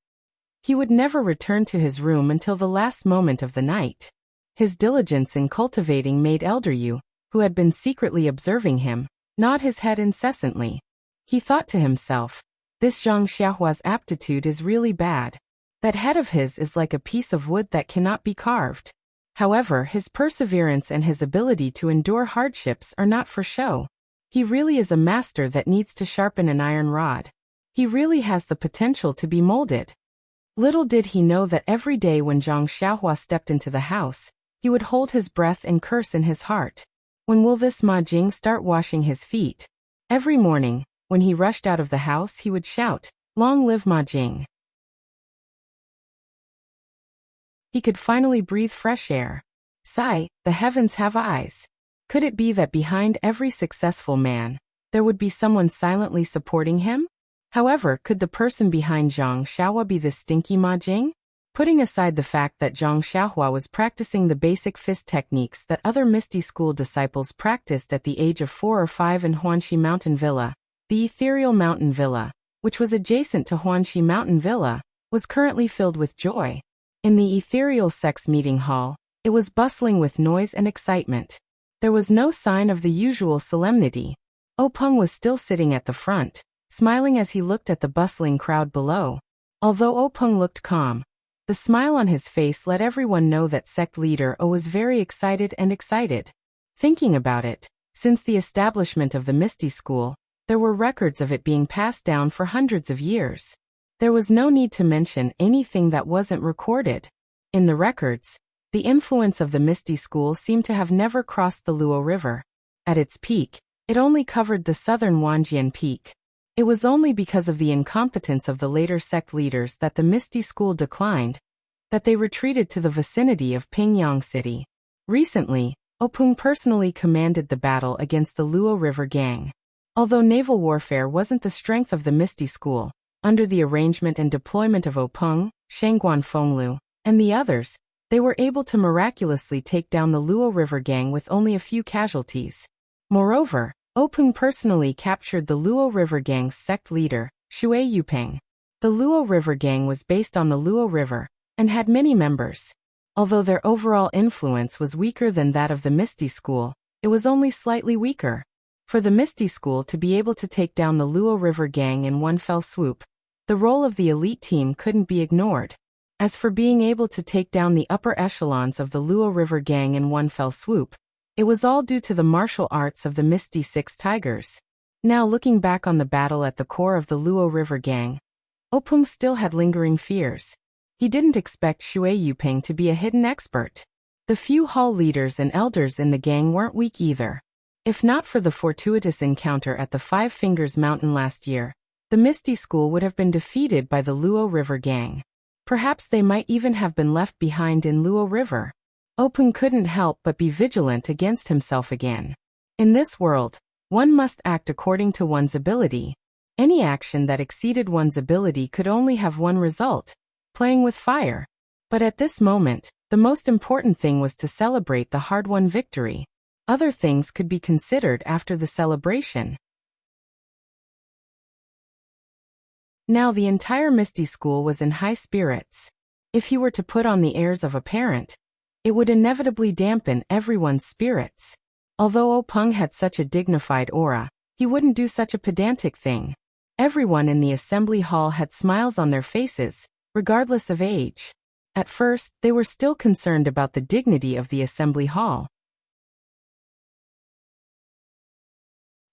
He would never return to his room until the last moment of the night. His diligence in cultivating made Elder Yu, who had been secretly observing him, nod his head incessantly. He thought to himself, this Zhang Xiaohua's aptitude is really bad. That head of his is like a piece of wood that cannot be carved. However, his perseverance and his ability to endure hardships are not for show. He really is a master that needs to sharpen an iron rod. He really has the potential to be molded. Little did he know that every day when Zhang Xiaohua stepped into the house, he would hold his breath and curse in his heart. When will this Ma Jing start washing his feet? Every morning, when he rushed out of the house, he would shout, "Long live Ma Jing." He could finally breathe fresh air. Sigh, the heavens have eyes. Could it be that behind every successful man, there would be someone silently supporting him? However, could the person behind Zhang Xiaohua be the stinky Ma Jing? Putting aside the fact that Zhang Xiaohua was practicing the basic fist techniques that other Misty School disciples practiced at the age of 4 or 5 in Huanxi Mountain Villa, the ethereal mountain villa, which was adjacent to Huanxi Mountain Villa, was currently filled with joy. In the ethereal sex meeting hall, it was bustling with noise and excitement. There was no sign of the usual solemnity. Openg was still sitting at the front, smiling as he looked at the bustling crowd below. Although Openg looked calm, the smile on his face let everyone know that sect leader O was very excited. Thinking about it, since the establishment of the Misty School, there were records of it being passed down for hundreds of years. There was no need to mention anything that wasn't recorded. In the records, the influence of the Misty School seemed to have never crossed the Luo River. At its peak, it only covered the southern Wanjian Peak. It was only because of the incompetence of the later sect leaders that the Misty School declined, that they retreated to the vicinity of Pingyang City. Recently, Openg personally commanded the battle against the Luo River Gang. Although naval warfare wasn't the strength of the Misty School, under the arrangement and deployment of Openg, Shangguan Fenglu, and the others, they were able to miraculously take down the Luo River Gang with only a few casualties. Moreover, Openg personally captured the Luo River Gang's sect leader, Shui Yupeng. The Luo River Gang was based on the Luo River, and had many members. Although their overall influence was weaker than that of the Misty School, it was only slightly weaker. For the Misty School to be able to take down the Luo River Gang in one fell swoop, the role of the elite team couldn't be ignored. As for being able to take down the upper echelons of the Luo River Gang in one fell swoop, it was all due to the martial arts of the Misty Six Tigers. Now looking back on the battle at the core of the Luo River Gang, Openg still had lingering fears. He didn't expect Shui Yupeng to be a hidden expert. The few hall leaders and elders in the gang weren't weak either. If not for the fortuitous encounter at the Five Fingers Mountain last year, the Misty School would have been defeated by the Luo River Gang. Perhaps they might even have been left behind in Luo River. Openg couldn't help but be vigilant against himself again. In this world, one must act according to one's ability. Any action that exceeded one's ability could only have one result: playing with fire. But at this moment, the most important thing was to celebrate the hard-won victory. Other things could be considered after the celebration. Now the entire Misty School was in high spirits. If he were to put on the airs of a parent, it would inevitably dampen everyone's spirits. Although Openg had such a dignified aura, he wouldn't do such a pedantic thing. Everyone in the assembly hall had smiles on their faces, regardless of age. At first, they were still concerned about the dignity of the assembly hall.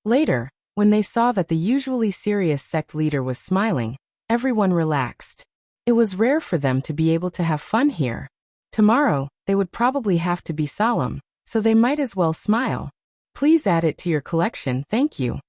Later, when they saw that the usually serious sect leader was smiling, everyone relaxed. It was rare for them to be able to have fun here. Tomorrow, they would probably have to be solemn, so they might as well smile. Please add it to your collection, thank you.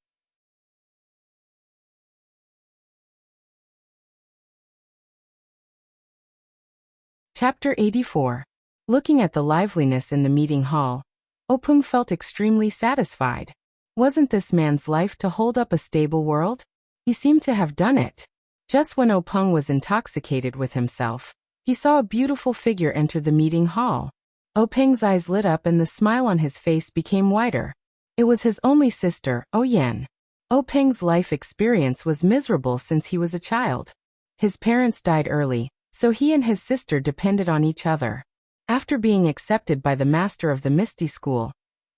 Chapter 84. Looking at the liveliness in the meeting hall, Openg felt extremely satisfied. Wasn't this man's life to hold up a stable world? He seemed to have done it. Just when Openg was intoxicated with himself, he saw a beautiful figure enter the meeting hall. Openg's eyes lit up and the smile on his face became wider. It was his only sister, Oyen. Openg's life experience was miserable since he was a child. His parents died early, so he and his sister depended on each other. After being accepted by the master of the Misty School,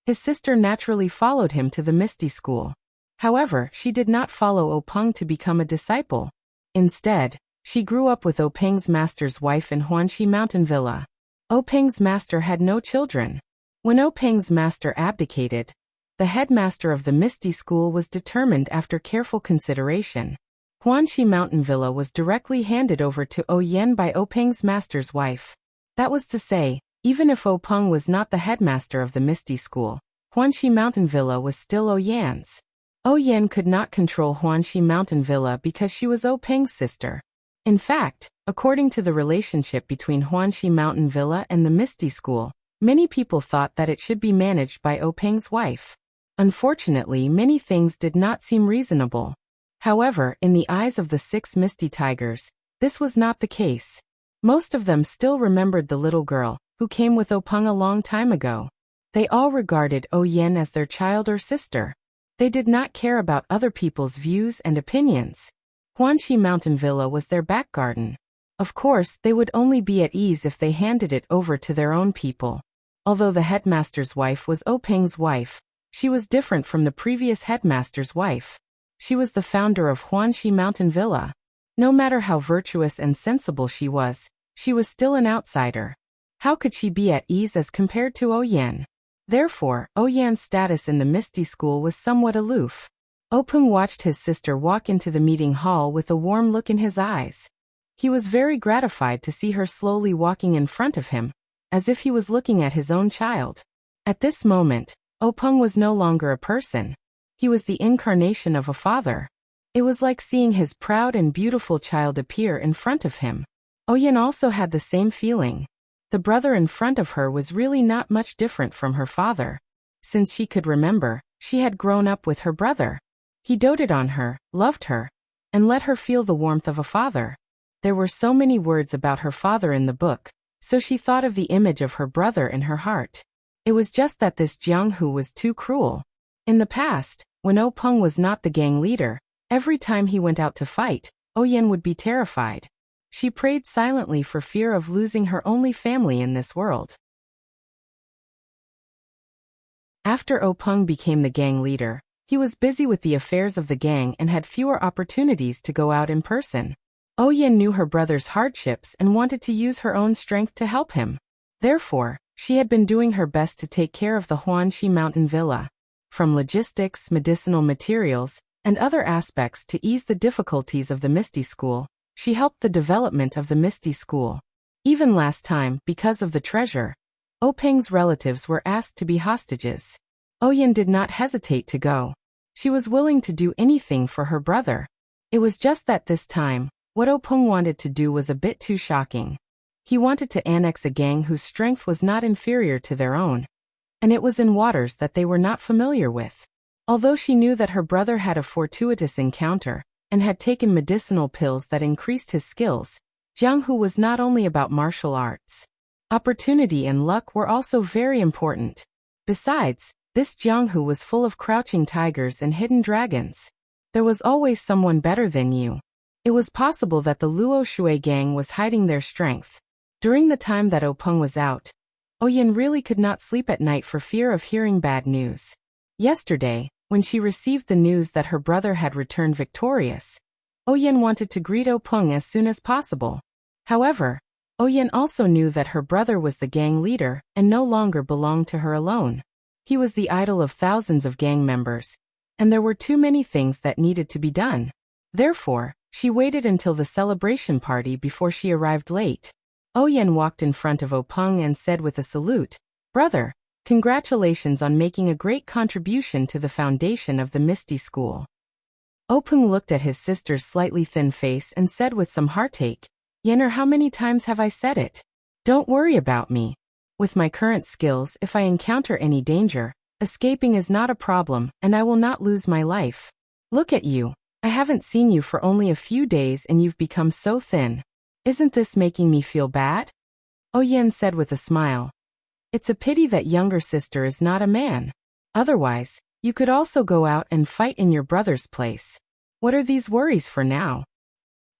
his sister naturally followed him to the Misty School. However, she did not follow Openg to become a disciple. Instead, she grew up with Openg's master's wife in Huanxi Mountain Villa. Openg's master had no children. When Openg's master abdicated, the headmaster of the Misty School was determined after careful consideration. Huanxi Mountain Villa was directly handed over to Oyen by Openg's master's wife. That was to say, even if Openg was not the headmaster of the Misty School, Huanxi Mountain Villa was still Oyen's. Oyen could not control Huanxi Mountain Villa because she was Openg's sister. In fact, according to the relationship between Huanxi Mountain Villa and the Misty School, many people thought that it should be managed by Openg's wife. Unfortunately, many things did not seem reasonable. However, in the eyes of the 6 Misty Tigers, this was not the case. Most of them still remembered the little girl, who came with Openg a long time ago. They all regarded Oyen as their child or sister. They did not care about other people's views and opinions. Huanxi Mountain Villa was their back garden. Of course, they would only be at ease if they handed it over to their own people. Although the headmaster's wife was Openg's wife, she was different from the previous headmaster's wife. She was the founder of Huanxi Mountain Villa. No matter how virtuous and sensible she was still an outsider. How could she be at ease as compared to Oyen? Therefore, Oyen's status in the Misty School was somewhat aloof. Openg watched his sister walk into the meeting hall with a warm look in his eyes. He was very gratified to see her slowly walking in front of him, as if he was looking at his own child. At this moment, Openg was no longer a person. He was the incarnation of a father. It was like seeing his proud and beautiful child appear in front of him. Oyen also had the same feeling. The brother in front of her was really not much different from her father. Since she could remember, she had grown up with her brother. He doted on her, loved her, and let her feel the warmth of a father. There were so many words about her father in the book, so she thought of the image of her brother in her heart. It was just that this Jiang Hu was too cruel. In the past, when Openg was not the gang leader, every time he went out to fight, Oyen would be terrified. She prayed silently for fear of losing her only family in this world. After Openg became the gang leader, he was busy with the affairs of the gang and had fewer opportunities to go out in person. Oyen knew her brother's hardships and wanted to use her own strength to help him. Therefore, she had been doing her best to take care of the Huanxi Mountain Villa. From logistics, medicinal materials, and other aspects to ease the difficulties of the Misty School, she helped the development of the Misty School. Even last time, because of the treasure, Openg's relatives were asked to be hostages. Oyen did not hesitate to go. She was willing to do anything for her brother. It was just that this time, what Openg wanted to do was a bit too shocking. He wanted to annex a gang whose strength was not inferior to their own, and it was in waters that they were not familiar with. Although she knew that her brother had a fortuitous encounter, and had taken medicinal pills that increased his skills, Jiang Hu was not only about martial arts. Opportunity and luck were also very important. Besides, this Jiang Hu was full of crouching tigers and hidden dragons. There was always someone better than you. It was possible that the Luo Shui gang was hiding their strength. During the time that Openg was out, Oyen really could not sleep at night for fear of hearing bad news. Yesterday, when she received the news that her brother had returned victorious, Oyen wanted to greet Openg as soon as possible. However, Oyen also knew that her brother was the gang leader and no longer belonged to her alone. He was the idol of thousands of gang members, and there were too many things that needed to be done. Therefore, She waited until the celebration party before she arrived late. Oyen walked in front of Openg and said with a salute, "Brother, congratulations on making a great contribution to the foundation of the Misty School." Openg looked at his sister's slightly thin face and said with some heartache, "Yenner, how many times have I said it? Don't worry about me. With my current skills, if I encounter any danger, escaping is not a problem, and I will not lose my life. Look at you. I haven't seen you for only a few days and you've become so thin. Isn't this making me feel bad?" Oyen said with a smile. "It's a pity that younger sister is not a man. Otherwise, you could also go out and fight in your brother's place. What are these worries for now?"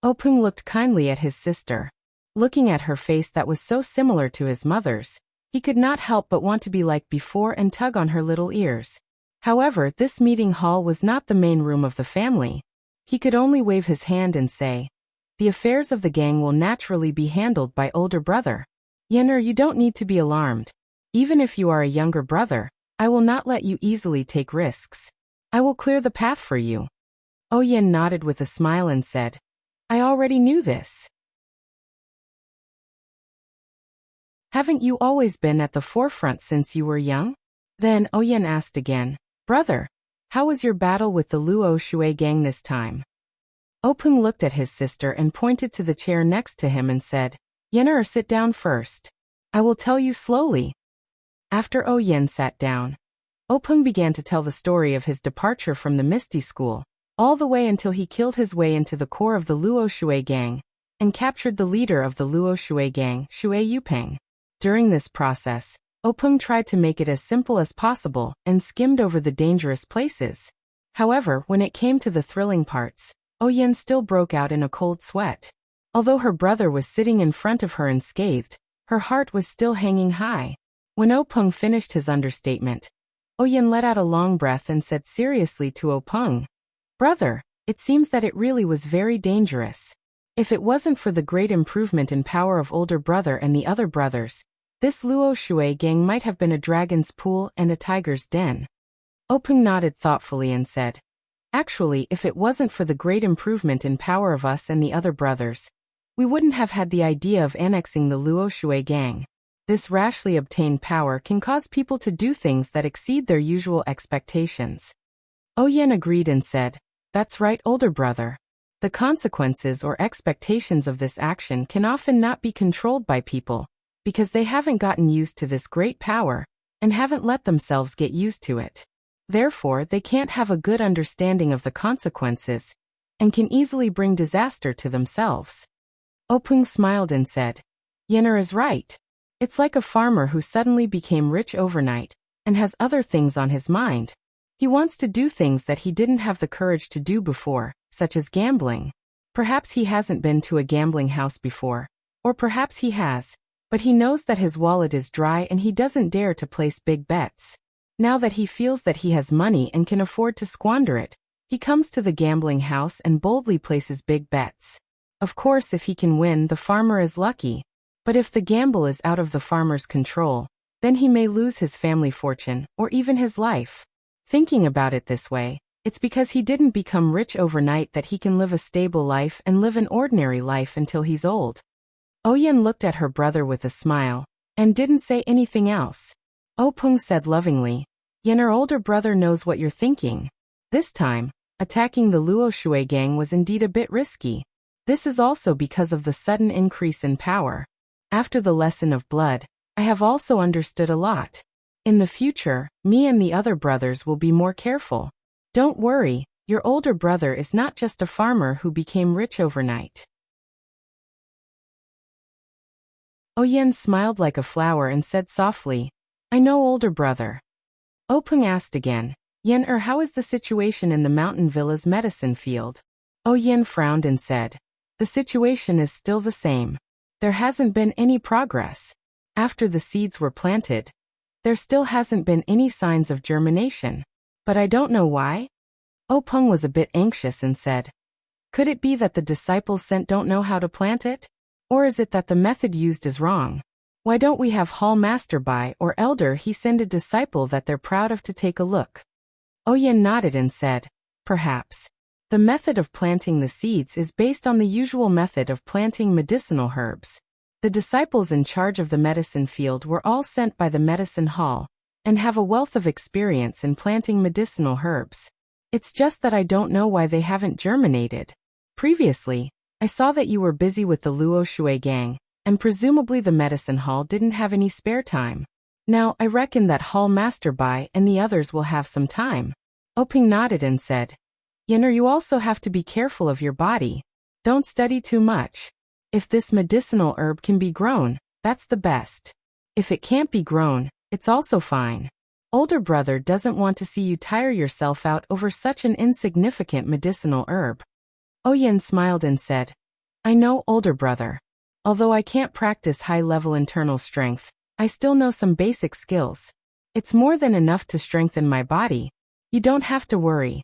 Openg looked kindly at his sister. Looking at her face that was so similar to his mother's, he could not help but want to be like before and tug on her little ears. However, this meeting hall was not the main room of the family. He could only wave his hand and say, "The affairs of the gang will naturally be handled by older brother. Yenner, you don't need to be alarmed. Even if you are a younger brother, I will not let you easily take risks. I will clear the path for you." Oyen nodded with a smile and said, "I already knew this." "Haven't you always been at the forefront since you were young?" Then Oyen asked again, "Brother, how was your battle with the Luo Shui gang this time?" Openg looked at his sister and pointed to the chair next to him and said, "Yenner, sit down first. I will tell you slowly." After Oyen sat down, Openg began to tell the story of his departure from the Misty School, all the way until he killed his way into the core of the Luo Shui gang, and captured the leader of the Luo Shui gang, Shui Yupeng. During this process, Openg tried to make it as simple as possible and skimmed over the dangerous places. However, when it came to the thrilling parts, Oyen still broke out in a cold sweat. Although her brother was sitting in front of her unscathed, her heart was still hanging high. When Openg finished his understatement, Oyen let out a long breath and said seriously to Openg, "Brother, it seems that it really was very dangerous. If it wasn't for the great improvement in power of older brother and the other brothers, this Luo Shui gang might have been a dragon's pool and a tiger's den." Openg nodded thoughtfully and said, "Actually, if it wasn't for the great improvement in power of us and the other brothers, we wouldn't have had the idea of annexing the Luo Shui gang. This rashly obtained power can cause people to do things that exceed their usual expectations." Oyen agreed and said, "That's right, older brother. The consequences or expectations of this action can often not be controlled by people, because they haven't gotten used to this great power, and haven't let themselves get used to it. Therefore, they can't have a good understanding of the consequences, and can easily bring disaster to themselves." Openg smiled and said, "Yenner is right. It's like a farmer who suddenly became rich overnight, and has other things on his mind. He wants to do things that he didn't have the courage to do before, such as gambling. Perhaps he hasn't been to a gambling house before, or perhaps he has, but he knows that his wallet is dry and he doesn't dare to place big bets. Now that he feels that he has money and can afford to squander it, he comes to the gambling house and boldly places big bets. Of course, if he can win, the farmer is lucky. But if the gamble is out of the farmer's control, then he may lose his family fortune, or even his life. Thinking about it this way, it's because he didn't become rich overnight that he can live a stable life and live an ordinary life until he's old." Oyen looked at her brother with a smile, and didn't say anything else. Openg said lovingly, "Yenner, older brother knows what you're thinking. This time, attacking the Luo Shui gang was indeed a bit risky. This is also because of the sudden increase in power. After the lesson of blood, I have also understood a lot. In the future, me and the other brothers will be more careful. Don't worry, your older brother is not just a farmer who became rich overnight." Oyen smiled like a flower and said softly, "I know, older brother." Openg asked again, "Yenner, how is the situation in the mountain villa's medicine field?" Oyen frowned and said, "The situation is still the same. There hasn't been any progress. After the seeds were planted, there still hasn't been any signs of germination. But I don't know why." Openg was a bit anxious and said, "Could it be that the disciples sent don't know how to plant it? Or is it that the method used is wrong? Why don't we have hall master by or elder he send a disciple that they're proud of to take a look?" Oyen nodded and said, "Perhaps. The method of planting the seeds is based on the usual method of planting medicinal herbs. The disciples in charge of the medicine field were all sent by the medicine hall and have a wealth of experience in planting medicinal herbs. It's just that I don't know why they haven't germinated. Previously, I saw that you were busy with the Luo Shui gang, and presumably the medicine hall didn't have any spare time. Now, I reckon that Hall Master Bai and the others will have some time. Oping nodded and said, Yenner, you also have to be careful of your body. Don't study too much. If this medicinal herb can be grown, that's the best. If it can't be grown, it's also fine. Older brother doesn't want to see you tire yourself out over such an insignificant medicinal herb. Oyen smiled and said, I know, older brother. Although I can't practice high-level internal strength, I still know some basic skills. It's more than enough to strengthen my body. You don't have to worry.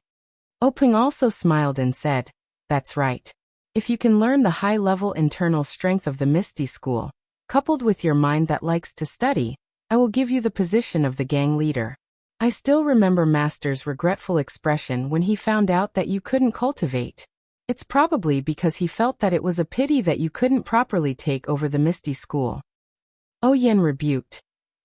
Oping also smiled and said, That's right. If you can learn the high-level internal strength of the Misty School, coupled with your mind that likes to study, I will give you the position of the gang leader. I still remember Master's regretful expression when he found out that you couldn't cultivate. It's probably because he felt that it was a pity that you couldn't properly take over the Misty School. Oyen rebuked.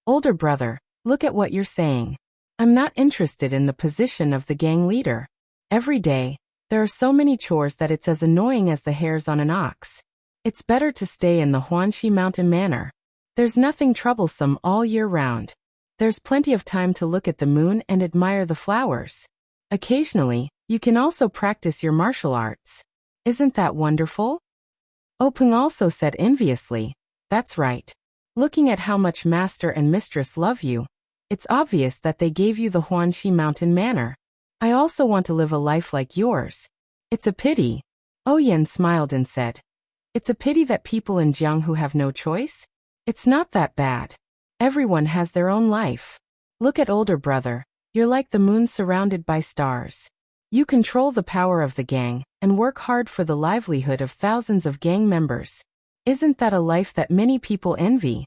Older brother, look at what you're saying. I'm not interested in the position of the gang leader. Every day, there are so many chores that it's as annoying as the hairs on an ox. It's better to stay in the Huanxi Mountain Manor. There's nothing troublesome all year round. There's plenty of time to look at the moon and admire the flowers. Occasionally, you can also practice your martial arts. Isn't that wonderful? Openg also said enviously, That's right. Looking at how much Master and Mistress love you, it's obvious that they gave you the Huanxi Mountain Manor. I also want to live a life like yours. It's a pity. Oyen smiled and said, It's a pity that people in Jianghu have no choice? It's not that bad. Everyone has their own life. Look at older brother, you're like the moon surrounded by stars. You control the power of the gang and work hard for the livelihood of thousands of gang members. Isn't that a life that many people envy?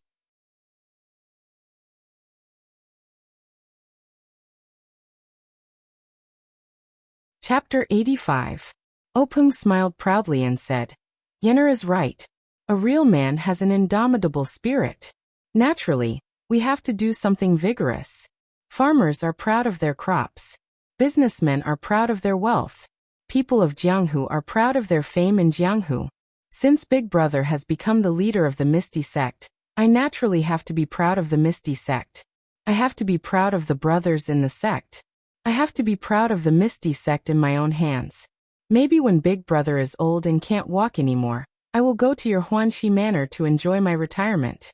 Chapter 85. Openg smiled proudly and said, Yenner is right. A real man has an indomitable spirit. Naturally, we have to do something vigorous. Farmers are proud of their crops. Businessmen are proud of their wealth. People of Jianghu are proud of their fame in Jianghu. Since Big Brother has become the leader of the Misty Sect, I naturally have to be proud of the Misty Sect. I have to be proud of the brothers in the sect. I have to be proud of the Misty Sect in my own hands. Maybe when Big Brother is old and can't walk anymore, I will go to your Huanxi Manor to enjoy my retirement.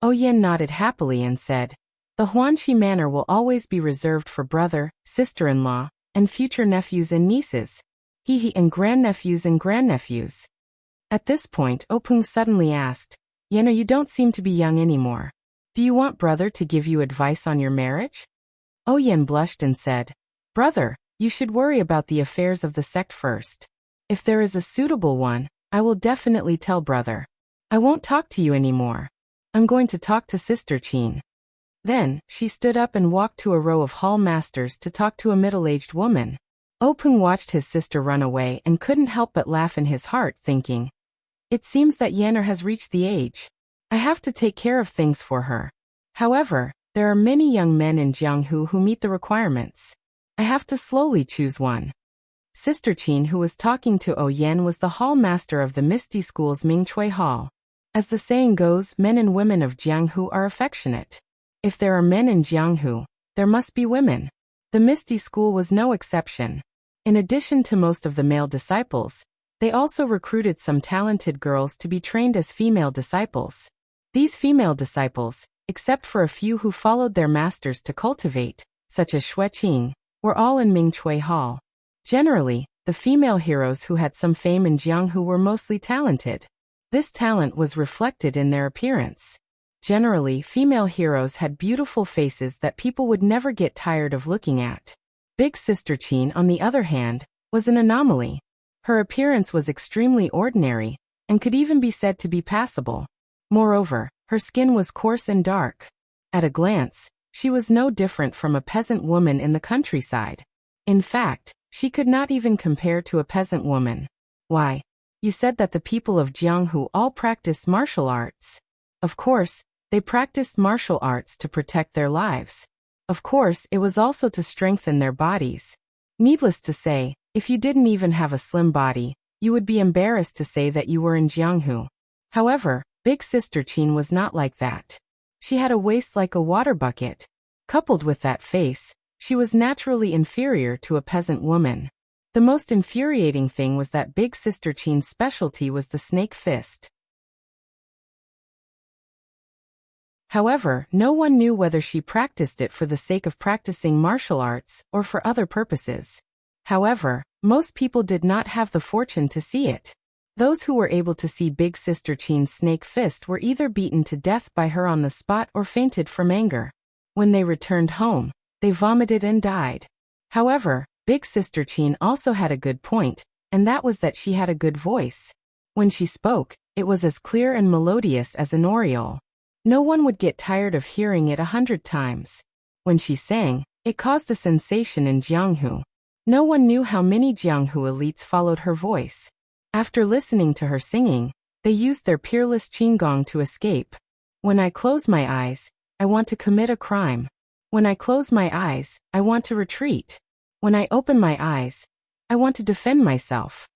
Oyen nodded happily and said, The Huanxi Manor will always be reserved for brother, sister-in-law, and future nephews and nieces. And grandnephews and grandnephews. At this point, Openg suddenly asked, Yenner, you don't seem to be young anymore. Do you want brother to give you advice on your marriage? Oyen blushed and said, Brother, you should worry about the affairs of the sect first. If there is a suitable one, I will definitely tell brother. I won't talk to you anymore. I'm going to talk to Sister Qin. Then, she stood up and walked to a row of hall masters to talk to a middle-aged woman. Openg watched his sister run away and couldn't help but laugh in his heart, thinking, It seems that Yenner has reached the age. I have to take care of things for her. However, there are many young men in Jianghu who meet the requirements. I have to slowly choose one. Sister Qin, who was talking to Oyen, was the hall master of the Misty School's Mingchui Hall. As the saying goes, men and women of Jianghu are affectionate. If there are men in Jianghu, there must be women. The Misty School was no exception. In addition to most of the male disciples, they also recruited some talented girls to be trained as female disciples. These female disciples, except for a few who followed their masters to cultivate, such as Xue Qing, were all in Mingchui Hall. Generally, the female heroes who had some fame in Jianghu were mostly talented. This talent was reflected in their appearance. Generally, female heroes had beautiful faces that people would never get tired of looking at. Big Sister Qin, on the other hand, was an anomaly. Her appearance was extremely ordinary, and could even be said to be passable. Moreover, her skin was coarse and dark. At a glance, she was no different from a peasant woman in the countryside. In fact, She could not even compare to a peasant woman. Why? You said that the people of Jianghu all practiced martial arts. Of course, they practiced martial arts to protect their lives. Of course, it was also to strengthen their bodies. Needless to say, if you didn't even have a slim body, you would be embarrassed to say that you were in Jianghu. However, Big Sister Qin was not like that. She had a waist like a water bucket. Coupled with that face, she was naturally inferior to a peasant woman. The most infuriating thing was that Big Sister Qin's specialty was the snake fist. However, no one knew whether she practiced it for the sake of practicing martial arts or for other purposes. However, most people did not have the fortune to see it. Those who were able to see Big Sister Qin's snake fist were either beaten to death by her on the spot or fainted from anger. When they returned home, they vomited and died. However, Big Sister Qin also had a good point, and that was that she had a good voice. When she spoke, it was as clear and melodious as an oriole. No one would get tired of hearing it 100 times. When she sang, it caused a sensation in Jianghu. No one knew how many Jianghu elites followed her voice. After listening to her singing, they used their peerless qinggong to escape. When I close my eyes, I want to commit a crime. When I close my eyes, I want to retreat. When I open my eyes, I want to defend myself.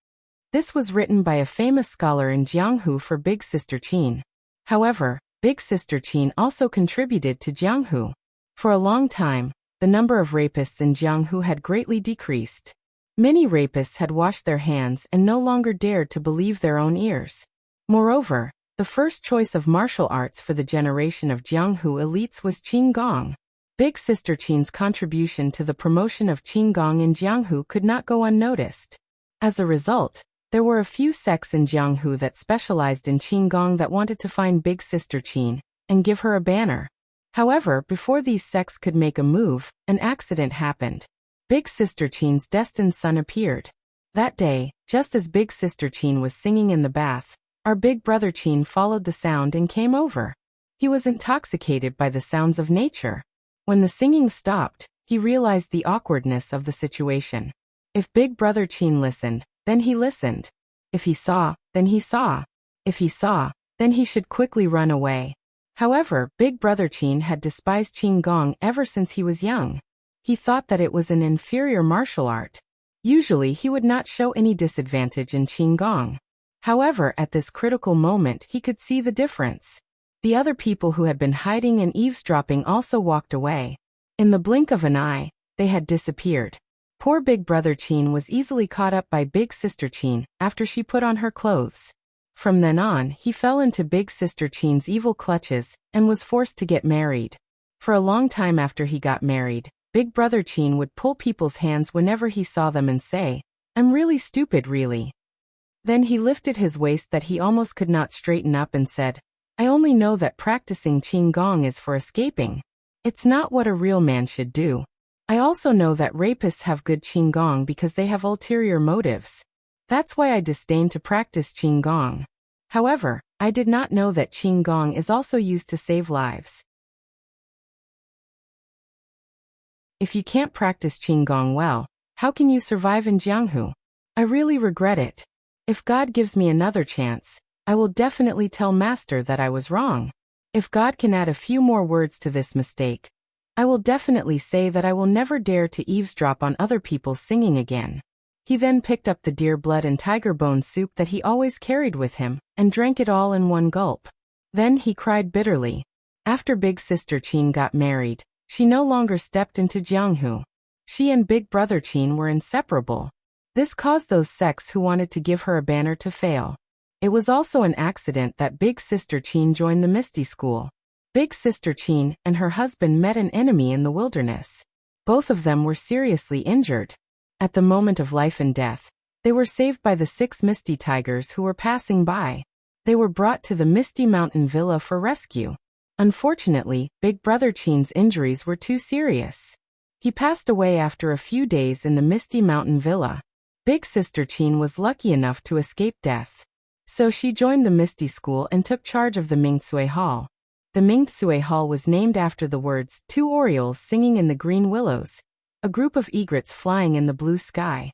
This was written by a famous scholar in Jianghu for Big Sister Qin. However, Big Sister Qin also contributed to Jianghu. For a long time, the number of rapists in Jianghu had greatly decreased. Many rapists had washed their hands and no longer dared to believe their own ears. Moreover, the first choice of martial arts for the generation of Jianghu elites was qinggong. Big Sister Qin's contribution to the promotion of qinggong in Jianghu could not go unnoticed. As a result, there were a few sects in Jianghu that specialized in qinggong that wanted to find Big Sister Qin and give her a banner. However, before these sects could make a move, an accident happened. Big Sister Qin's destined son appeared. That day, just as Big Sister Qin was singing in the bath, our big brother Qin followed the sound and came over. He was intoxicated by the sounds of nature. When the singing stopped, he realized the awkwardness of the situation. If Big Brother Qin listened, then he listened. If he saw, then he saw. If he saw, then he should quickly run away. However, Big Brother Qin had despised qinggong ever since he was young. He thought that it was an inferior martial art. Usually he would not show any disadvantage in qinggong. However, at this critical moment he could see the difference. The other people who had been hiding and eavesdropping also walked away. In the blink of an eye, they had disappeared. Poor Big Brother Qin was easily caught up by Big Sister Qin after she put on her clothes. From then on, he fell into Big Sister Qin's evil clutches and was forced to get married. For a long time after he got married, Big Brother Qin would pull people's hands whenever he saw them and say, "I'm really stupid, really." Then he lifted his waist that he almost could not straighten up and said, "I only know that practicing qinggong is for escaping. It's not what a real man should do. I also know that rapists have good qinggong because they have ulterior motives. That's why I disdain to practice qinggong. However, I did not know that qinggong is also used to save lives. If you can't practice qinggong well, how can you survive in Jianghu? I really regret it. If God gives me another chance, I will definitely tell Master that I was wrong. If God can add a few more words to this mistake, I will definitely say that I will never dare to eavesdrop on other people's singing again." He then picked up the deer blood and tiger bone soup that he always carried with him, and drank it all in one gulp. Then he cried bitterly. After Big Sister Qin got married, she no longer stepped into Jianghu. She and Big Brother Qin were inseparable. This caused those sects who wanted to give her a banner to fail. It was also an accident that Big Sister Qin joined the Misty School. Big Sister Qin and her husband met an enemy in the wilderness. Both of them were seriously injured. At the moment of life and death, they were saved by the 6 Misty Tigers who were passing by. They were brought to the Misty Mountain Villa for rescue. Unfortunately, Big Brother Qin's injuries were too serious. He passed away after a few days in the Misty Mountain Villa. Big Sister Qin was lucky enough to escape death. So she joined the Misty School and took charge of the Mingsui Hall. The Mingsui Hall was named after the words 2 orioles singing in the green willows. a group of egrets flying in the blue sky.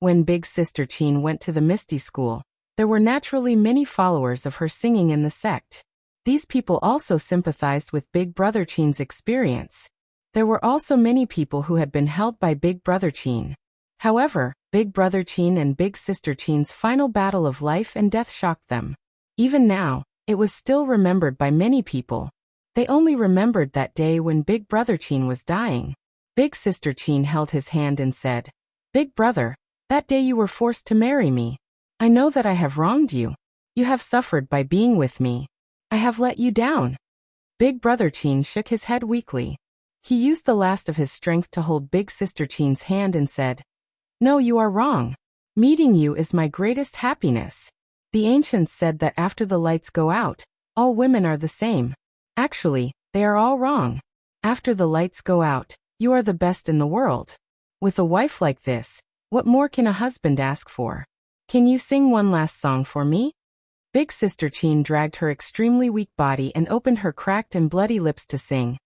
When Big Sister Qin went to the Misty School, there were naturally many followers of her singing in the sect. These people also sympathized with Big Brother Qin's experience. There were also many people who had been held by Big Brother Qin. However, Big Brother Qin and Big Sister Qin's final battle of life and death shocked them. Even now, it was still remembered by many people. They only remembered that day when Big Brother Qin was dying. Big Sister Qin held his hand and said, "Big brother, that day you were forced to marry me. I know that I have wronged you. You have suffered by being with me. I have let you down." Big Brother Qin shook his head weakly. He used the last of his strength to hold Big Sister Qin's hand and said, "No, you are wrong. Meeting you is my greatest happiness. The ancients said that after the lights go out, all women are the same. Actually, they are all wrong. After the lights go out, you are the best in the world. With a wife like this, what more can a husband ask for? Can you sing one last song for me?" Big Sister Qin dragged her extremely weak body and opened her cracked and bloody lips to sing.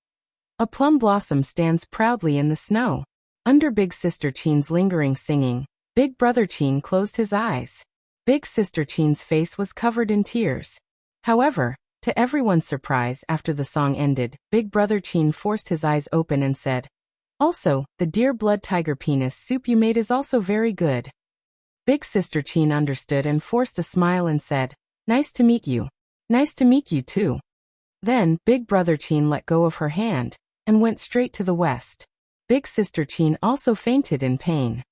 A plum blossom stands proudly in the snow. Under Big Sister Qin's lingering singing, Big Brother Qin closed his eyes. Big Sister Qin's face was covered in tears. However, to everyone's surprise, after the song ended, Big Brother Qin forced his eyes open and said, "Also, the deer blood tiger penis soup you made is also very good." Big Sister Qin understood and forced a smile and said, "Nice to meet you. Nice to meet you too." Then, Big Brother Qin let go of her hand and went straight to the west. Big Sister Qin also fainted in pain.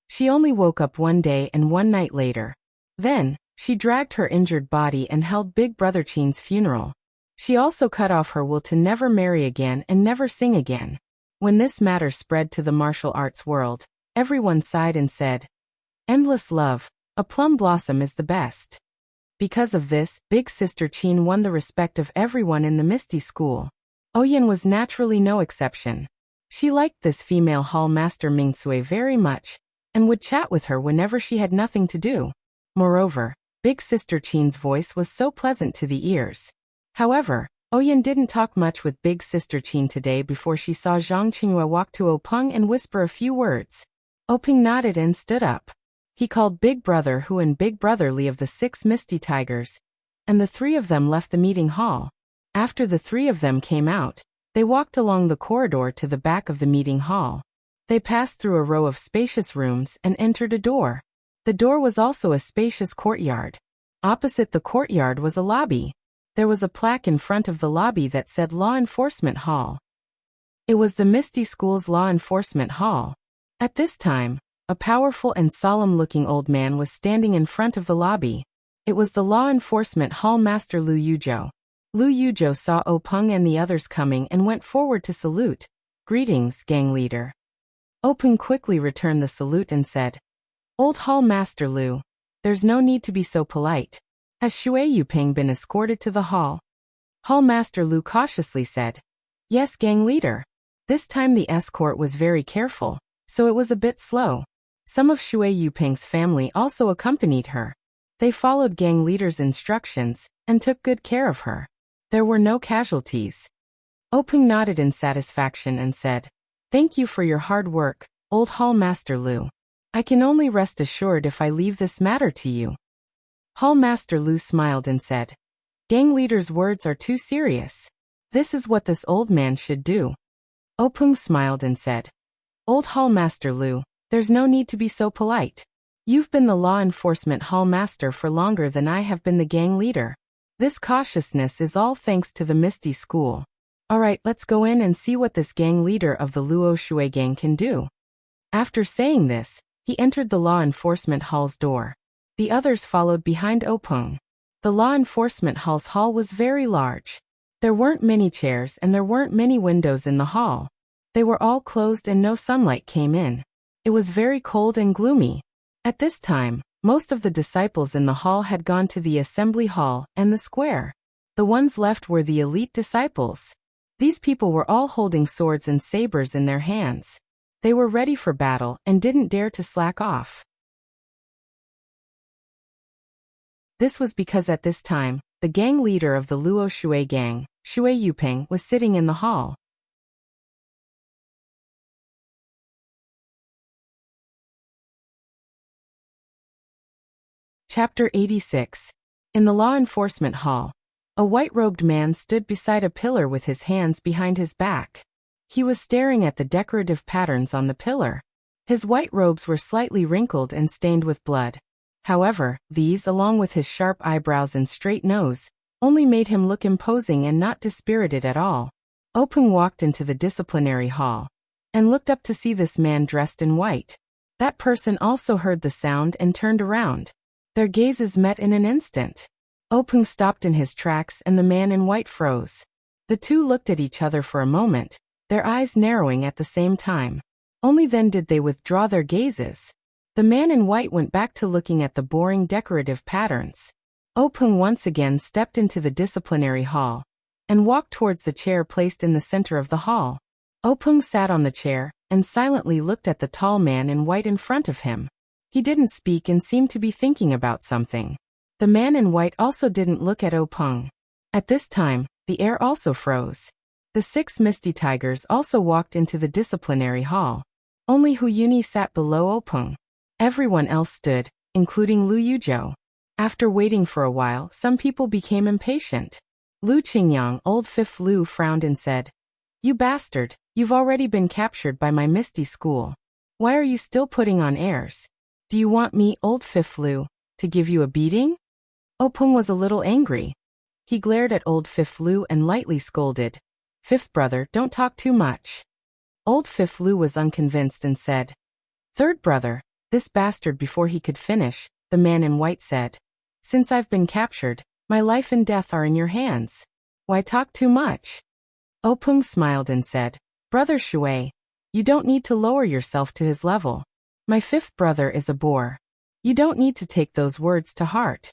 She only woke up one day and one night later. Then, she dragged her injured body and held Big Brother Qin's funeral. She also cut off her will to never marry again and never sing again. When this matter spread to the martial arts world, everyone sighed and said, "Endless love, a plum blossom is the best." Because of this, Big Sister Qin won the respect of everyone in the Misty School. Oyen was naturally no exception. She liked this female hall master Mingsui very much, and would chat with her whenever she had nothing to do. Moreover, Big Sister Qin's voice was so pleasant to the ears. However, Oyen didn't talk much with Big Sister Qin today before she saw Zhang Qinghua walk to Openg and whisper a few words. Openg nodded and stood up. He called Big Brother Hu and Big Brother Li of the 6 Misty Tigers, and the three of them left the meeting hall. After the three of them came out, they walked along the corridor to the back of the meeting hall. They passed through a row of spacious rooms and entered a door. The door was also a spacious courtyard. Opposite the courtyard was a lobby. There was a plaque in front of the lobby that said Law Enforcement Hall. It was the Misty School's Law Enforcement Hall. At this time, a powerful and solemn-looking old man was standing in front of the lobby. It was the Law Enforcement Hall Master Lu Yuzhou. Lu Yuzhou saw Openg and the others coming and went forward to salute. "Greetings, gang leader." Openg quickly returned the salute and said, "Old Hall Master Lu, there's no need to be so polite. Has Shui Yuping been escorted to the hall?" Hall Master Lu cautiously said, "Yes, gang leader. This time the escort was very careful, so it was a bit slow. Some of Shui Yuping's family also accompanied her. They followed gang leader's instructions and took good care of her. There were no casualties." Openg nodded in satisfaction and said, "Thank you for your hard work, Old Hall Master Lu. I can only rest assured if I leave this matter to you." Hall Master Lu smiled and said, "Gang leader's words are too serious. This is what this old man should do." Openg smiled and said, "Old Hall Master Lu, there's no need to be so polite. You've been the law enforcement hall master for longer than I have been the gang leader. This cautiousness is all thanks to the Misty School. Alright, let's go in and see what this gang leader of the Luo Shui gang can do." After saying this, he entered the law enforcement hall's door. The others followed behind Openg. The law enforcement hall's hall was very large. There weren't many chairs and there weren't many windows in the hall. They were all closed and no sunlight came in. It was very cold and gloomy. At this time, most of the disciples in the hall had gone to the assembly hall and the square. The ones left were the elite disciples. These people were all holding swords and sabers in their hands. They were ready for battle and didn't dare to slack off. This was because at this time, the gang leader of the Luo Shui gang, Shui Yuping, was sitting in the hall. Chapter 86. In the law enforcement hall, a white-robed man stood beside a pillar with his hands behind his back. He was staring at the decorative patterns on the pillar. His white robes were slightly wrinkled and stained with blood. However, these, along with his sharp eyebrows and straight nose, only made him look imposing and not dispirited at all. Openg walked into the disciplinary hall and looked up to see this man dressed in white. That person also heard the sound and turned around. Their gazes met in an instant. Openg stopped in his tracks and the man in white froze. The two looked at each other for a moment, their eyes narrowing at the same time. Only then did they withdraw their gazes. The man in white went back to looking at the boring decorative patterns. Openg once again stepped into the disciplinary hall and walked towards the chair placed in the center of the hall. Openg sat on the chair and silently looked at the tall man in white in front of him. He didn't speak and seemed to be thinking about something. The man in white also didn't look at Openg. At this time, the air also froze. The 6 Misty Tigers also walked into the disciplinary hall. Only Hu Yuni sat below Openg. Everyone else stood, including Lu Yuzhou. After waiting for a while, some people became impatient. Lu Qingyang, old Fifth Lu, frowned and said, "You bastard, you've already been captured by my Misty School. Why are you still putting on airs? Do you want me, old Fifth Lu, to give you a beating?" Openg was a little angry. He glared at old Fifth Lu and lightly scolded, "Fifth brother, don't talk too much." Old Fifth Lu was unconvinced and said, "Third brother, this bastard." Before he could finish, the man in white said, "Since I've been captured, my life and death are in your hands. Why talk too much?" Openg smiled and said, "Brother Shui, you don't need to lower yourself to his level. My fifth brother is a bore. You don't need to take those words to heart."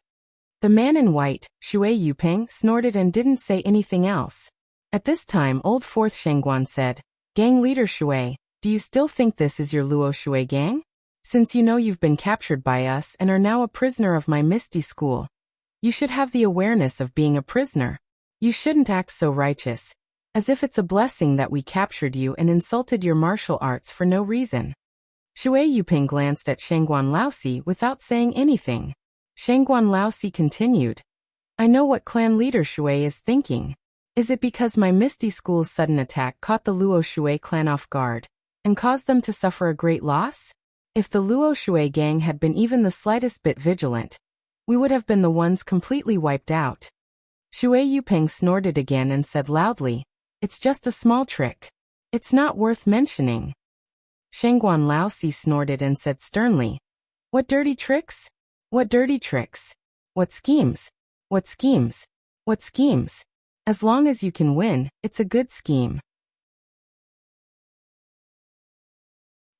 The man in white, Shui Yupeng, snorted and didn't say anything else. At this time, old fourth Shengguan said, "Gang leader Shui, do you still think this is your Luo Shui gang? Since you know you've been captured by us and are now a prisoner of my Misty School, you should have the awareness of being a prisoner. You shouldn't act so righteous, as if it's a blessing that we captured you and insulted your martial arts for no reason." Shui Yuping glanced at Shengguan Laosi without saying anything. Shengguan Laosi continued, "I know what clan leader Shui is thinking. Is it because my Misty School's sudden attack caught the Luo Shui clan off guard and caused them to suffer a great loss? If the Luo Shui gang had been even the slightest bit vigilant, we would have been the ones completely wiped out." Shui Yupeng snorted again and said loudly, "It's just a small trick. It's not worth mentioning." Shengguan Laosi snorted and said sternly, "What dirty tricks? What dirty tricks? What schemes? What schemes? What schemes? As long as you can win, it's a good scheme."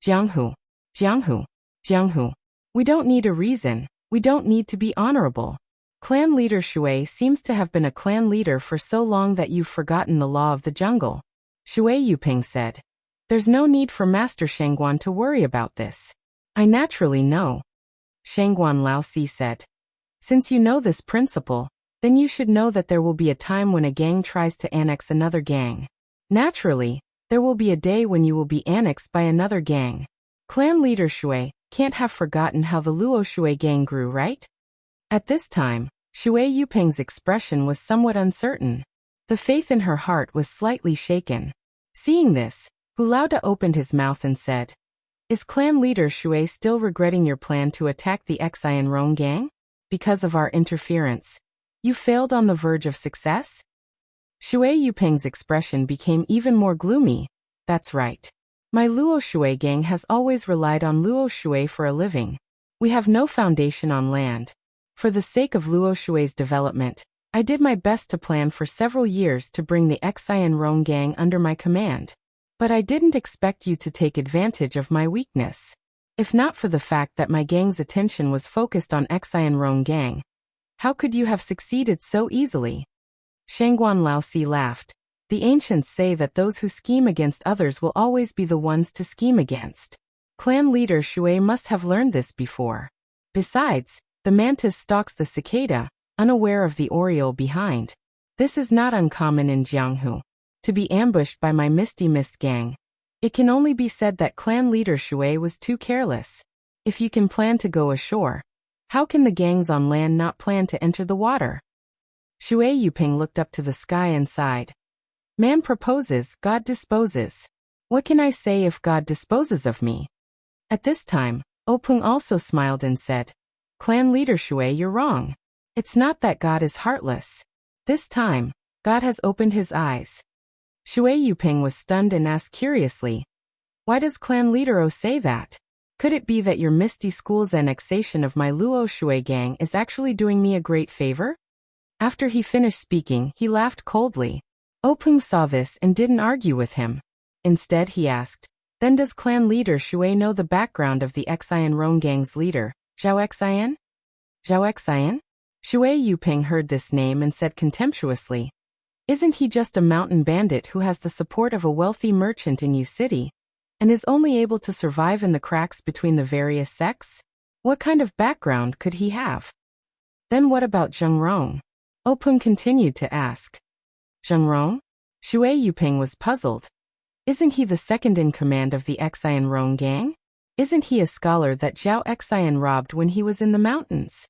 Jianghu, Jianghu, Jianghu. We don't need a reason. We don't need to be honorable. Clan leader Shui seems to have been a clan leader for so long that you've forgotten the law of the jungle. Shui Yuping said, "There's no need for Master Shengguan to worry about this. I naturally know." Shengguan Laosi said, "Since you know this principle, then you should know that there will be a time when a gang tries to annex another gang. Naturally, there will be a day when you will be annexed by another gang. Clan leader Shui can't have forgotten how the Luo Shui gang grew, right?" At this time, Shui Yuping's expression was somewhat uncertain. The faith in her heart was slightly shaken. Seeing this, Hu Laoda opened his mouth and said, "Is clan leader Shui still regretting your plan to attack the Xian Rong gang? Because of our interference, you failed on the verge of success?" Shui Yuping's expression became even more gloomy. "That's right. My Luo Shui gang has always relied on Luo Shui for a living. We have no foundation on land. For the sake of Luo Shui's development, I did my best to plan for several years to bring the Xian Rong gang under my command. But I didn't expect you to take advantage of my weakness. If not for the fact that my gang's attention was focused on Xian Rong gang, how could you have succeeded so easily?" Shengguan Laosi laughed. "The ancients say that those who scheme against others will always be the ones to scheme against. Clan leader Shui must have learned this before. Besides, the mantis stalks the cicada, unaware of the oriole behind. This is not uncommon in Jianghu. To be ambushed by my Misty Mist gang. It can only be said that clan leader Shui was too careless. If you can plan to go ashore, How can the gangs on land not plan to enter the water? Shui Yuping looked up to the sky and sighed. Man proposes, God disposes. What can I say if God disposes of me? At this time, Openg also smiled and said, Clan leader Shui, you're wrong. It's not that God is heartless. This time, God has opened his eyes. Shui Yuping was stunned and asked curiously, why does Clan leader O say that? Could it be that your Misty School's annexation of my Luo Shui gang is actually doing me a great favor? After he finished speaking, he laughed coldly. Openg saw this and didn't argue with him. Instead, he asked, then does clan leader Shui know the background of the Xian Rong gang's leader, Zhao Xian? Zhao Xian? Shui Yuping heard this name and said contemptuously, isn't he just a mountain bandit who has the support of a wealthy merchant in Yu City, and is only able to survive in the cracks between the various sects? What kind of background could he have? Then what about Zheng Rong? Openg continued to ask. Zheng Rong? Shui Yuping was puzzled. Isn't he the second in command of the Xian Rong gang? Isn't he a scholar that Zhao Xian robbed when he was in the mountains?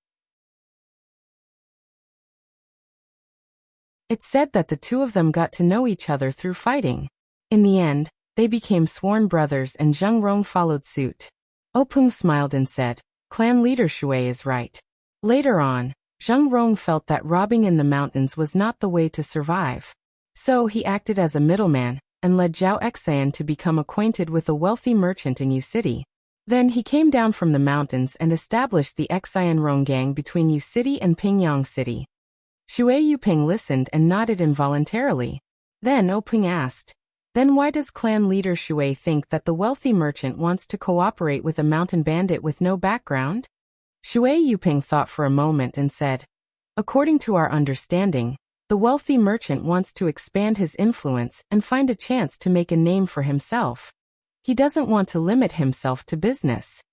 It's said that the two of them got to know each other through fighting. In the end, they became sworn brothers and Zheng Rong followed suit. Openg smiled and said, clan leader Shui is right. Later on, Zheng Rong felt that robbing in the mountains was not the way to survive. So he acted as a middleman, and led Zhao Xian to become acquainted with a wealthy merchant in Yu City. Then he came down from the mountains and established the Xian Rong gang between Yu City and Pingyang City. Shui Yuping listened and nodded involuntarily. Then Openg asked, then why does clan leader Shui think that the wealthy merchant wants to cooperate with a mountain bandit with no background? Shui Yuping thought for a moment and said, according to our understanding, the wealthy merchant wants to expand his influence and find a chance to make a name for himself. He doesn't want to limit himself to business.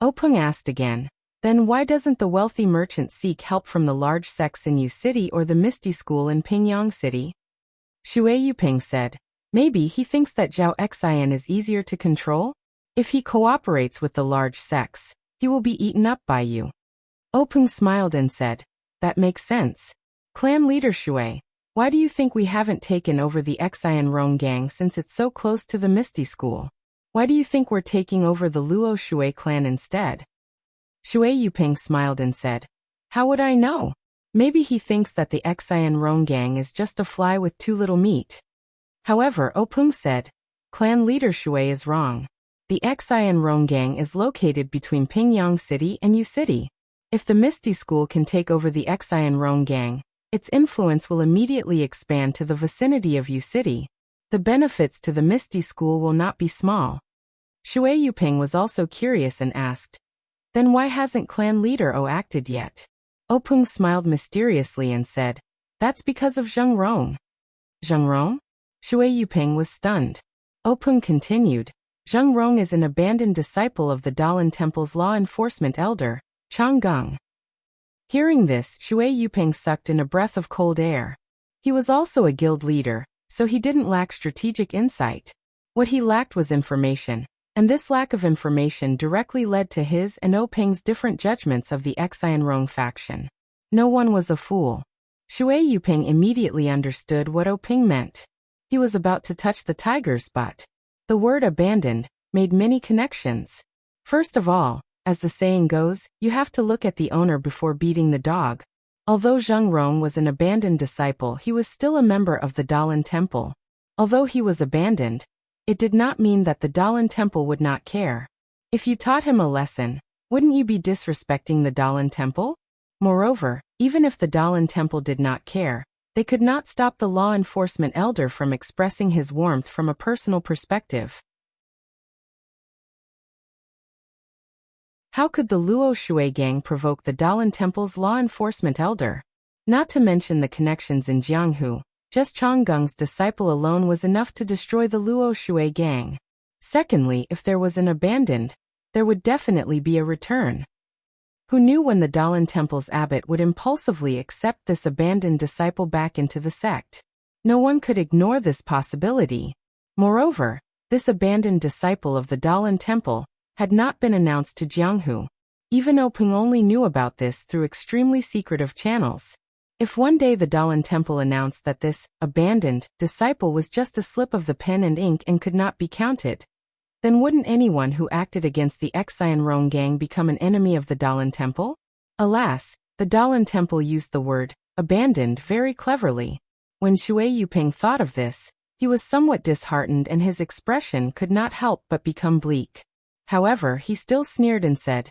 Openg asked again, then why doesn't the wealthy merchant seek help from the large sects in Yu City or the Misty School in Pingyang City? Shui Yuping said, maybe he thinks that Zhao Xian is easier to control? If he cooperates with the large sects, he will be eaten up by you. Openg smiled and said, that makes sense. Clan leader Shui, why do you think we haven't taken over the Xian Rong gang since it's so close to the Misty School? Why do you think we're taking over the Luo Shui clan instead? Shui Yuping smiled and said, how would I know? Maybe he thinks that the Xian Rong gang is just a fly with too little meat. However, Openg said, clan leader Shui is wrong. The Xian Rong gang is located between Pingyang City and Yu City. If the Misty School can take over the Xian Rong gang, its influence will immediately expand to the vicinity of Yu City. The benefits to the Misty School will not be small. Shui Yuping was also curious and asked, then why hasn't clan leader O acted yet? Openg smiled mysteriously and said, that's because of Zheng Rong. Zheng Rong? Shui Yuping was stunned. Openg continued, Zheng Rong is an abandoned disciple of the Dalan Temple's law enforcement elder, Chang Geng. Hearing this, Shui Yuping sucked in a breath of cold air. He was also a guild leader, so he didn't lack strategic insight. What he lacked was information, and this lack of information directly led to his and Openg's different judgments of the Xian Rong faction. No one was a fool. Shui Yuping immediately understood what Openg meant. He was about to touch the tiger's butt. The word abandoned made many connections. First of all, as the saying goes, you have to look at the owner before beating the dog. Although Zheng Rong was an abandoned disciple, he was still a member of the Dalan Temple. Although he was abandoned, it did not mean that the Dalan Temple would not care. If you taught him a lesson, wouldn't you be disrespecting the Dalan Temple? Moreover, even if the Dalan Temple did not care, they could not stop the law enforcement elder from expressing his warmth from a personal perspective. How could the Luo Shui gang provoke the Dalan Temple's law enforcement elder? Not to mention the connections in Jianghu, just Chang Geng's disciple alone was enough to destroy the Luo Shui gang. Secondly, if there was an abandoned, there would definitely be a return. Who knew when the Dalan Temple's abbot would impulsively accept this abandoned disciple back into the sect? No one could ignore this possibility. Moreover, this abandoned disciple of the Dalan Temple had not been announced to Jianghu. Even Openg only knew about this through extremely secretive channels. If one day the Dalan Temple announced that this abandoned disciple was just a slip of the pen and ink and could not be counted, then wouldn't anyone who acted against the Xian Rong gang become an enemy of the Dalan Temple? Alas, the Dalan Temple used the word abandoned very cleverly. When Shui Yuping thought of this, he was somewhat disheartened and his expression could not help but become bleak. However, he still sneered and said,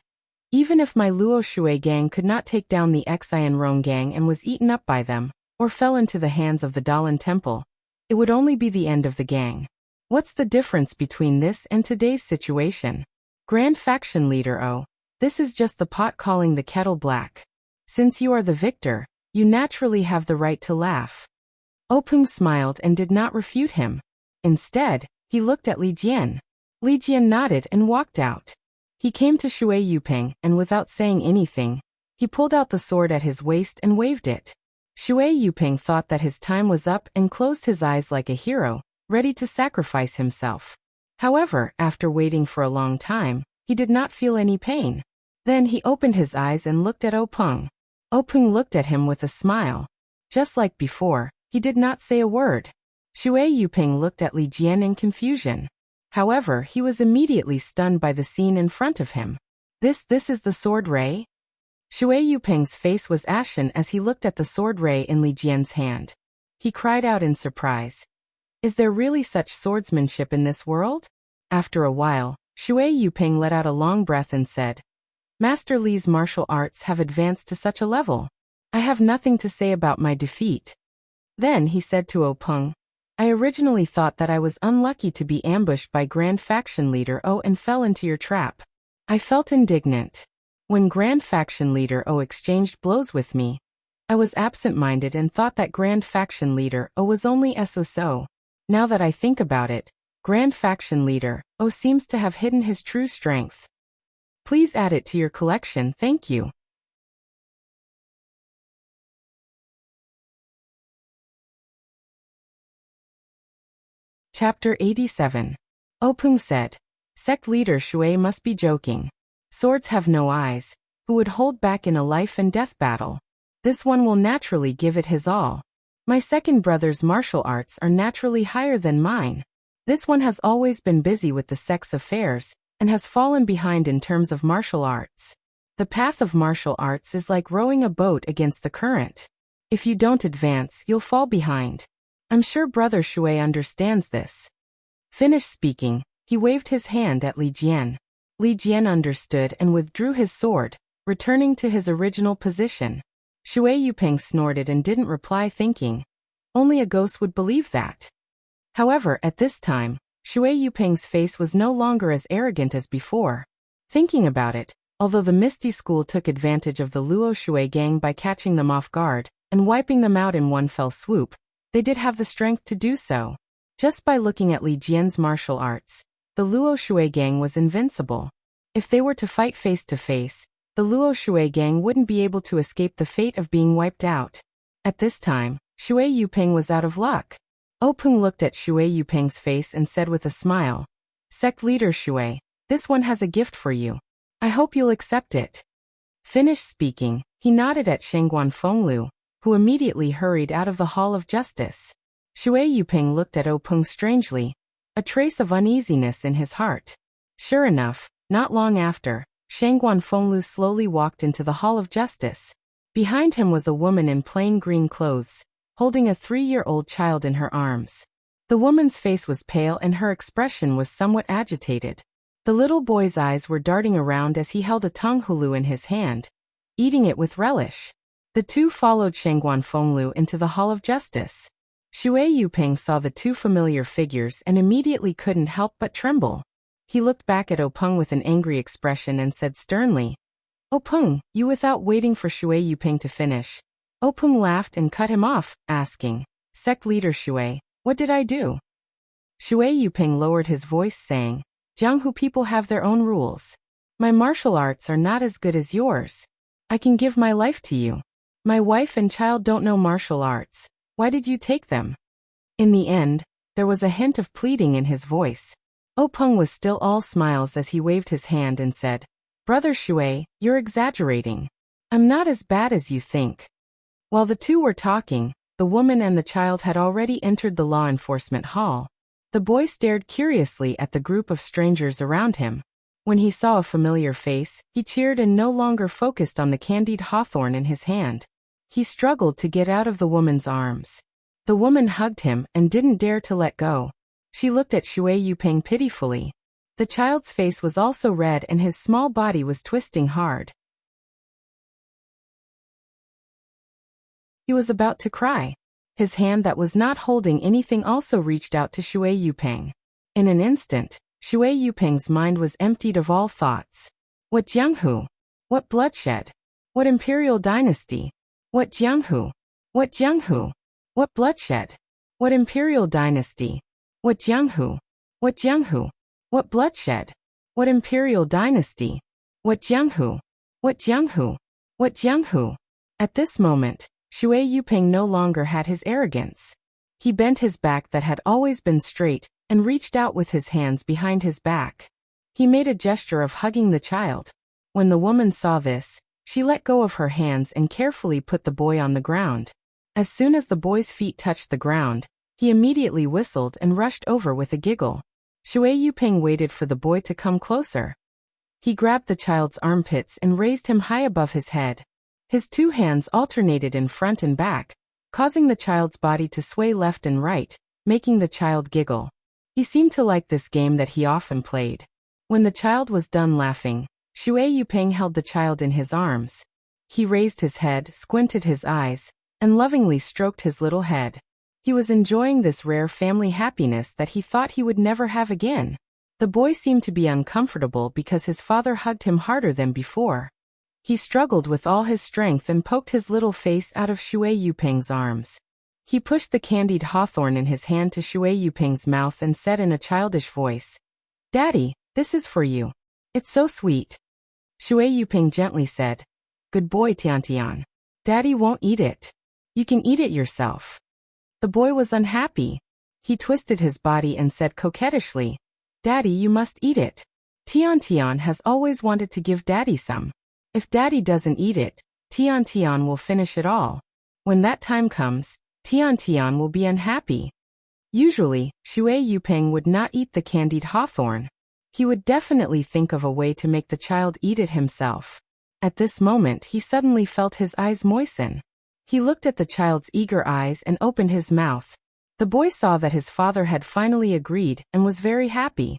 even if my Luo Shui gang could not take down the Xian Rong gang and was eaten up by them, or fell into the hands of the Dalan Temple, it would only be the end of the gang. What's the difference between this and today's situation? Grand Faction Leader O, this is just the pot calling the kettle black. Since you are the victor, you naturally have the right to laugh. Openg smiled and did not refute him. Instead, he looked at Li Jian. Li Jian nodded and walked out. He came to Shui Yuping and without saying anything, he pulled out the sword at his waist and waved it. Shui Yuping thought that his time was up and closed his eyes like a hero, ready to sacrifice himself. However, after waiting for a long time, he did not feel any pain. Then he opened his eyes and looked at Openg. Openg looked at him with a smile. Just like before, he did not say a word. Shui Yuping looked at Li Jian in confusion. However, he was immediately stunned by the scene in front of him. This is the sword ray? Shui Yuping's face was ashen as he looked at the sword ray in Li Jian's hand. He cried out in surprise. Is there really such swordsmanship in this world? After a while, Shui Yuping let out a long breath and said, Master Li's martial arts have advanced to such a level. I have nothing to say about my defeat. Then he said to Openg, I originally thought that I was unlucky to be ambushed by Grand Faction Leader O and fell into your trap. I felt indignant. When Grand Faction Leader O exchanged blows with me, I was absent-minded and thought that Grand Faction Leader O was only SSO. Now that I think about it, Grand Faction Leader O seems to have hidden his true strength. Please add it to your collection, thank you. Chapter 87. Openg said, Sect leader Shui must be joking. Swords have no eyes. Who would hold back in a life and death battle? This one will naturally give it his all. My second brother's martial arts are naturally higher than mine. This one has always been busy with the sect's affairs, and has fallen behind in terms of martial arts. The path of martial arts is like rowing a boat against the current. If you don't advance, you'll fall behind. I'm sure Brother Shui understands this. Finished speaking, he waved his hand at Li Jian. Li Jian understood and withdrew his sword, returning to his original position. Shui Yuping snorted and didn't reply, thinking, only a ghost would believe that. However, at this time, Shui Yuping's face was no longer as arrogant as before. Thinking about it, although the Misty School took advantage of the Luo Shui gang by catching them off guard and wiping them out in one fell swoop, they did have the strength to do so. Just by looking at Li Jian's martial arts, the Luo Shui gang was invincible. If they were to fight face to face, the Luo Shui gang wouldn't be able to escape the fate of being wiped out. At this time, Shui Yuping was out of luck. Openg looked at Shui Yuping's face and said with a smile, Sect leader Shui, this one has a gift for you. I hope you'll accept it. Finished speaking, he nodded at Shengguan Fenglu, who immediately hurried out of the Hall of Justice. Shui Yuping looked at Openg strangely, a trace of uneasiness in his heart. Sure enough, not long after, Shengguan Fenglu slowly walked into the Hall of Justice. Behind him was a woman in plain green clothes, holding a 3-year-old child in her arms. The woman's face was pale and her expression was somewhat agitated. The little boy's eyes were darting around as he held a tonghulu in his hand, eating it with relish. The two followed Shengguan Fenglu into the Hall of Justice. Shui Yuping saw the two familiar figures and immediately couldn't help but tremble. He looked back at Openg with an angry expression and said sternly, Openg, you without waiting for Shui Yuping to finish. Openg laughed and cut him off, asking, Sect leader Shui, what did I do? Shui Yuping lowered his voice saying, Jianghu people have their own rules. My martial arts are not as good as yours. I can give my life to you. My wife and child don't know martial arts. Why did you take them? In the end, there was a hint of pleading in his voice. Openg was still all smiles as he waved his hand and said, Brother Shui, you're exaggerating. I'm not as bad as you think. While the two were talking, the woman and the child had already entered the law enforcement hall. The boy stared curiously at the group of strangers around him. When he saw a familiar face, he cheered and no longer focused on the candied hawthorn in his hand. He struggled to get out of the woman's arms. The woman hugged him and didn't dare to let go. She looked at Shui Yuping pitifully. The child's face was also red and his small body was twisting hard. He was about to cry. His hand that was not holding anything also reached out to Shui Yuping. In an instant, Shui Yuping's mind was emptied of all thoughts. What Jianghu? What bloodshed? What imperial dynasty? What Jianghu? What Jianghu? What bloodshed? What imperial dynasty? What Jianghu? What Jianghu? What bloodshed? What imperial dynasty? What Jianghu? What Jianghu? What Jianghu? At this moment, Shui Yuping no longer had his arrogance. He bent his back that had always been straight and reached out with his hands behind his back. He made a gesture of hugging the child. When the woman saw this, she let go of her hands and carefully put the boy on the ground. As soon as the boy's feet touched the ground, he immediately whistled and rushed over with a giggle. Shui Yuping waited for the boy to come closer. He grabbed the child's armpits and raised him high above his head. His two hands alternated in front and back, causing the child's body to sway left and right, making the child giggle. He seemed to like this game that he often played. When the child was done laughing, Shui Yuping held the child in his arms. He raised his head, squinted his eyes, and lovingly stroked his little head. He was enjoying this rare family happiness that he thought he would never have again. The boy seemed to be uncomfortable because his father hugged him harder than before. He struggled with all his strength and poked his little face out of Shui Yuping's arms. He pushed the candied hawthorn in his hand to Shui Yuping's mouth and said in a childish voice, "Daddy, this is for you. It's so sweet." Shui Yuping gently said, "Good boy, Tiantian. Daddy won't eat it. You can eat it yourself." The boy was unhappy. He twisted his body and said coquettishly, "Daddy, you must eat it. Tiantian has always wanted to give Daddy some. If Daddy doesn't eat it, Tiantian will finish it all. When that time comes, Tiantian will be unhappy." Usually, Shui Yuping would not eat the candied hawthorn. He would definitely think of a way to make the child eat it himself. At this moment, he suddenly felt his eyes moisten. He looked at the child's eager eyes and opened his mouth. The boy saw that his father had finally agreed and was very happy.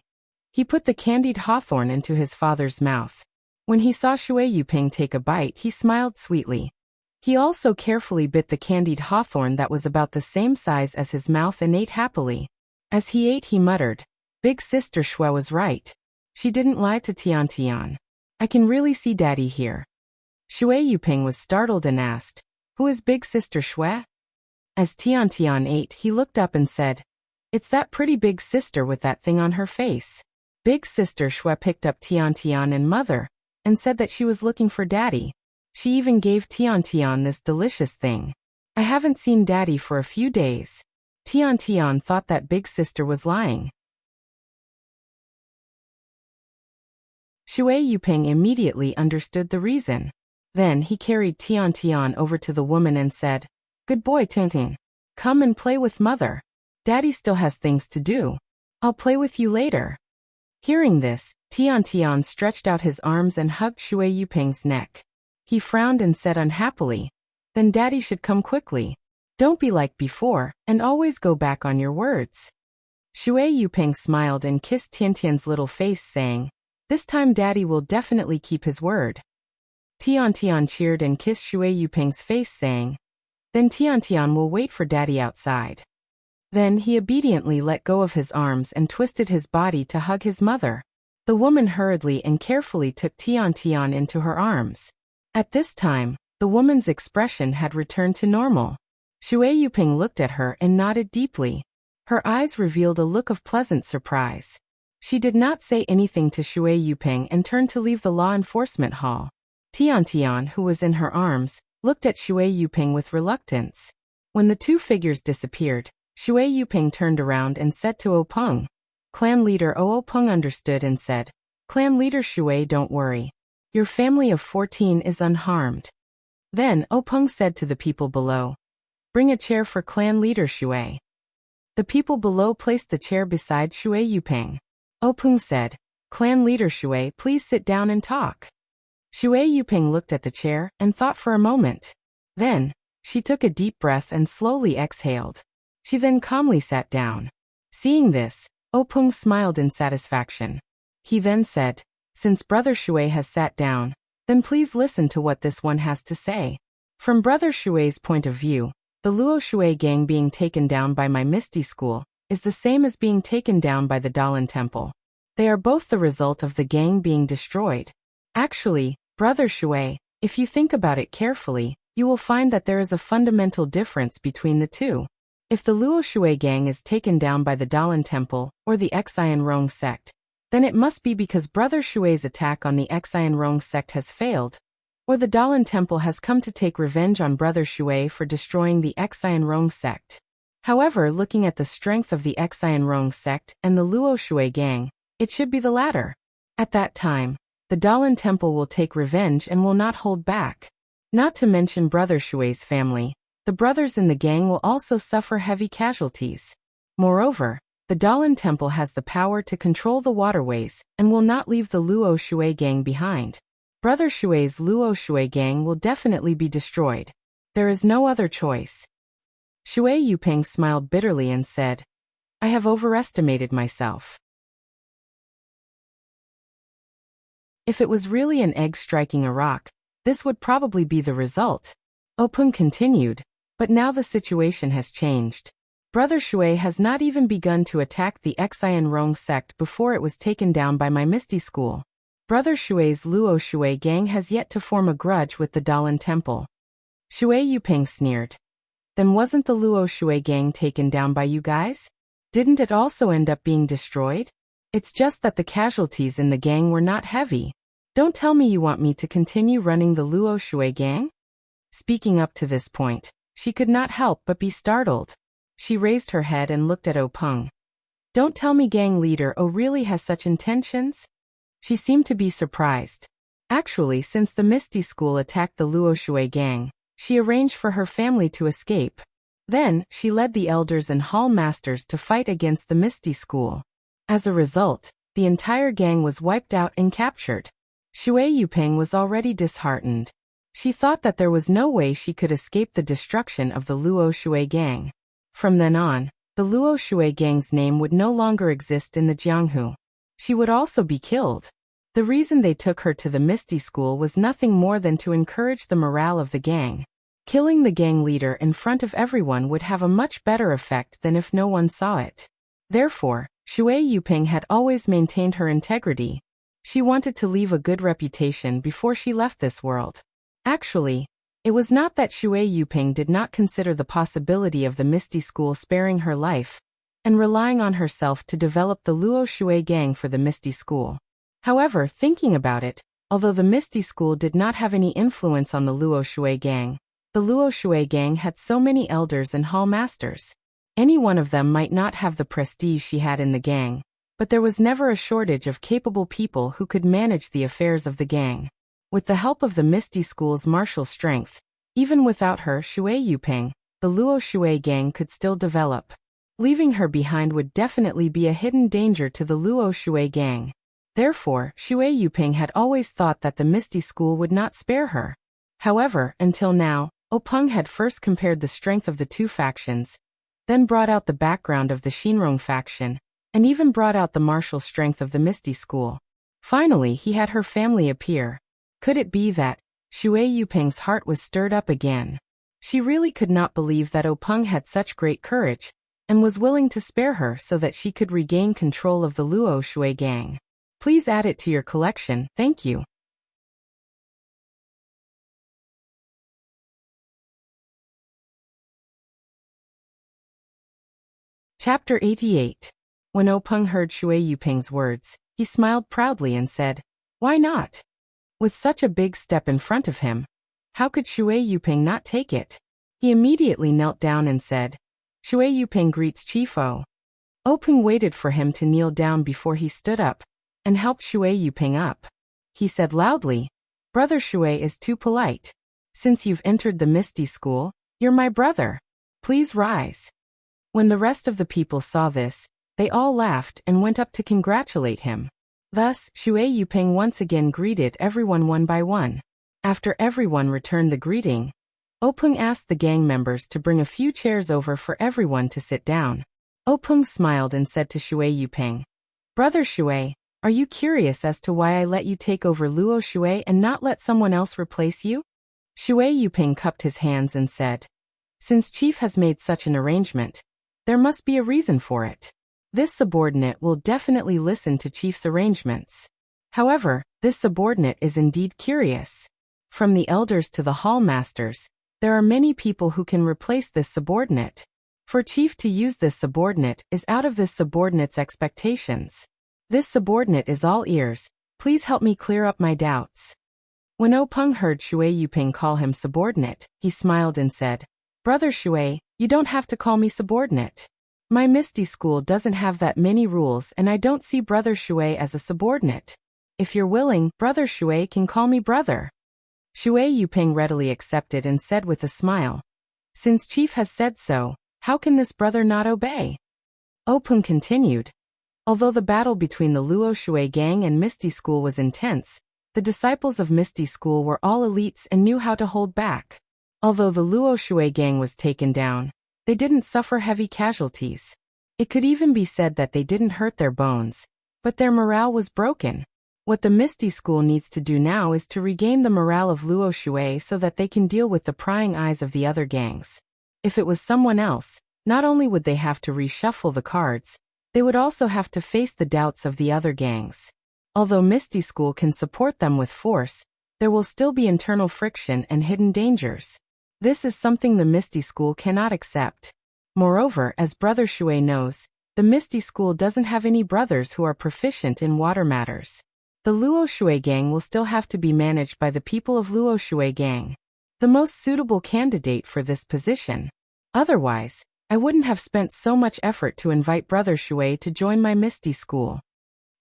He put the candied hawthorn into his father's mouth. When he saw Shui Yuping take a bite, he smiled sweetly. He also carefully bit the candied hawthorn that was about the same size as his mouth and ate happily. As he ate, he muttered, "Big sister Shui was right. She didn't lie to Tiantian. I can really see Daddy here." Shui Yuping was startled and asked, "Who is big sister Shui?" As Tiantian ate, he looked up and said, "It's that pretty big sister with that thing on her face." Big sister Shui picked up Tiantian and mother, and said that she was looking for Daddy. She even gave Tiantian this delicious thing. "I haven't seen Daddy for a few days." Tiantian thought that big sister was lying. Shui Yuping immediately understood the reason. Then he carried Tiantian over to the woman and said, "Good boy, Tintin. Come and play with mother. Daddy still has things to do. I'll play with you later." Hearing this, Tiantian stretched out his arms and hugged Shui Yuping's neck. He frowned and said unhappily, "Then Daddy should come quickly. Don't be like before, and always go back on your words." Shui Yuping smiled and kissed Tiantian's little face, saying, "This time Daddy will definitely keep his word." Tiantian cheered and kissed Shui Yuping's face, saying, "Then Tiantian will wait for Daddy outside." Then he obediently let go of his arms and twisted his body to hug his mother. The woman hurriedly and carefully took Tiantian into her arms. At this time, the woman's expression had returned to normal. Shui Yuping looked at her and nodded deeply. Her eyes revealed a look of pleasant surprise. She did not say anything to Shui Yuping and turned to leave the law enforcement hall. Tiantian, who was in her arms, looked at Shui Yuping with reluctance. When the two figures disappeared, Shui Yuping turned around and said to Openg. Clan leader Openg understood and said, "Clan leader Shui, don't worry. Your family of 14 is unharmed. Then, Openg said to the people below, bring a chair for clan leader Shui. The people below placed the chair beside Shui Yupeng. Openg said, clan leader Shui, please sit down and talk. Shui Yupeng looked at the chair and thought for a moment. Then, she took a deep breath and slowly exhaled. She then calmly sat down. Seeing this, Openg smiled in satisfaction. He then said, since Brother Shui has sat down, then please listen to what this one has to say. From Brother Shui's point of view, the Luo Shui gang being taken down by my Misty School is the same as being taken down by the Dalan Temple. They are both the result of the gang being destroyed. Actually, Brother Shui, if you think about it carefully, you will find that there is a fundamental difference between the two. If the Luo Shui gang is taken down by the Dalan Temple or the Xian Rong sect, then it must be because Brother Shui's attack on the Xian Rong sect has failed, or the Dalan Temple has come to take revenge on Brother Shui for destroying the Xian Rong sect. However, looking at the strength of the Xian Rong sect and the Luo Shui gang, it should be the latter. At that time, the Dalan Temple will take revenge and will not hold back. Not to mention Brother Shui's family, the brothers in the gang will also suffer heavy casualties. Moreover, the Dalan Temple has the power to control the waterways and will not leave the Luo Shui gang behind. Brother Shui's Luo Shui gang will definitely be destroyed. There is no other choice. Shui Yupeng smiled bitterly and said, I have overestimated myself. If it was really an egg striking a rock, this would probably be the result. Openg continued, but now the situation has changed. Brother Shui has not even begun to attack the Xian Rong sect before it was taken down by my Misty School. Brother Shui's Luo Shui gang has yet to form a grudge with the Dalan Temple. Shui Yupeng sneered. Then wasn't the Luo Shui gang taken down by you guys? Didn't it also end up being destroyed? It's just that the casualties in the gang were not heavy. Don't tell me you want me to continue running the Luo Shui gang? Speaking up to this point, she could not help but be startled. She raised her head and looked at Openg. Don't tell me gang leader O really has such intentions? She seemed to be surprised. Actually, since the Misty School attacked the Luo Shui gang, she arranged for her family to escape. Then, she led the elders and hall masters to fight against the Misty School. As a result, the entire gang was wiped out and captured. Shui Yupeng was already disheartened. She thought that there was no way she could escape the destruction of the Luo Shui gang. From then on, the Luo Shui gang's name would no longer exist in the Jianghu. She would also be killed. The reason they took her to the Misty School was nothing more than to encourage the morale of the gang. Killing the gang leader in front of everyone would have a much better effect than if no one saw it. Therefore, Shui Yupeng had always maintained her integrity. She wanted to leave a good reputation before she left this world. Actually, it was not that Shui Yupeng did not consider the possibility of the Misty School sparing her life and relying on herself to develop the Luo Shui gang for the Misty School. However, thinking about it, although the Misty School did not have any influence on the Luo Shui gang, the Luo Shui gang had so many elders and hall masters. Any one of them might not have the prestige she had in the gang, but there was never a shortage of capable people who could manage the affairs of the gang. With the help of the Misty School's martial strength, even without her Shui Yupeng, the Luo Shui gang could still develop. Leaving her behind would definitely be a hidden danger to the Luo Shui gang. Therefore, Shui Yupeng had always thought that the Misty School would not spare her. However, until now, Openg had first compared the strength of the two factions, then brought out the background of the Shinrong faction, and even brought out the martial strength of the Misty School. Finally, he had her family appear. Could it be that Shui Yupeng's heart was stirred up again? She really could not believe that Openg had such great courage, and was willing to spare her so that she could regain control of the Luo Shui gang. Please add it to your collection, thank you. Chapter 88. When Openg heard Shui Yupeng's words, he smiled proudly and said, "Why not?" With such a big step in front of him, how could Shui Yupeng not take it? He immediately knelt down and said, "Shui Yupeng greets Chief O." Openg waited for him to kneel down before he stood up and helped Shui Yupeng up. He said loudly, Brother Shui is too polite. Since you've entered the Misty School, you're my brother. Please rise. When the rest of the people saw this, they all laughed and went up to congratulate him. Thus, Shui Yuping once again greeted everyone one by one. After everyone returned the greeting, Openg asked the gang members to bring a few chairs over for everyone to sit down. Openg smiled and said to Shui Yuping, Brother Shui, are you curious as to why I let you take over Luo Shui and not let someone else replace you? Shui Yuping cupped his hands and said, Since Chief has made such an arrangement, there must be a reason for it. This subordinate will definitely listen to Chief's arrangements. However, this subordinate is indeed curious. From the elders to the hall masters, there are many people who can replace this subordinate. For Chief to use this subordinate is out of this subordinate's expectations. This subordinate is all ears. Please help me clear up my doubts. When Openg heard Shui Yuping call him subordinate, he smiled and said, Brother Shui, you don't have to call me subordinate. My Misty School doesn't have that many rules and I don't see Brother Shui as a subordinate. If you're willing, Brother Shui can call me brother. Shui Yuping readily accepted and said with a smile, Since Chief has said so, how can this brother not obey? Openg continued, Although the battle between the Luo Shui gang and Misty School was intense, the disciples of Misty School were all elites and knew how to hold back. Although the Luo Shui gang was taken down, they didn't suffer heavy casualties. It could even be said that they didn't hurt their bones, but their morale was broken. What the Misty School needs to do now is to regain the morale of Luo Shui so that they can deal with the prying eyes of the other gangs. If it was someone else, not only would they have to reshuffle the cards, they would also have to face the doubts of the other gangs. Although Misty School can support them with force, there will still be internal friction and hidden dangers. This is something the Misty School cannot accept. Moreover, as Brother Shui knows, the Misty School doesn't have any brothers who are proficient in water matters. The Luo Shui gang will still have to be managed by the people of Luo Shui gang, the most suitable candidate for this position. Otherwise, I wouldn't have spent so much effort to invite Brother Shui to join my Misty School.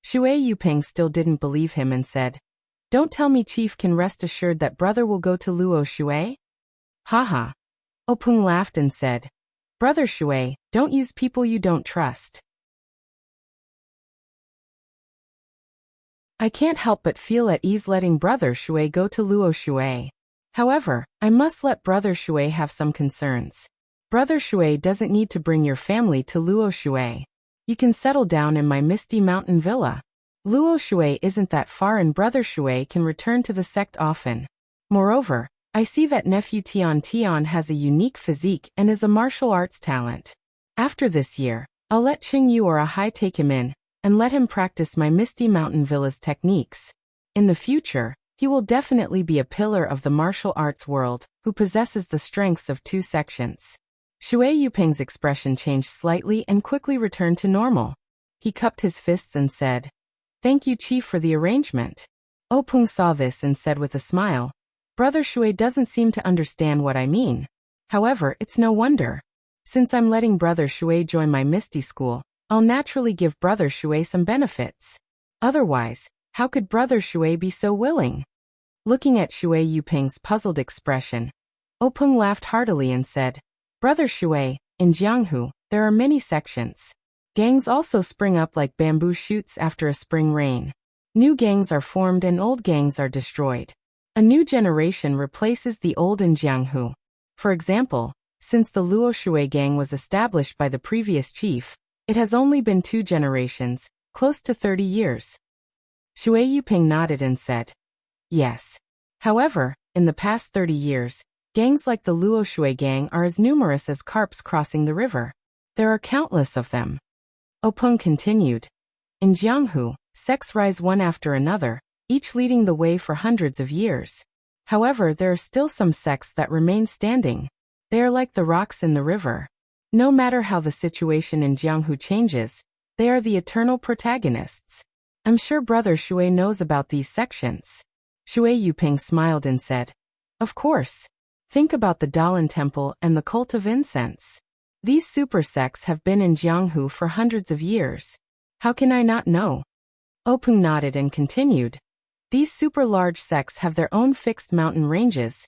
Shui Yuping still didn't believe him and said, Don't tell me Chief can rest assured that brother will go to Luo Shui? Haha. Openg laughed and said, Brother Shui, don't use people you don't trust. I can't help but feel at ease letting Brother Shui go to Luo Shui. However, I must let Brother Shui have some concerns. Brother Shui doesn't need to bring your family to Luo Shui. You can settle down in my Misty Mountain Villa. Luo Shui isn't that far and Brother Shui can return to the sect often. Moreover, I see that nephew Tian Tian has a unique physique and is a martial arts talent. After this year, I'll let Qing Yu or Ahai take him in, and let him practice my Misty Mountain Villa's techniques. In the future, he will definitely be a pillar of the martial arts world, who possesses the strengths of two sections. Shui Yuping's expression changed slightly and quickly returned to normal. He cupped his fists and said, Thank you, Chief, for the arrangement. Openg saw this and said with a smile, Brother Shui doesn't seem to understand what I mean. However, it's no wonder. Since I'm letting Brother Shui join my Misty School, I'll naturally give Brother Shui some benefits. Otherwise, how could Brother Shui be so willing? Looking at Shui Yuping's puzzled expression, Openg laughed heartily and said, Brother Shui, in Jianghu, there are many sections. Gangs also spring up like bamboo shoots after a spring rain. New gangs are formed and old gangs are destroyed. A new generation replaces the old in Jianghu. For example, since the Luo Shui gang was established by the previous chief, it has only been 2 generations, close to 30 years. Shui Yuping nodded and said, Yes. However, in the past 30 years, gangs like the Luo Shui gang are as numerous as carps crossing the river. There are countless of them. Openg continued, In Jianghu, sects rise one after another, each leading the way for hundreds of years. However, there are still some sects that remain standing. They are like the rocks in the river. No matter how the situation in Jianghu changes, they are the eternal protagonists. I'm sure Brother Shui knows about these sections. Shui Yuping smiled and said, Of course. Think about the Dalan Temple and the cult of incense. These super sects have been in Jianghu for hundreds of years. How can I not know? Openg nodded and continued, These super-large sects have their own fixed mountain ranges,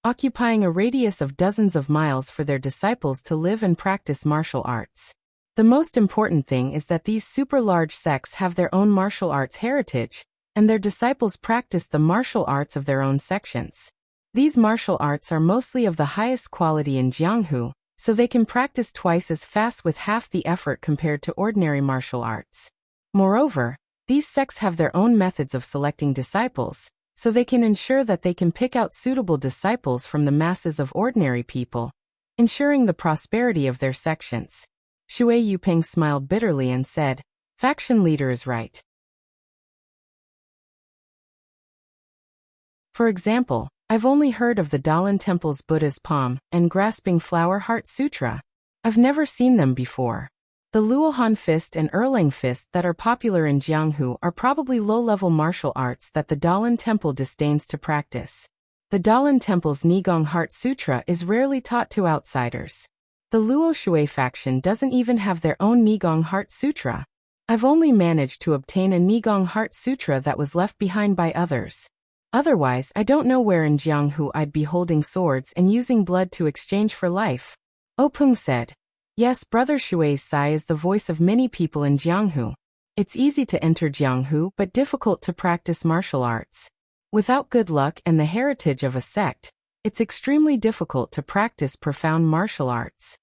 occupying a radius of dozens of miles for their disciples to live and practice martial arts. The most important thing is that these super-large sects have their own martial arts heritage, and their disciples practice the martial arts of their own sections. These martial arts are mostly of the highest quality in Jianghu, so they can practice twice as fast with half the effort compared to ordinary martial arts. Moreover, these sects have their own methods of selecting disciples, so they can ensure that they can pick out suitable disciples from the masses of ordinary people, ensuring the prosperity of their sections. Shui Yuping smiled bitterly and said, "Faction leader is right. For example, I've only heard of the Dalan Temple's Buddha's Palm and Grasping Flower Heart Sutra. I've never seen them before. The Luohan Fist and Erlang Fist that are popular in Jianghu are probably low-level martial arts that the Dalan Temple disdains to practice. The Dalan Temple's Nigong Heart Sutra is rarely taught to outsiders. The Luo Shui faction doesn't even have their own Nigong Heart Sutra. I've only managed to obtain a Nigong Heart Sutra that was left behind by others. Otherwise, I don't know where in Jianghu I'd be holding swords and using blood to exchange for life." Openg said. Yes, Brother Shui's sigh is the voice of many people in Jianghu. It's easy to enter Jianghu but difficult to practice martial arts. Without good luck and the heritage of a sect, it's extremely difficult to practice profound martial arts.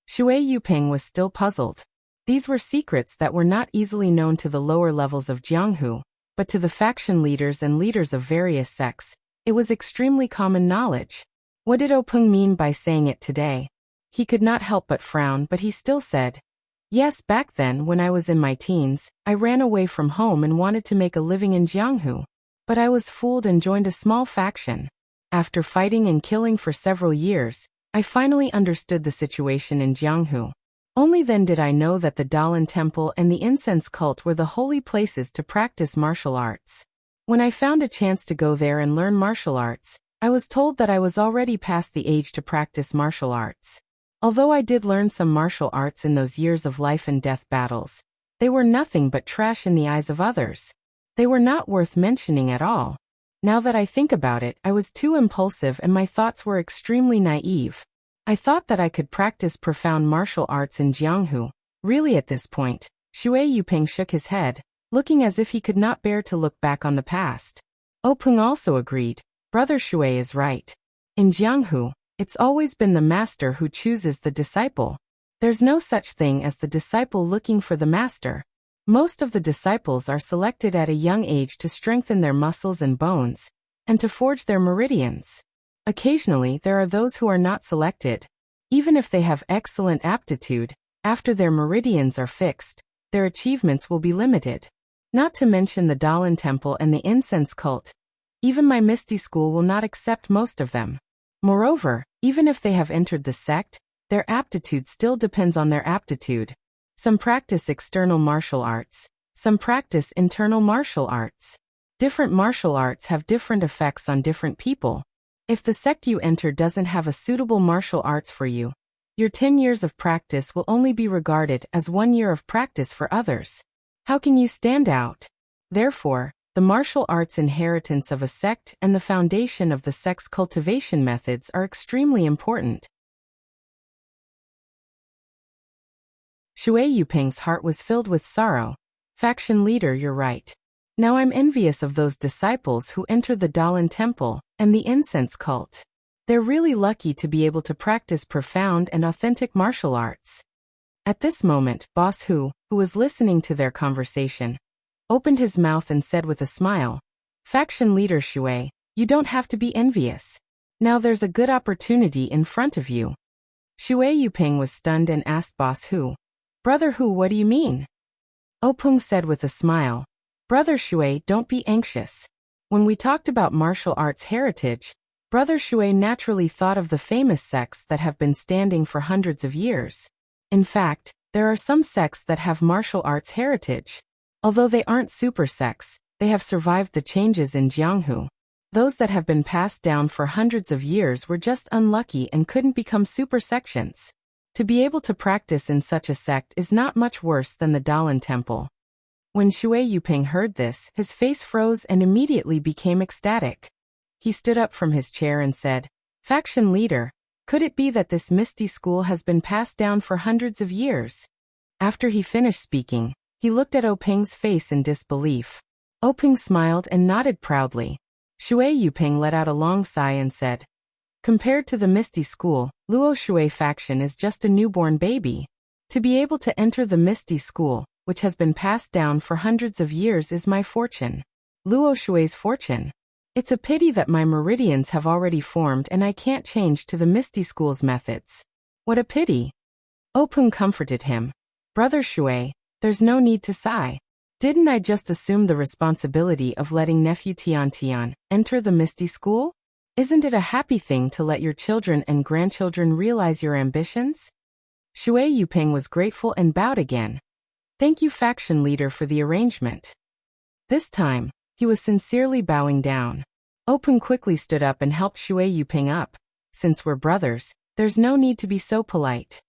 Shui Yuping was still puzzled. These were secrets that were not easily known to the lower levels of Jianghu, but to the faction leaders and leaders of various sects, it was extremely common knowledge. What did Openg mean by saying it today? He could not help but frown, but he still said, "Yes, back then when I was in my teens, I ran away from home and wanted to make a living in Jianghu. But I was fooled and joined a small faction. After fighting and killing for several years, I finally understood the situation in Jianghu. Only then did I know that the Dalan Temple and the incense cult were the holy places to practice martial arts. When I found a chance to go there and learn martial arts, I was told that I was already past the age to practice martial arts. Although I did learn some martial arts in those years of life and death battles, they were nothing but trash in the eyes of others. They were not worth mentioning at all. Now that I think about it, I was too impulsive and my thoughts were extremely naive. I thought that I could practice profound martial arts in Jianghu. Really at this point." Shui Yuping shook his head, looking as if he could not bear to look back on the past. Openg also agreed. Brother Shui is right. In Jianghu, it's always been the master who chooses the disciple. There's no such thing as the disciple looking for the master. Most of the disciples are selected at a young age to strengthen their muscles and bones, and to forge their meridians. Occasionally there are those who are not selected. Even if they have excellent aptitude, after their meridians are fixed, their achievements will be limited. Not to mention the Dalan Temple and the incense cult. Even my Misty School will not accept most of them. Moreover, even if they have entered the sect, their aptitude still depends on their aptitude. Some practice external martial arts, some practice internal martial arts. Different martial arts have different effects on different people. If the sect you enter doesn't have a suitable martial arts for you, your 10 years of practice will only be regarded as 1 year of practice for others. How can you stand out? Therefore, the martial arts inheritance of a sect and the foundation of the sect's cultivation methods are extremely important. Shui Yuping's heart was filled with sorrow. Faction leader, you're right. Now I'm envious of those disciples who enter the Dalan Temple and the incense cult. They're really lucky to be able to practice profound and authentic martial arts. At this moment, Boss Hu was listening to their conversation, opened his mouth and said with a smile, "Faction leader Shui, you don't have to be envious. Now there's a good opportunity in front of you." Shui Yuping was stunned and asked Boss Hu, "Brother Hu, what do you mean?" Openg said with a smile, "Brother Shui, don't be anxious. When we talked about martial arts heritage, Brother Shui naturally thought of the famous sects that have been standing for hundreds of years. In fact, there are some sects that have martial arts heritage. Although they aren't super sects, they have survived the changes in Jianghu. Those that have been passed down for hundreds of years were just unlucky and couldn't become super sections. To be able to practice in such a sect is not much worse than the Dalan Temple." When Shui Yuping heard this, his face froze and immediately became ecstatic. He stood up from his chair and said, "Faction leader, could it be that this misty school has been passed down for hundreds of years?" After he finished speaking, he looked at Openg's face in disbelief. Openg smiled and nodded proudly. Shui Yuping let out a long sigh and said, "Compared to the Misty School, Luo Shui faction is just a newborn baby. To be able to enter the Misty School, which has been passed down for hundreds of years, is my fortune. Luo Shui's fortune. It's a pity that my meridians have already formed and I can't change to the Misty School's methods. What a pity." Openg comforted him. "Brother Shui, there's no need to sigh. Didn't I just assume the responsibility of letting nephew Tian enter the Misty School? Isn't it a happy thing to let your children and grandchildren realize your ambitions?" Shui Yuping was grateful and bowed again. "Thank you, faction leader, for the arrangement." This time, he was sincerely bowing down. Openg quickly stood up and helped Shui Yuping up. "Since we're brothers, there's no need to be so polite."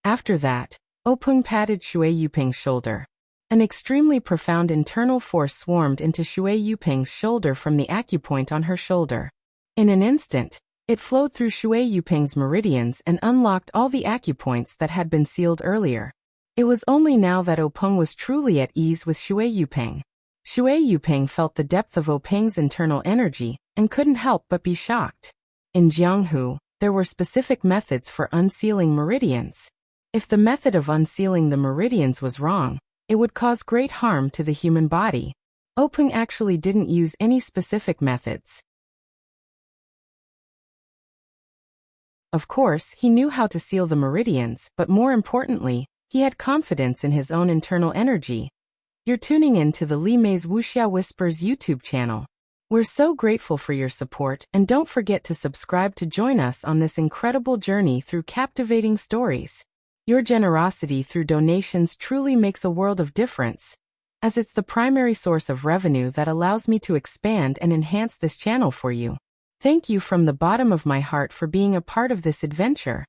After that, Openg patted Shui Yuping's shoulder. An extremely profound internal force swarmed into Shui Yuping's shoulder from the acupoint on her shoulder. In an instant, it flowed through Shui Yuping's meridians and unlocked all the acupoints that had been sealed earlier. It was only now that Openg was truly at ease with Shui Yuping. Shui Yuping felt the depth of Openg's internal energy and couldn't help but be shocked. In Jianghu, there were specific methods for unsealing meridians. If the method of unsealing the meridians was wrong, it would cause great harm to the human body. Openg actually didn't use any specific methods. Of course, he knew how to seal the meridians, but more importantly, he had confidence in his own internal energy. You're tuning in to the Li Mei's Wuxia Whispers YouTube channel. We're so grateful for your support, and don't forget to subscribe to join us on this incredible journey through captivating stories. Your generosity through donations truly makes a world of difference, as it's the primary source of revenue that allows me to expand and enhance this channel for you. Thank you from the bottom of my heart for being a part of this adventure.